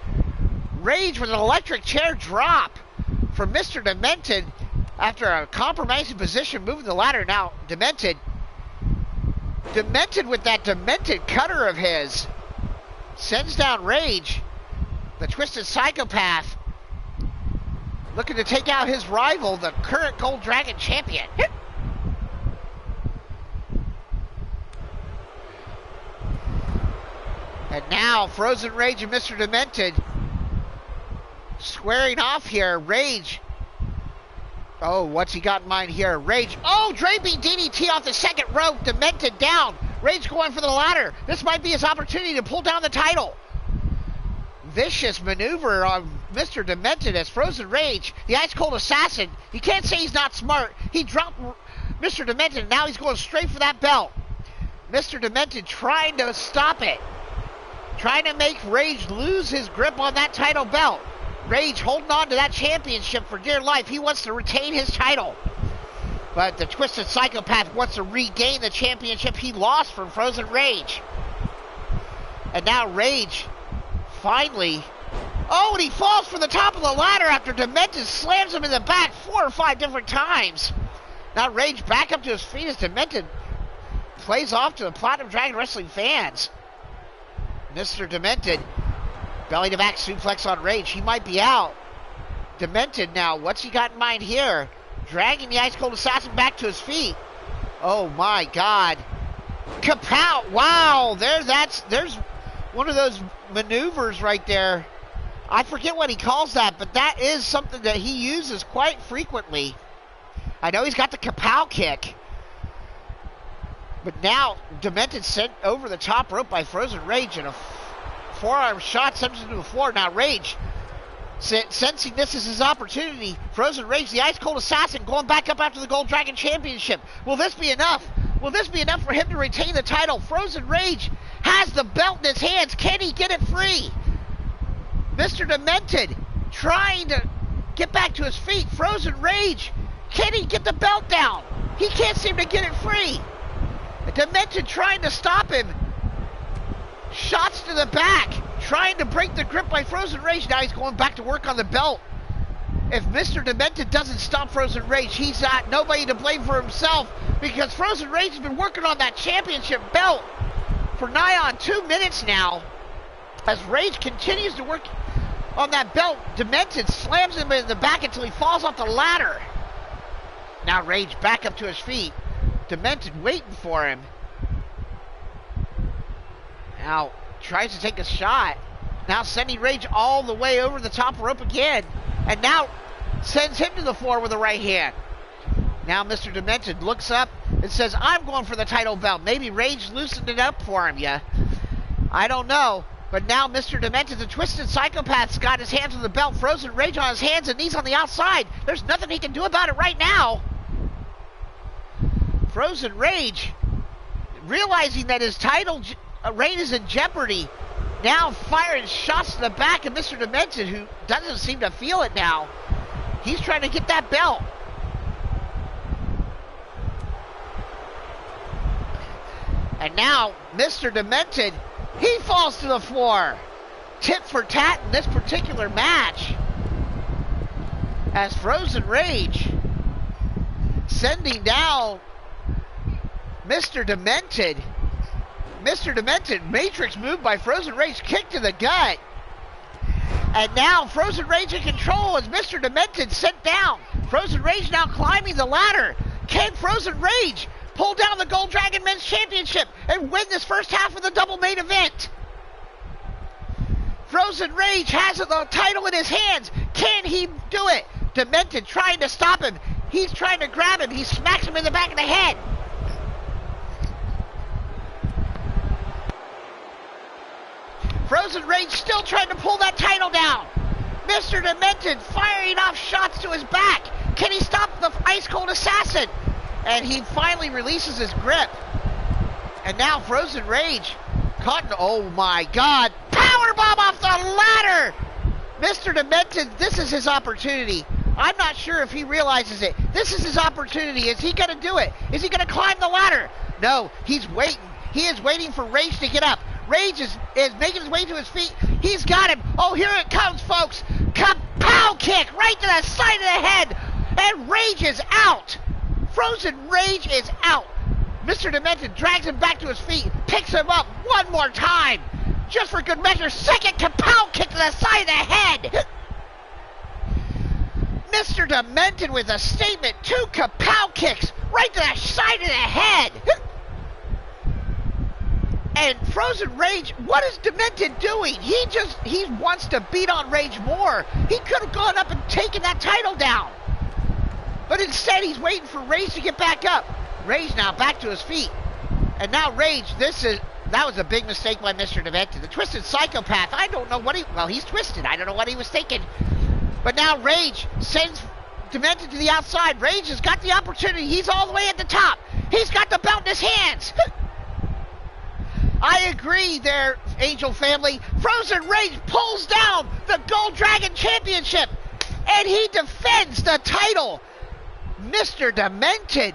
Rage with an electric chair drop. for Mr. Demented after a compromising position, moving the ladder. Now, Demented with that demented cutter of his sends down Rage, the twisted psychopath, looking to take out his rival, the current Gold Dragon champion. And now Frozen Rage and Mr. Demented squaring off here. Rage. Oh, what's he got in mind here? Rage. Oh, draping DDT off the second rope. Demented down. Rage going for the ladder. This might be his opportunity to pull down the title. Vicious maneuver on Mr. Demented as Frozen Rage, the ice cold assassin. You can't say he's not smart. He dropped Mr. Demented, and now he's going straight for that belt. Mr. Demented trying to stop it. Trying to make Rage lose his grip on that title belt. Rage holding on to that championship for dear life. He wants to retain his title. But the twisted psychopath wants to regain the championship he lost from Frozen Rage. And now Rage finally... Oh, and he falls from the top of the ladder after Demented slams him in the back 4 or 5 different times. Now Rage back up to his feet as Demented plays off to the Platinum Dragon Wrestling fans. Mr. Demented, belly to back suplex on Rage. He might be out. Demented now, what's he got in mind here? Dragging the ice cold assassin back to his feet. Oh my God. Kapow! Wow, there's one of those maneuvers right there. I forget what he calls that, but that is something that he uses quite frequently. I know he's got the kapow kick. But now, Demented sent over the top rope by Frozen Rage, and a forearm shot sends him to the floor. Now Rage, sensing this is his opportunity, Frozen Rage, the ice cold assassin, going back up after the Gold Dragon Championship. Will this be enough? Will this be enough for him to retain the title? Frozen Rage has the belt in his hands. Can he get it free? Mr. Demented trying to get back to his feet. Frozen Rage, can he get the belt down? He can't seem to get it free. Demented trying to stop him. Shots to the back, trying to break the grip by Frozen Rage. Now he's going back to work on the belt. If Mr. Demented doesn't stop Frozen Rage, he's got nobody to blame for himself, because Frozen Rage has been working on that championship belt for nigh on 2 minutes now. As Rage continues to work on that belt, Demented slams him in the back until he falls off the ladder. Now Rage back up to his feet. Demented waiting for him. Now tries to take a shot. Now sending Rage all the way over the top rope again. And now sends him to the floor with the right hand. Now Mr. Demented looks up and says, I'm going for the title belt. Maybe Rage loosened it up for him, yeah. I don't know. But now Mr. Demented, the twisted psychopath's got his hands on the belt. Frozen Rage on his hands and knees on the outside. There's nothing he can do about it right now. Frozen Rage, realizing that his title reign is in jeopardy, now firing shots to the back of Mr. Demented, who doesn't seem to feel it now. He's trying to get that belt. And now Mr. Demented, he falls to the floor. Tit for tat in this particular match, as Frozen Rage sending down Mr. Demented. Mr. Demented, Matrix move by Frozen Rage, kick to the gut. And now Frozen Rage in control as Mr. Demented sent down. Frozen Rage now climbing the ladder. Can Frozen Rage pull down the Gold Dragon Men's Championship and win this first half of the double main event? Frozen Rage has the title in his hands. Can he do it? Demented trying to stop him. He's trying to grab him. He smacks him in the back of the head. Frozen Rage still trying to pull that title down. Mr. Demented firing off shots to his back. Can he stop the ice cold assassin? And he finally releases his grip. And now Frozen Rage caught in, oh my God, powerbomb off the ladder. Mr. Demented, this is his opportunity. I'm not sure if he realizes it. This is his opportunity. Is he going to do it? Is he going to climb the ladder? No, he's waiting. He is waiting for Rage to get up. Rage is making his way to his feet. He's got him. Oh, here it comes, folks. kapow kick right to the side of the head, and Rage is out. Frozen Rage is out. Mr. Demented drags him back to his feet, picks him up one more time, just for good measure. Second kapow kick to the side of the head. Mr. Demented with a statement, 2 kapow kicks right to the side of the head. And Frozen Rage, what is Demented doing? He wants to beat on Rage more. He could have gone up and taken that title down. But instead, he's waiting for Rage to get back up. Rage now back to his feet. And now Rage, that was a big mistake by Mr. Demented. The Twisted Psychopath, I don't know what he's twisted. I don't know what he was thinking. But now Rage sends Demented to the outside. Rage has got the opportunity. He's all the way at the top. He's got the belt in his hands. I agree there, Angel family. Frozen Rage pulls down the Gold Dragon Championship, and he defends the title. Mr. Demented,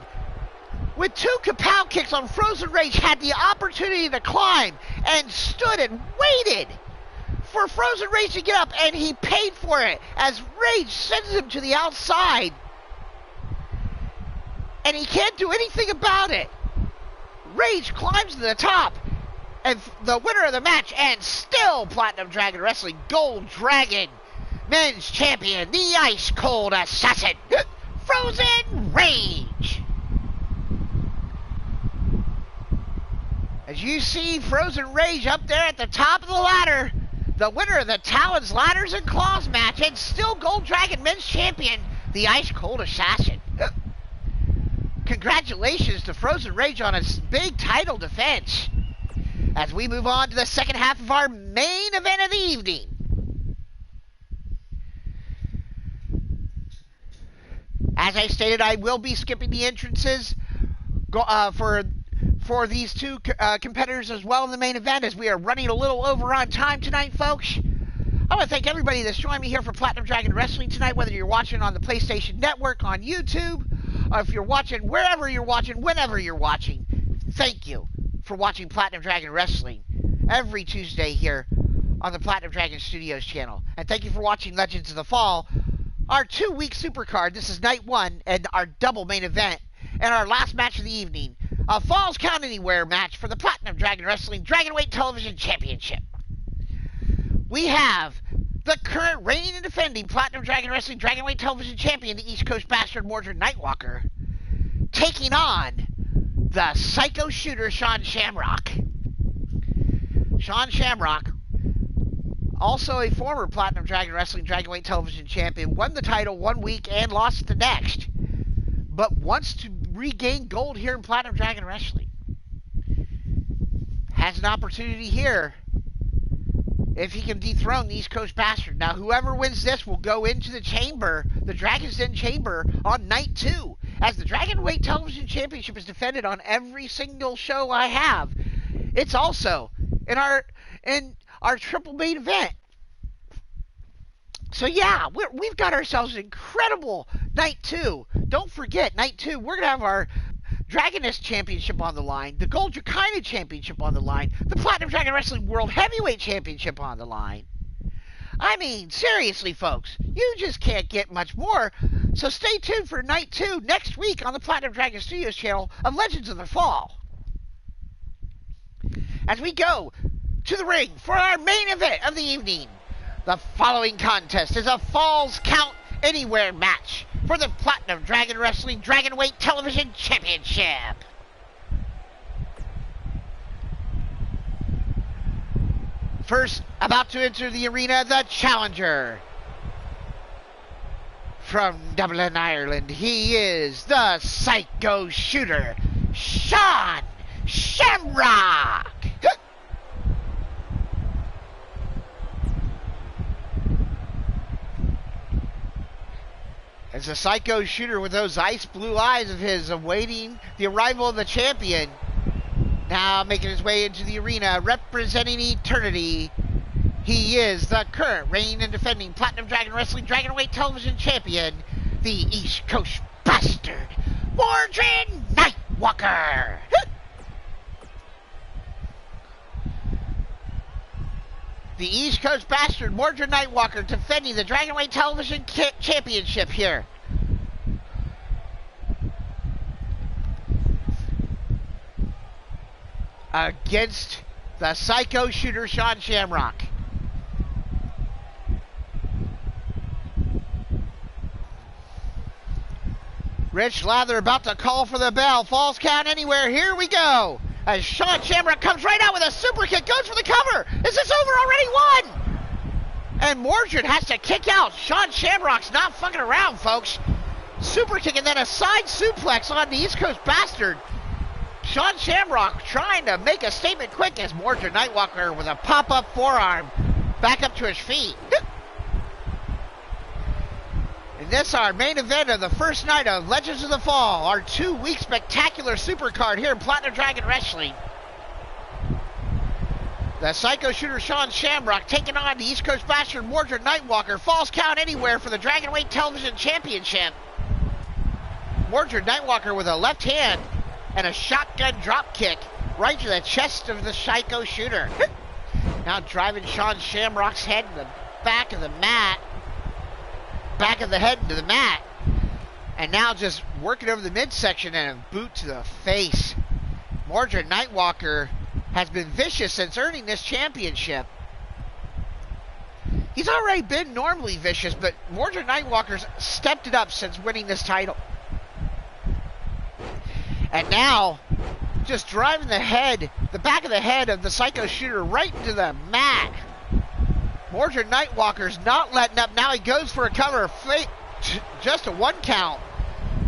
with 2 kapow kicks on Frozen Rage, had the opportunity to climb and stood and waited for Frozen Rage to get up, and he paid for it as Rage sends him to the outside. And he can't do anything about it. Rage climbs to the top, and the winner of the match, and still Platinum Dragon Wrestling Gold Dragon Men's Champion, the Ice Cold Assassin, Frozen Rage. As you see Frozen Rage up there at the top of the ladder, the winner of the Talons, Ladders, and Claws match, and still Gold Dragon Men's Champion, the Ice Cold Assassin. Congratulations to Frozen Rage on his big title defense. As we move on to the second half of our main event of the evening. As I stated, I will be skipping the entrances for these 2 competitors as well in the main event, as we are running a little over on time tonight, folks. I want to thank everybody that's joined me here for Platinum Dragon Wrestling tonight, whether you're watching on the PlayStation Network, on YouTube, or if you're watching wherever you're watching, whenever you're watching. Thank you for watching Platinum Dragon Wrestling every Tuesday here on the Platinum Dragon Studios channel. And thank you for watching Legends of the Fall, our 2-week supercard. This is night 1 and our double main event, and our last match of the evening, a Falls Count Anywhere match for the Platinum Dragon Wrestling Dragonweight Television Championship. We have the current reigning and defending Platinum Dragon Wrestling Dragonweight Television Champion, the East Coast Bastard Mordred Nightwalker, taking on the Psycho Shooter, Sean Shamrock. Sean Shamrock, also a former Platinum Dragon Wrestling Dragonweight Television Champion, won the title 1 week and lost it the next, but wants to regain gold here in Platinum Dragon Wrestling. Has an opportunity here if he can dethrone the East Coast Bastard. Now, whoever wins this will go into the chamber, the Dragon's Den chamber, on night 2, as the Dragonweight Television Championship is defended on every single show I have. It's also in our triple main event. So yeah, we've got ourselves an incredible night 2. Don't forget, night 2, we're going to have our Dragoness Championship on the line, the Gold Dracaena Championship on the line, the Platinum Dragon Wrestling World Heavyweight Championship on the line. I mean, seriously, folks, you just can't get much more. So stay tuned for night 2 next week on the Platinum Dragon Studios channel of Legends of the Fall, as we go to the ring for our main event of the evening. The following contest is a Falls Count Anywhere match for the Platinum Dragon Wrestling Dragonweight Television Championship. First, about to enter the arena, the challenger. From Dublin, Ireland, he is the Psycho Shooter, Sean Shamrock. As the Psycho Shooter, with those ice blue eyes of his, awaiting the arrival of the champion, now making his way into the arena, representing Eternity, he is the current reigning and defending Platinum Dragon Wrestling Dragonweight Television Champion, the East Coast Bastard, Mordred Nightwalker. The East Coast Bastard, Mordred Nightwalker, defending the Dragonway Television Championship here. Against the Psycho Shooter, Sean Shamrock. Rich Lather about to call for the bell. Falls count anywhere. Here we go. As Sean Shamrock comes right out with a super kick. Goes for the cover. Is this over already? One. And Mordred has to kick out. Sean Shamrock's not fucking around, folks. Super kick and then a side suplex on the East Coast Bastard. Sean Shamrock trying to make a statement quick as Mordred Nightwalker with a pop-up forearm back up to his feet. And this our main event of the first night of Legends of the Fall, our 2-week spectacular supercard here in Platinum Dragon Wrestling. The Psycho Shooter Sean Shamrock taking on the East Coast Bastard Mordred Nightwalker. Falls count anywhere for the Dragonweight Television Championship. Mordred Nightwalker with a left hand and a shotgun drop kick right to the chest of the Psycho Shooter. Now driving Sean Shamrock's head in the back of the mat. Back of the head into the mat. And now just working over the midsection and a boot to the face. Mordred Nightwalker has been vicious since earning this championship. He's already been normally vicious, but Mordred Nightwalker's stepped it up since winning this title. And now, just driving the back of the head of the Psycho Shooter right into the mat. Mordred Nightwalker's not letting up. Now he goes for a cover. Just a 1 count.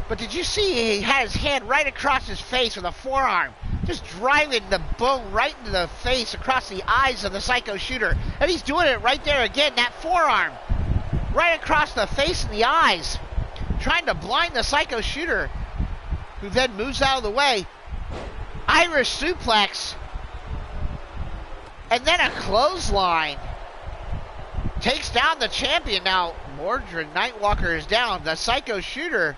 But did you see he had his hand right across his face with a forearm? Just driving the bone right into the face across the eyes of the Psycho Shooter. And he's doing it right there again. That forearm right across the face and the eyes. Trying to blind the Psycho Shooter, who then moves out of the way. Irish suplex. And then a clothesline. Takes down the champion. Now, Mordred Nightwalker is down. The Psycho Shooter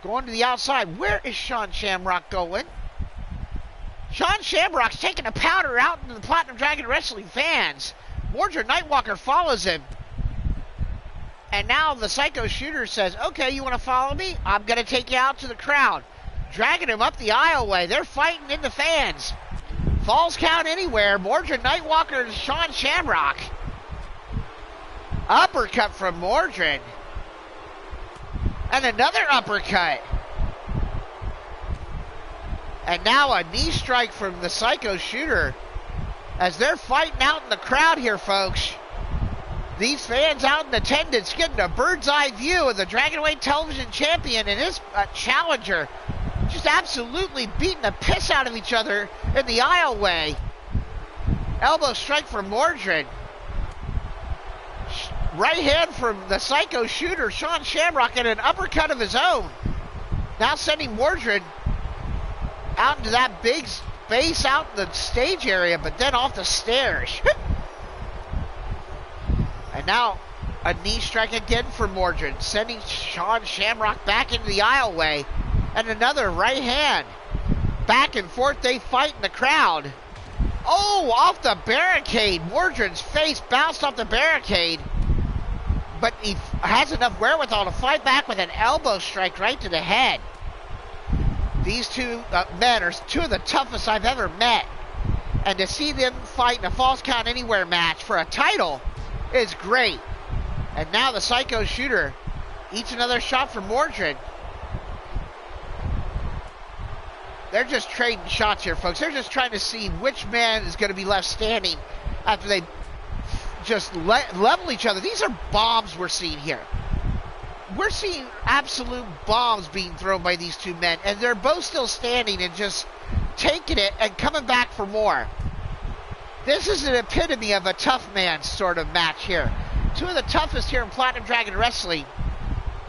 going to the outside. Where is Sean Shamrock going? Sean Shamrock's taking a powder out into the Platinum Dragon Wrestling fans. Mordred Nightwalker follows him. And now the Psycho Shooter says, okay, you want to follow me? I'm going to take you out to the crowd. Dragging him up the aisleway. They're fighting in the fans. Falls count anywhere. Mordred Nightwalker and Sean Shamrock. Uppercut from Mordred. And another uppercut. And now a knee strike from the Psycho Shooter. As they're fighting out in the crowd here, folks. These fans out in attendance getting a bird's eye view of the Dragonweight Television Champion and his challenger. Just absolutely beating the piss out of each other in the aisleway. Elbow strike from Mordred. Right hand from the Psycho Shooter, Sean Shamrock, and an uppercut of his own. Now sending Mordred out into that big space out in the stage area, but then off the stairs. And now a knee strike again for Mordred, sending Sean Shamrock back into the aisleway. And another right hand. Back and forth they fight in the crowd. Oh, off the barricade. Mordred's face bounced off the barricade. But he has enough wherewithal to fight back with an elbow strike right to the head. These two men are two of the toughest I've ever met. And to see them fight in a Falls Count Anywhere match for a title is great. And now the Psycho Shooter eats another shot from Mordred. They're just trading shots here, folks. They're just trying to see which man is going to be left standing after they just level each other. These are bombs we're seeing here. We're seeing absolute bombs being thrown by these two men, and they're both still standing and just taking it and coming back for more. This is an epitome of a tough man sort of match here. Two of the toughest here in Platinum Dragon Wrestling,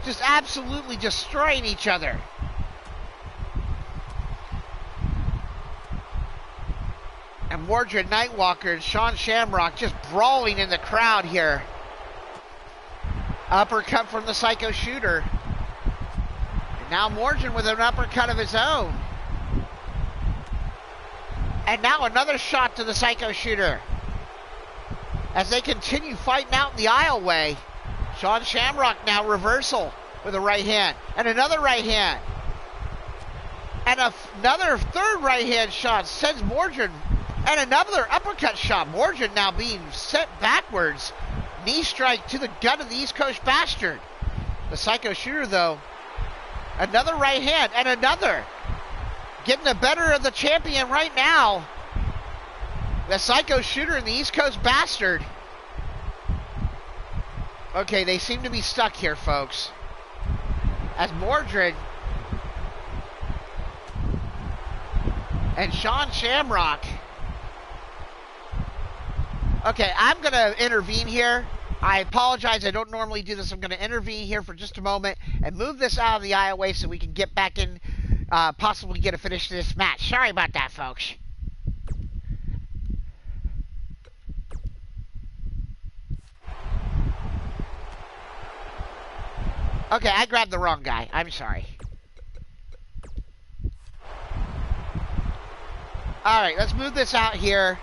just absolutely destroying each other. And Mordred Nightwalker and Sean Shamrock just brawling in the crowd here. Uppercut from the Psycho Shooter. And now Mordred with an uppercut of his own. And now another shot to the Psycho Shooter. as they continue fighting out in the aisleway. Sean Shamrock now reversal with a right hand. And another right hand. And another third right hand shot sends Mordred. And another uppercut shot. Mordred now being sent backwards. Knee strike to the gut of the East Coast Bastard. The Psycho Shooter, though. Another right hand. And another. Getting the better of the champion right now. The Psycho Shooter and the East Coast Bastard. Okay, they seem to be stuck here, folks. As Mordred and Sean Shamrock. Okay, I'm going to intervene here. I apologize. I don't normally do this. I'm going to intervene here for just a moment and move this out of the aisleway so we can get back in, possibly get a finish to this match. Sorry about that, folks. Okay, I grabbed the wrong guy. I'm sorry. Alright, let's move this out here.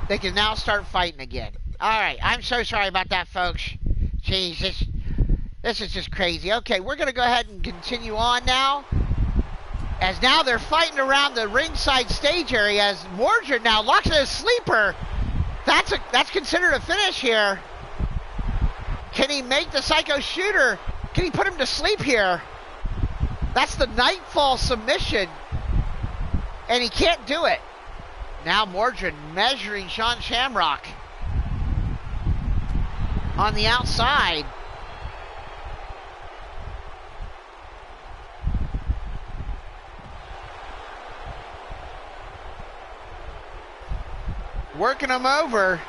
They can now start fighting again. Alright, I'm so sorry about that, folks. Jeez, this is just crazy. Okay, we're going to go ahead and continue on now. As now they're fighting around the ringside stage area as Mordred now locks in a sleeper. That's considered a finish here. Can he make the Psycho Shooter? Can he put him to sleep here? That's the Nightfall submission. And he can't do it. Now Mordred measuring Sean Shamrock on the outside. Working him over.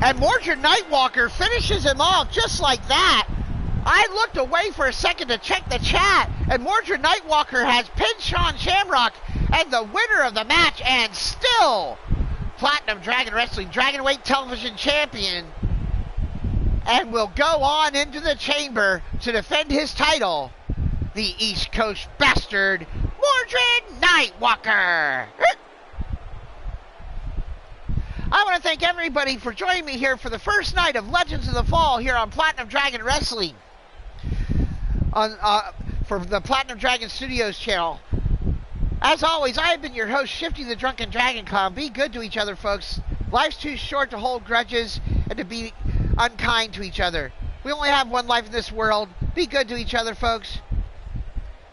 And Mordred Nightwalker finishes him off just like that. I looked away for a second to check the chat, and Mordred Nightwalker has pinned Sean Shamrock and the winner of the match, and still Platinum Dragon Wrestling Dragonweight Television Champion, and will go on into the chamber to defend his title, the East Coast Bastard, Mordred Nightwalker. I want to thank everybody for joining me here for the first night of Legends of the Fall here on Platinum Dragon Wrestling. For the Platinum Dragon Studios channel. As always, I have been your host, Shifty the Drunken DragonClown. Be good to each other, folks. Life's too short to hold grudges and to be unkind to each other. We only have one life in this world. Be good to each other, folks.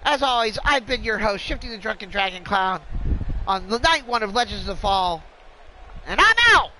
As always, I've been your host, Shifty the Drunken DragonClown, on the night one of Legends of the Fall. And I'm out!